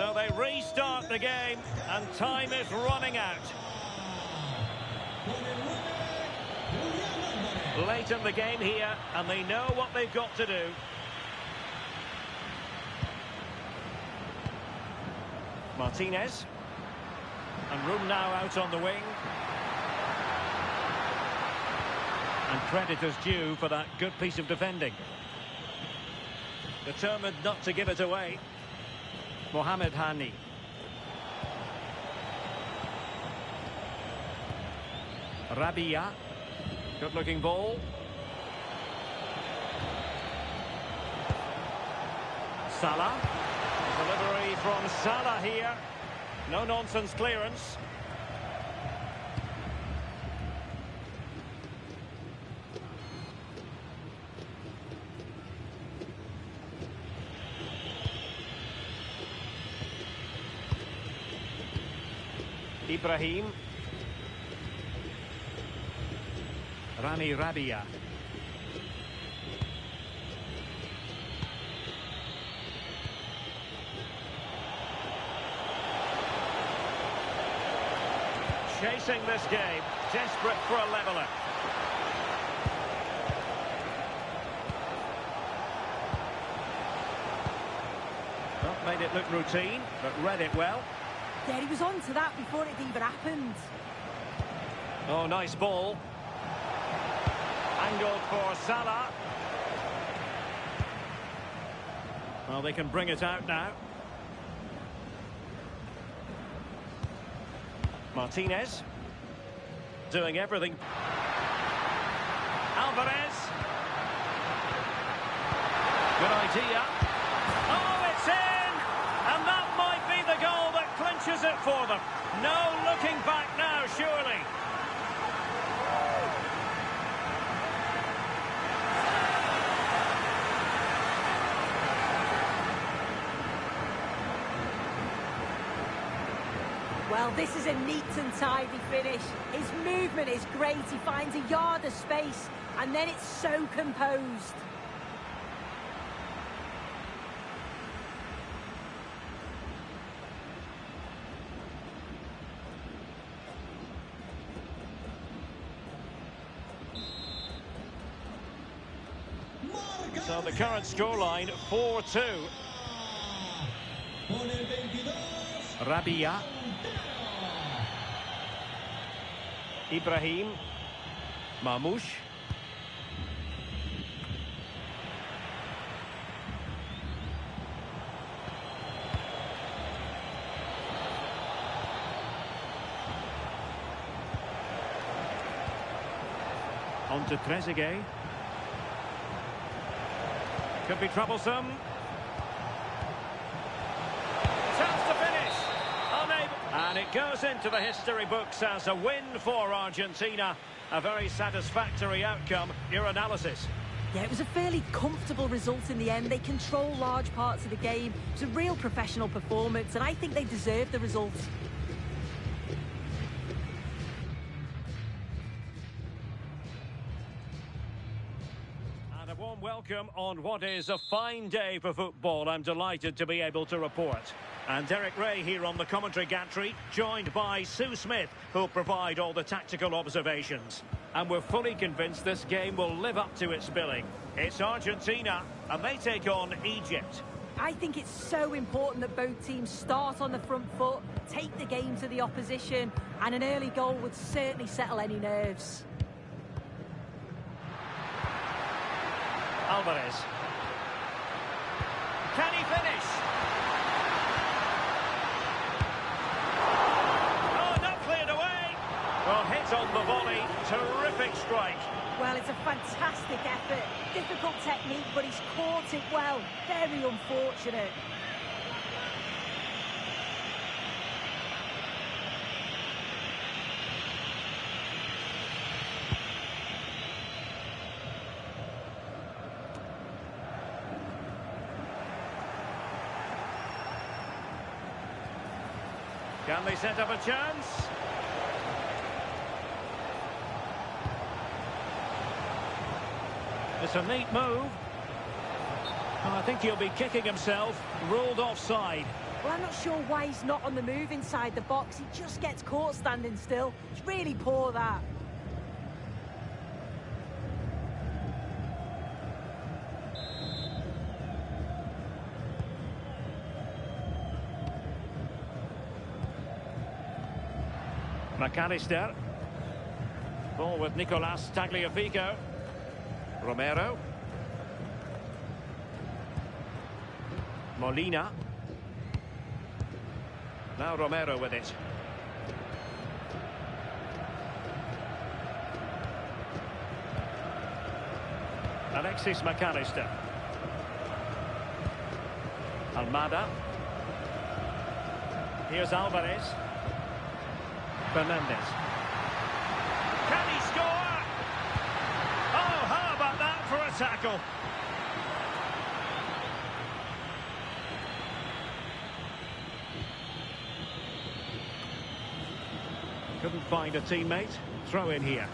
So they restart the game, and time is running out. Late in the game here, and they know what they've got to do. Martinez. And room now out on the wing. And credit is due for that good piece of defending. Determined not to give it away. Mohamed Hani. Rabia. Good-looking ball. Salah. Delivery from Salah here. No-nonsense clearance. Ibrahim. Rami Rabia. Chasing this game, desperate for a leveller. Well, made it look routine, but read it well. Yeah, he was on to that before it even happened. Oh, nice ball. Angled for Salah. Well, they can bring it out now. Martinez. Doing everything. Alvarez. Good idea. Oh, it's in! And that might be the goal that clinches it for them. No looking back now, surely. Well, this is a neat and tidy finish. His movement is great. He finds a yard of space, and then it's so composed. So the current scoreline, 4-2. Rabia. Ibrahim. Mamouche. On to Trezeguet. Could be troublesome. Chance to finish. Unable. And it goes into the history books as a win for Argentina. A very satisfactory outcome. Your analysis? Yeah, it was a fairly comfortable result in the end. They control large parts of the game. It was a real professional performance, and I think they deserve the result. A warm welcome on what is a fine day for football. I'm delighted to be able to report. And Derek Ray here on the commentary gantry, joined by Sue Smith, who'll provide all the tactical observations. And we're fully convinced this game will live up to its billing. It's Argentina, and they take on Egypt. I think it's so important that both teams start on the front foot, take the game to the opposition, and an early goal would certainly settle any nerves. Alvarez. Can he finish? Oh, not cleared away. Well, hit on the volley. Terrific strike. Well, it's a fantastic effort. Difficult technique, but he's caught it well. Very unfortunate. Can they set up a chance? It's a neat move. Oh, I think he'll be kicking himself. Ruled offside. Well, I'm not sure why he's not on the move inside the box. He just gets caught standing still. It's really poor, that. McAllister. Ball with Nicolas Tagliafico. Romero. Molina. Now Romero with it. Alexis McAllister. Almada. Here's Alvarez. Fernandez. Can he score? Oh, how about that for a tackle? Couldn't find a teammate. Throw in here.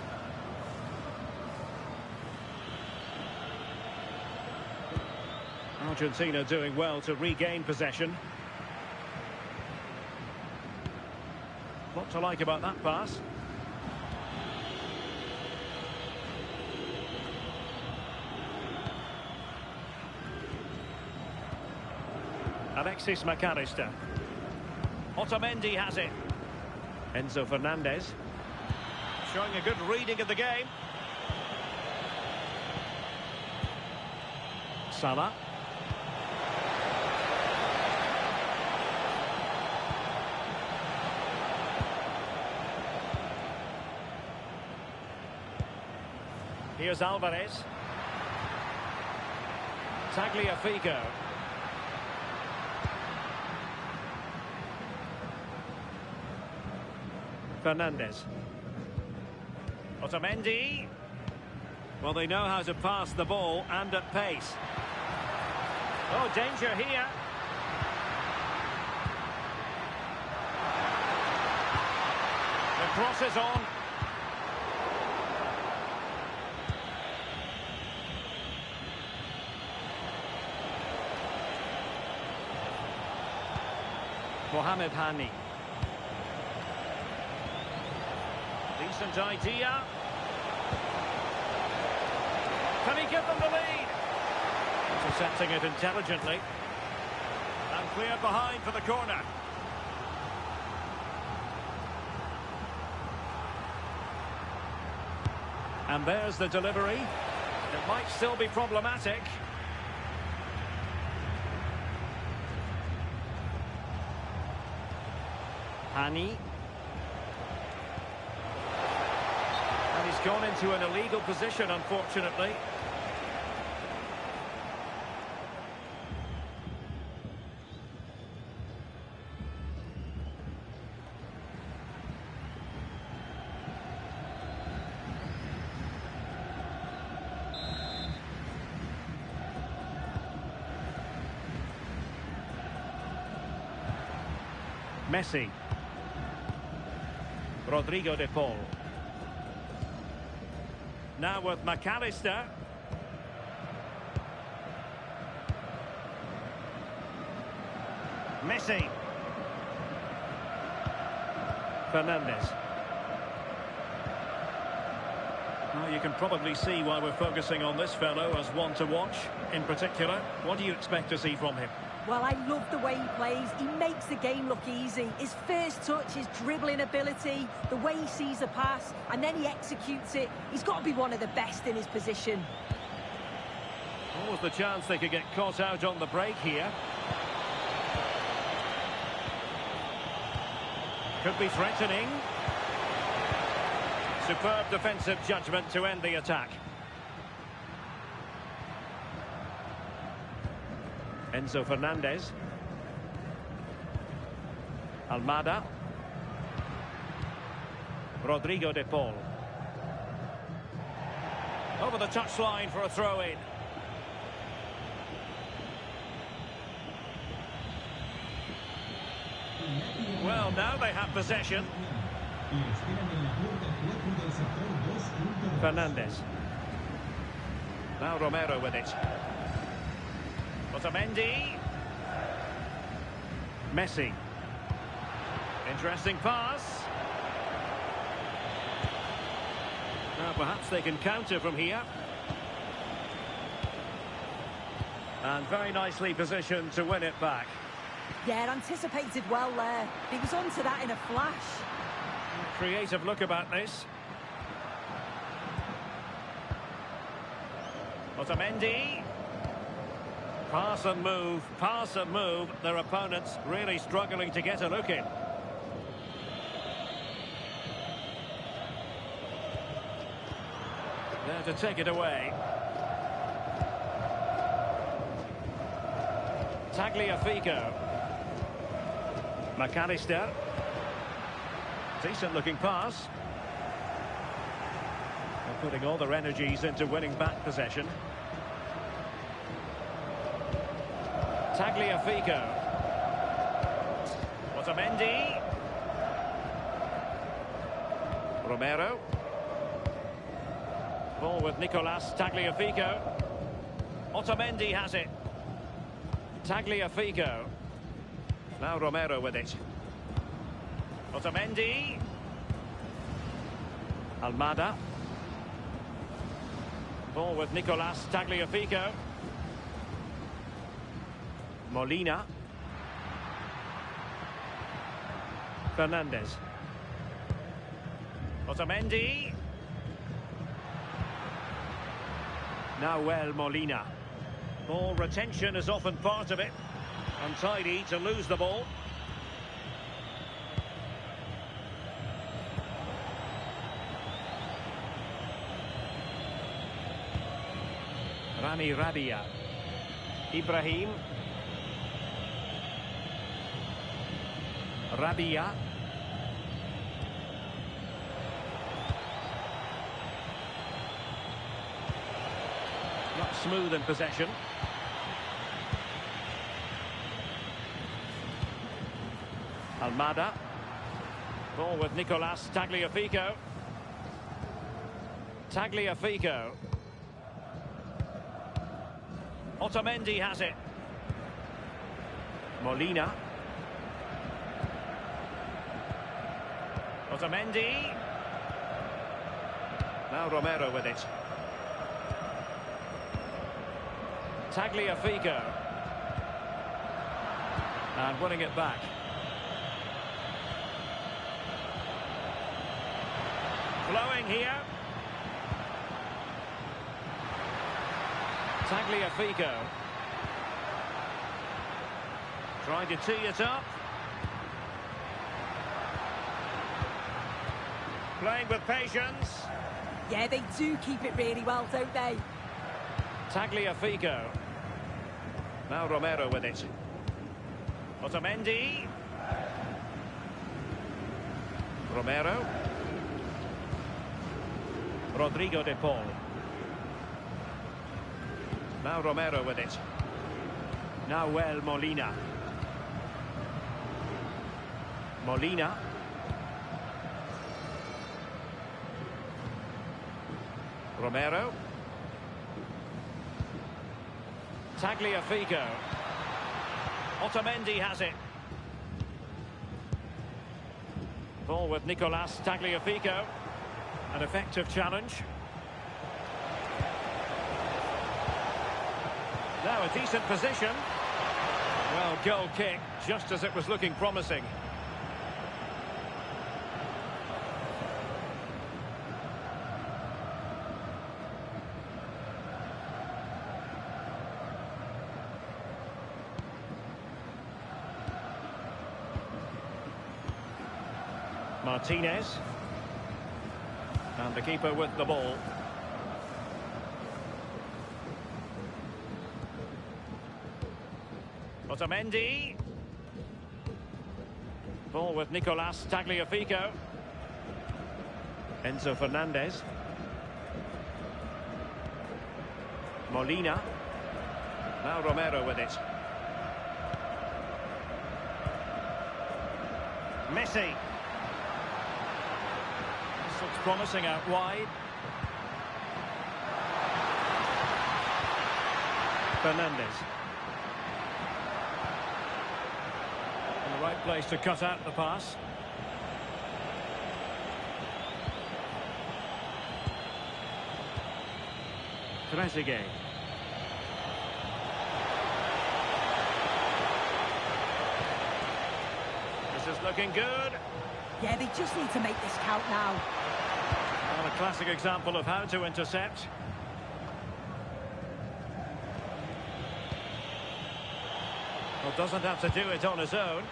Argentina doing well to regain possession. What to like about that pass? Alexis McAllister. Otamendi has it. Enzo Fernandez. Showing a good reading of the game. Salah. Here's Alvarez. Tagliafico. Fernandez. Otamendi. Well, they know how to pass the ball and at pace. Oh, danger here. The cross is on. Mohamed Hani. Decent idea. Can he give them the lead? Intercepting it intelligently. And cleared behind for the corner. And there's the delivery. It might still be problematic. Hani. And he's gone into an illegal position, unfortunately. Messi. Rodrigo de Paul. Now with McAllister. Messi. Fernandez. Well, you can probably see why we're focusing on this fellow as one to watch. In particular, what do you expect to see from him? Well, I love the way he plays. He makes the game look easy. His first touch, his dribbling ability, the way he sees a pass, and then he executes it. He's got to be one of the best in his position. What was the chance they could get caught out on the break here? Could be threatening. Superb defensive judgment to end the attack. Enzo Fernandez. Almada. Rodrigo de Paul. Over the touchline for a throw-in. Well, now they have possession. Fernandez. Now Romero with it. Otamendi. Messi. Interesting pass. Now perhaps they can counter from here. And very nicely positioned to win it back. Yeah, anticipated well there. He was onto that in a flash. Creative look about this. Otamendi. Pass and move, pass and move. Their opponents really struggling to get a look in. There to take it away. Tagliafico. McAllister. Decent looking pass. They're putting all their energies into winning back possession. Tagliafico. Otamendi. Romero. Ball with Nicolas Tagliafico. Otamendi has it. Tagliafico. Now Romero with it. Otamendi. Almada. Ball with Nicolas Tagliafico. Molina. Fernandez. Otamendi. Now Molina. Ball retention is often part of it. Untidy to lose the ball. Rami Rabia. Ibrahim. Rabia. Not smooth in possession. Almada. Ball with Nicolas Tagliafico. Tagliafico. Otamendi has it. Molina. Otamendi. Now Romero with it. Tagliafico. And winning it back. Flowing here. Tagliafico. Trying to tee it up. Playing with patience. Yeah, they do keep it really well, don't they? Tagliafico. Now Romero with it. Otamendi. Romero. Rodrigo de Paul. Now Romero with it. Now Molina. Molina. Romero. Tagliafico. Otamendi has it. Ball with Nicolas Tagliafico. An effective challenge. Now a decent position. Well, goal kick, just as it was looking promising. Martinez. And the keeper with the ball. Otamendi. Ball with Nicolas Tagliafico. Enzo Fernandez. Molina. Now Romero with it. Messi. This looks promising out wide. Fernandez. The right place to cut out the pass. Trezeguet. This is looking good. Yeah, they just need to make this count now. Well, a classic example of how to intercept. Well, doesn't have to do it on his own.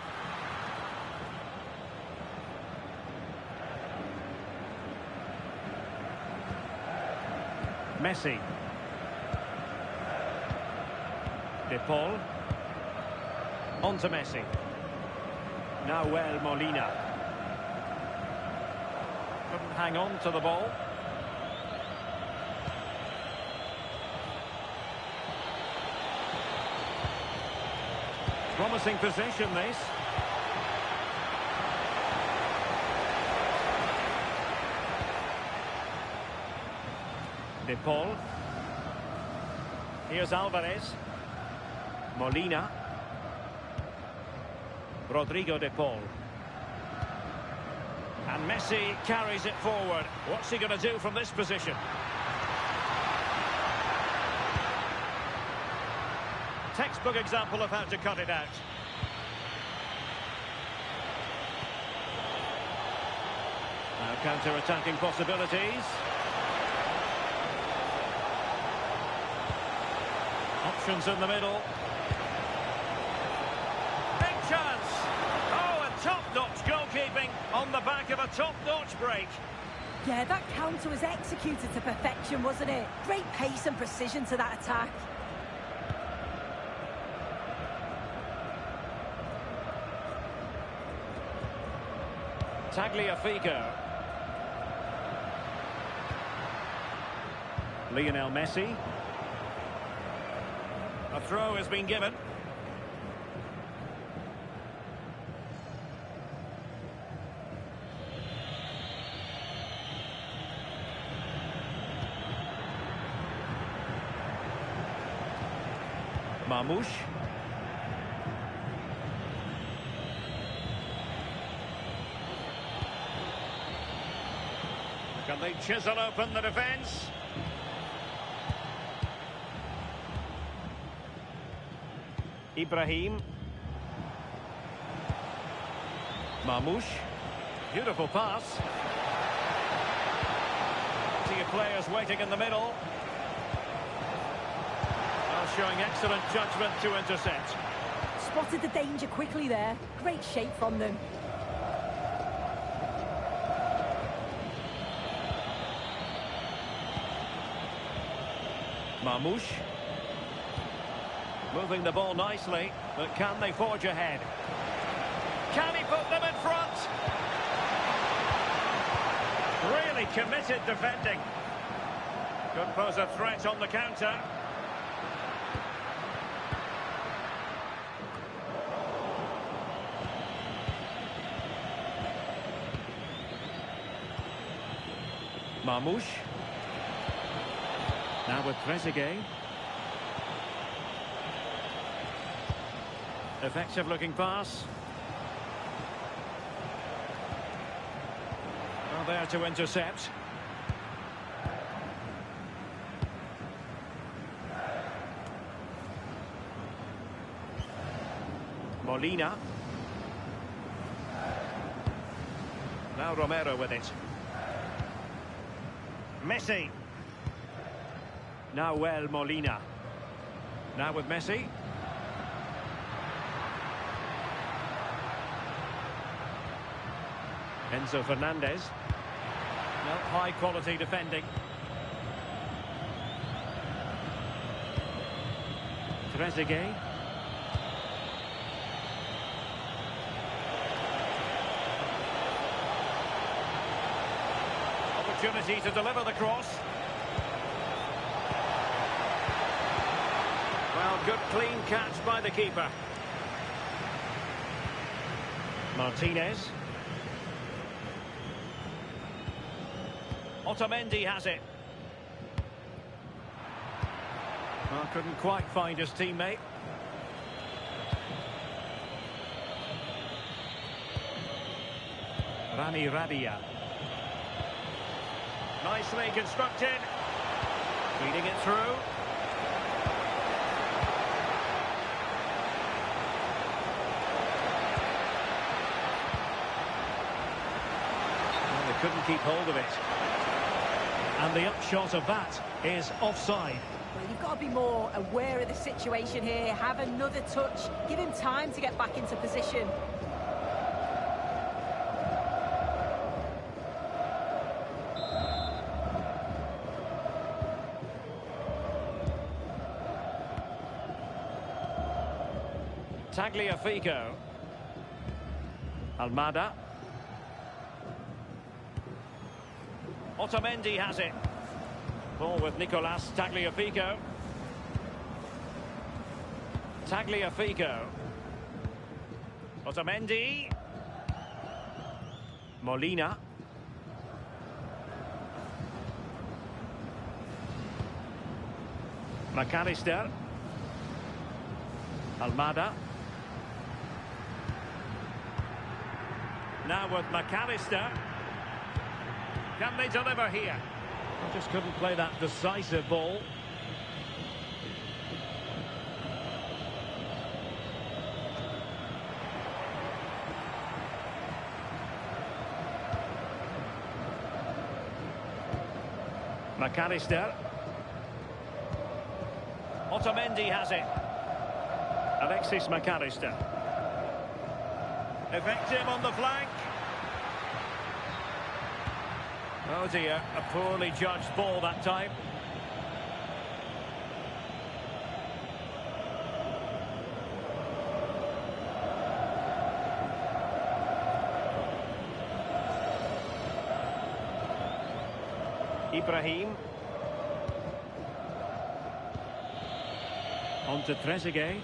Messi. De Paul. On to Messi. Now Molina. Couldn't hang on to the ball. Promising possession, this. De Paul. Here's Alvarez. Molina. Rodrigo De Paul. And Messi carries it forward. What's he going to do from this position? Textbook example of how to cut it out. Now counter-attacking possibilities. Options in the middle. Big chance! Oh, a top-notch goalkeeping on the back of a top-notch break. Yeah, that counter was executed to perfection, wasn't it? Great pace and precision to that attack. Tagliafico. Lionel Messi. A throw has been given. Marmoush. Can they chisel open the defence? Ibrahim. Marmoush. Beautiful pass. See players waiting in the middle. Well, showing excellent judgment to intercept. Spotted the danger quickly there. Great shape from them. Marmoush. Moving the ball nicely, but can they forge ahead? Can he put them in front? Really committed defending. Could pose a threat on the counter. Marmoush. Now with Trezeguet. Effective looking pass. Well, there to intercept. Molina. Now Romero with it. Messi. Now Molina. Now with Messi. Enzo Fernandez. Well, high quality defending. Trezeguet. Opportunity to deliver the cross. Well, good clean catch by the keeper. Martinez. Otamendi has it. Well, couldn't quite find his teammate. Rami Radia. Nicely constructed. Feeding it through. Well, they couldn't keep hold of it. And the upshot of that is offside. Well, you've got to be more aware of the situation here. Have another touch. Give him time to get back into position. Tagliafico. Almada. Otamendi has it. Ball with Nicolas Tagliafico. Tagliafico. Otamendi. Molina. McAllister. Almada. Now with McAllister. Can they deliver here? Just couldn't play that decisive ball. McAllister. Otamendi has it. Alexis McAllister. Effective on the flank. Oh dear, a poorly judged ball that time. Ibrahim. On to Trezeguet.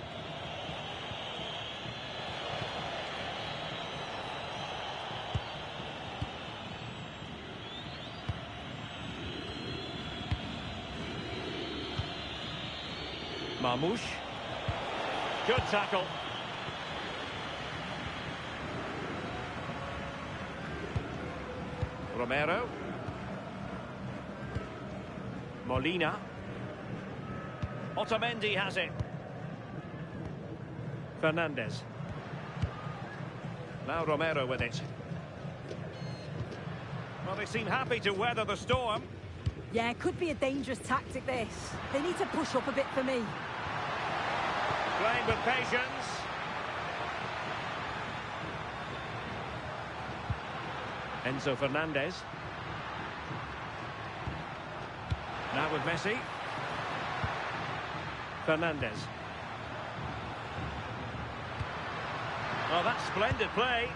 Marmoush. Good tackle. Romero. Molina. Otamendi has it. Fernandez. Now Romero with it. Well, they seem happy to weather the storm. Yeah, it could be a dangerous tactic, this. They need to push up a bit for me. Playing with patience. Enzo Fernandez. Now with Messi. Fernandez. Oh, that's splendid play.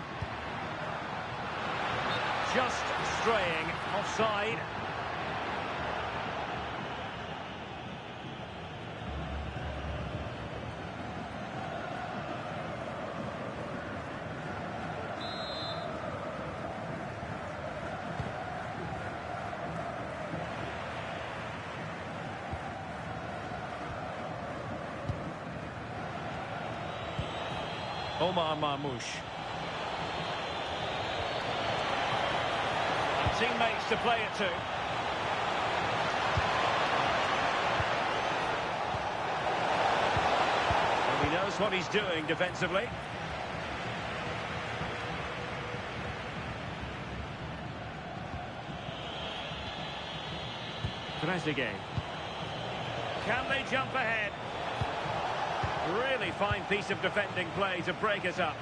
Just straying offside. Omar Marmoush. And teammates to play it to. And he knows what he's doing defensively. Trezeguet. Can they jump ahead? Really fine piece of defending play to break us up.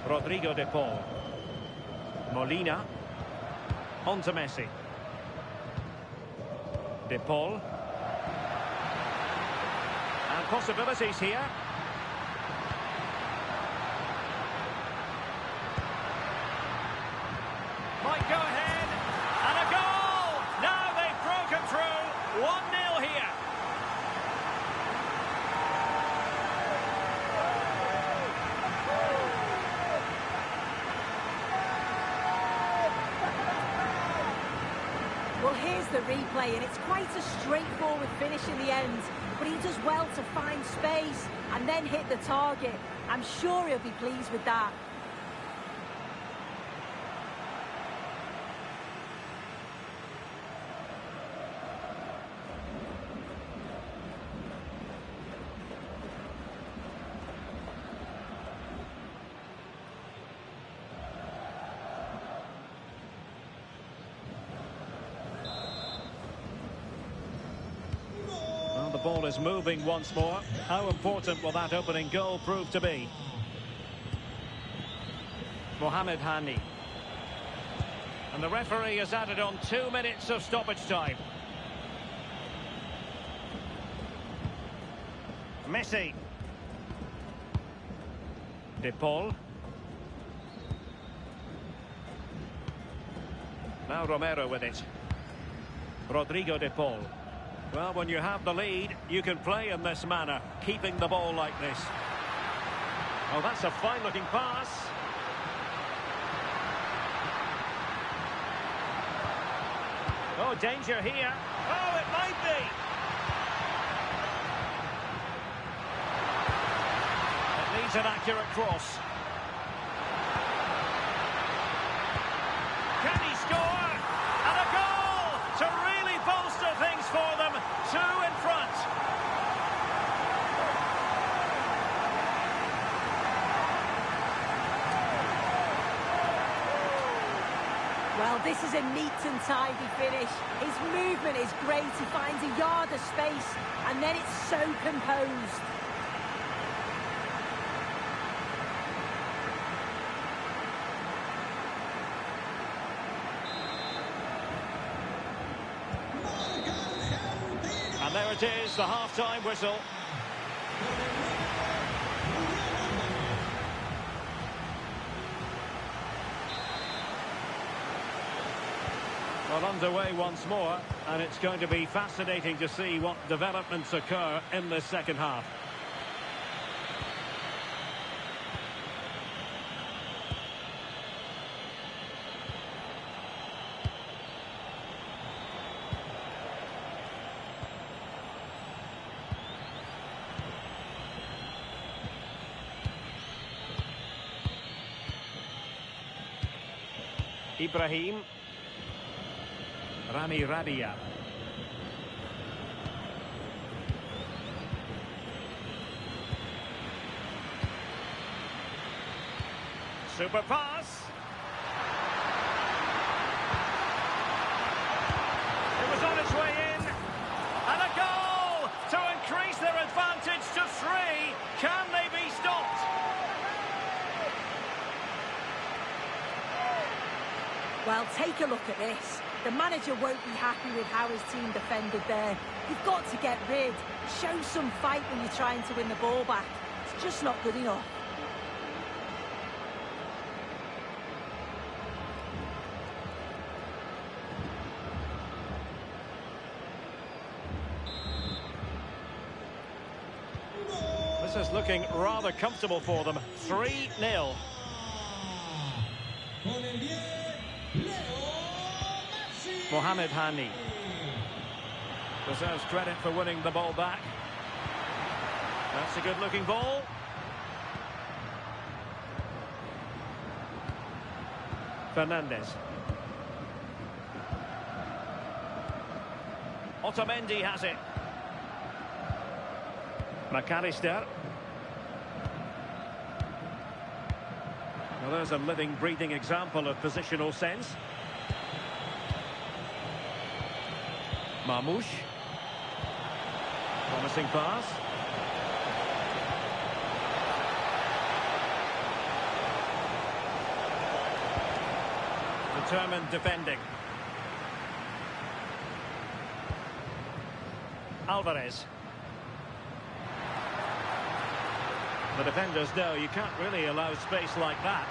Rodrigo de Paul. Molina. On to Messi. De Paul. And possibilities here. Might go ahead. And a goal! Now they've broken through. 1-0 here. Well, here's the replay, and it's quite a straightforward finish in the end. But he does well to find space and then hit the target. I'm sure he'll be pleased with that. The ball is moving once more. How important will that opening goal prove to be? Mohamed Hani. And the referee has added on 2 minutes of stoppage time. Messi. De Paul. Now Romero with it. Rodrigo De Paul. Well, when you have the lead, you can play in this manner, keeping the ball like this. Oh, that's a fine-looking pass. Oh, danger here. Oh, it might be. It needs an accurate cross. Can he score? And a goal to really bolster things for them. 2 in front. Well, this is a neat and tidy finish. His movement is great. He finds a yard of space, and then it's so composed. And there it is, the half-time whistle. Well, underway once more, and it's going to be fascinating to see what developments occur in this second half. Ibrahim. Rami Rabia. Super pass. It was on its way in. And a goal to increase their advantage to 3. Can they be stopped? Well, take a look at this. The manager won't be happy with how his team defended there. You've got to get rid. Show some fight when you're trying to win the ball back. It's just not good enough. This is looking rather comfortable for them. 3-0. Mohamed Hani deserves credit for winning the ball back. That's a good-looking ball. Fernandez. Otamendi has it. McAllister. Well, there's a living, breathing example of positional sense. Marmoush. Promising pass. Determined defending. Alvarez. The defenders know you can't really allow space like that.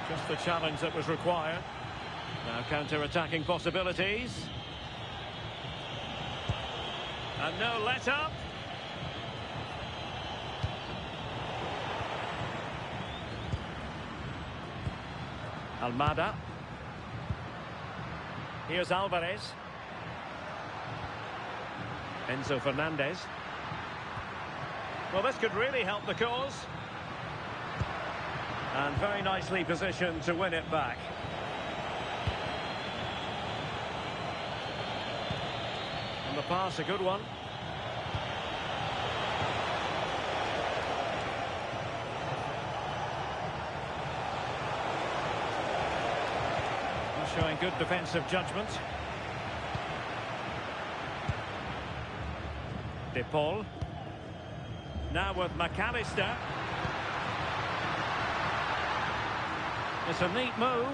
Just the challenge that was required. Now counter-attacking possibilities. And no let-up. Almada. Here's Alvarez. Enzo Fernandez. Well, this could really help the cause. And very nicely positioned to win it back. And the pass, a good one. Showing good defensive judgment. De Paul. Now with McAllister. It's a neat move.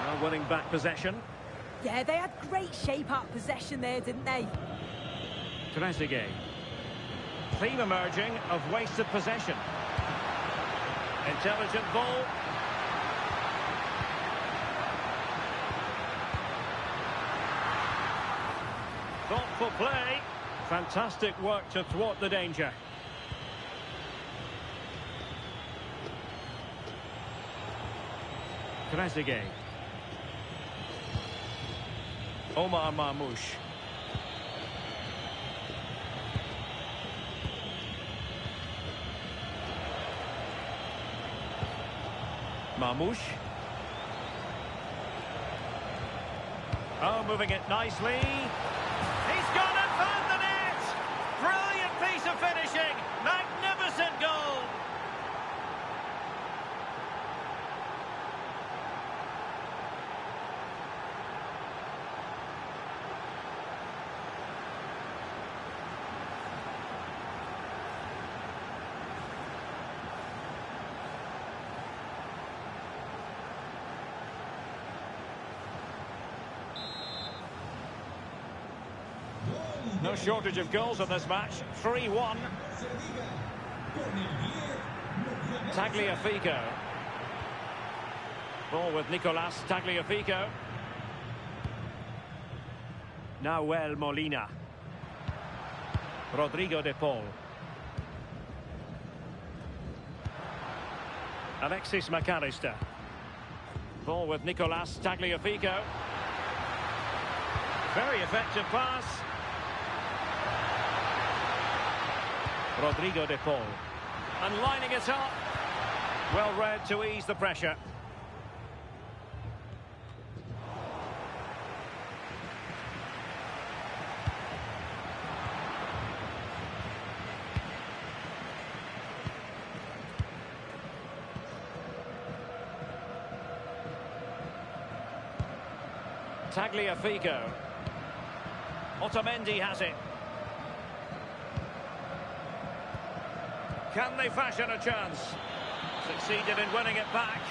Well, winning back possession. Yeah, they had great shape out possession there, didn't they? Trezeguet. Theme emerging of wasted possession. Intelligent ball. Thoughtful play. Fantastic work to thwart the danger. Trezeguet. Omar Marmoush. Marmoush. Oh, moving it nicely. He's gone and found the net! Brilliant piece of finishing! Magnificent goal! No shortage of goals in this match. 3-1. Tagliafico. Ball with Nicolas Tagliafico. Nahuel Molina. Rodrigo de Paul. Alexis McAllister. Ball with Nicolas Tagliafico. Very effective pass. Rodrigo de Paul. And lining it up. Well read to ease the pressure. Tagliafico. Otamendi has it. Can they fashion a chance? Succeeded in winning it back.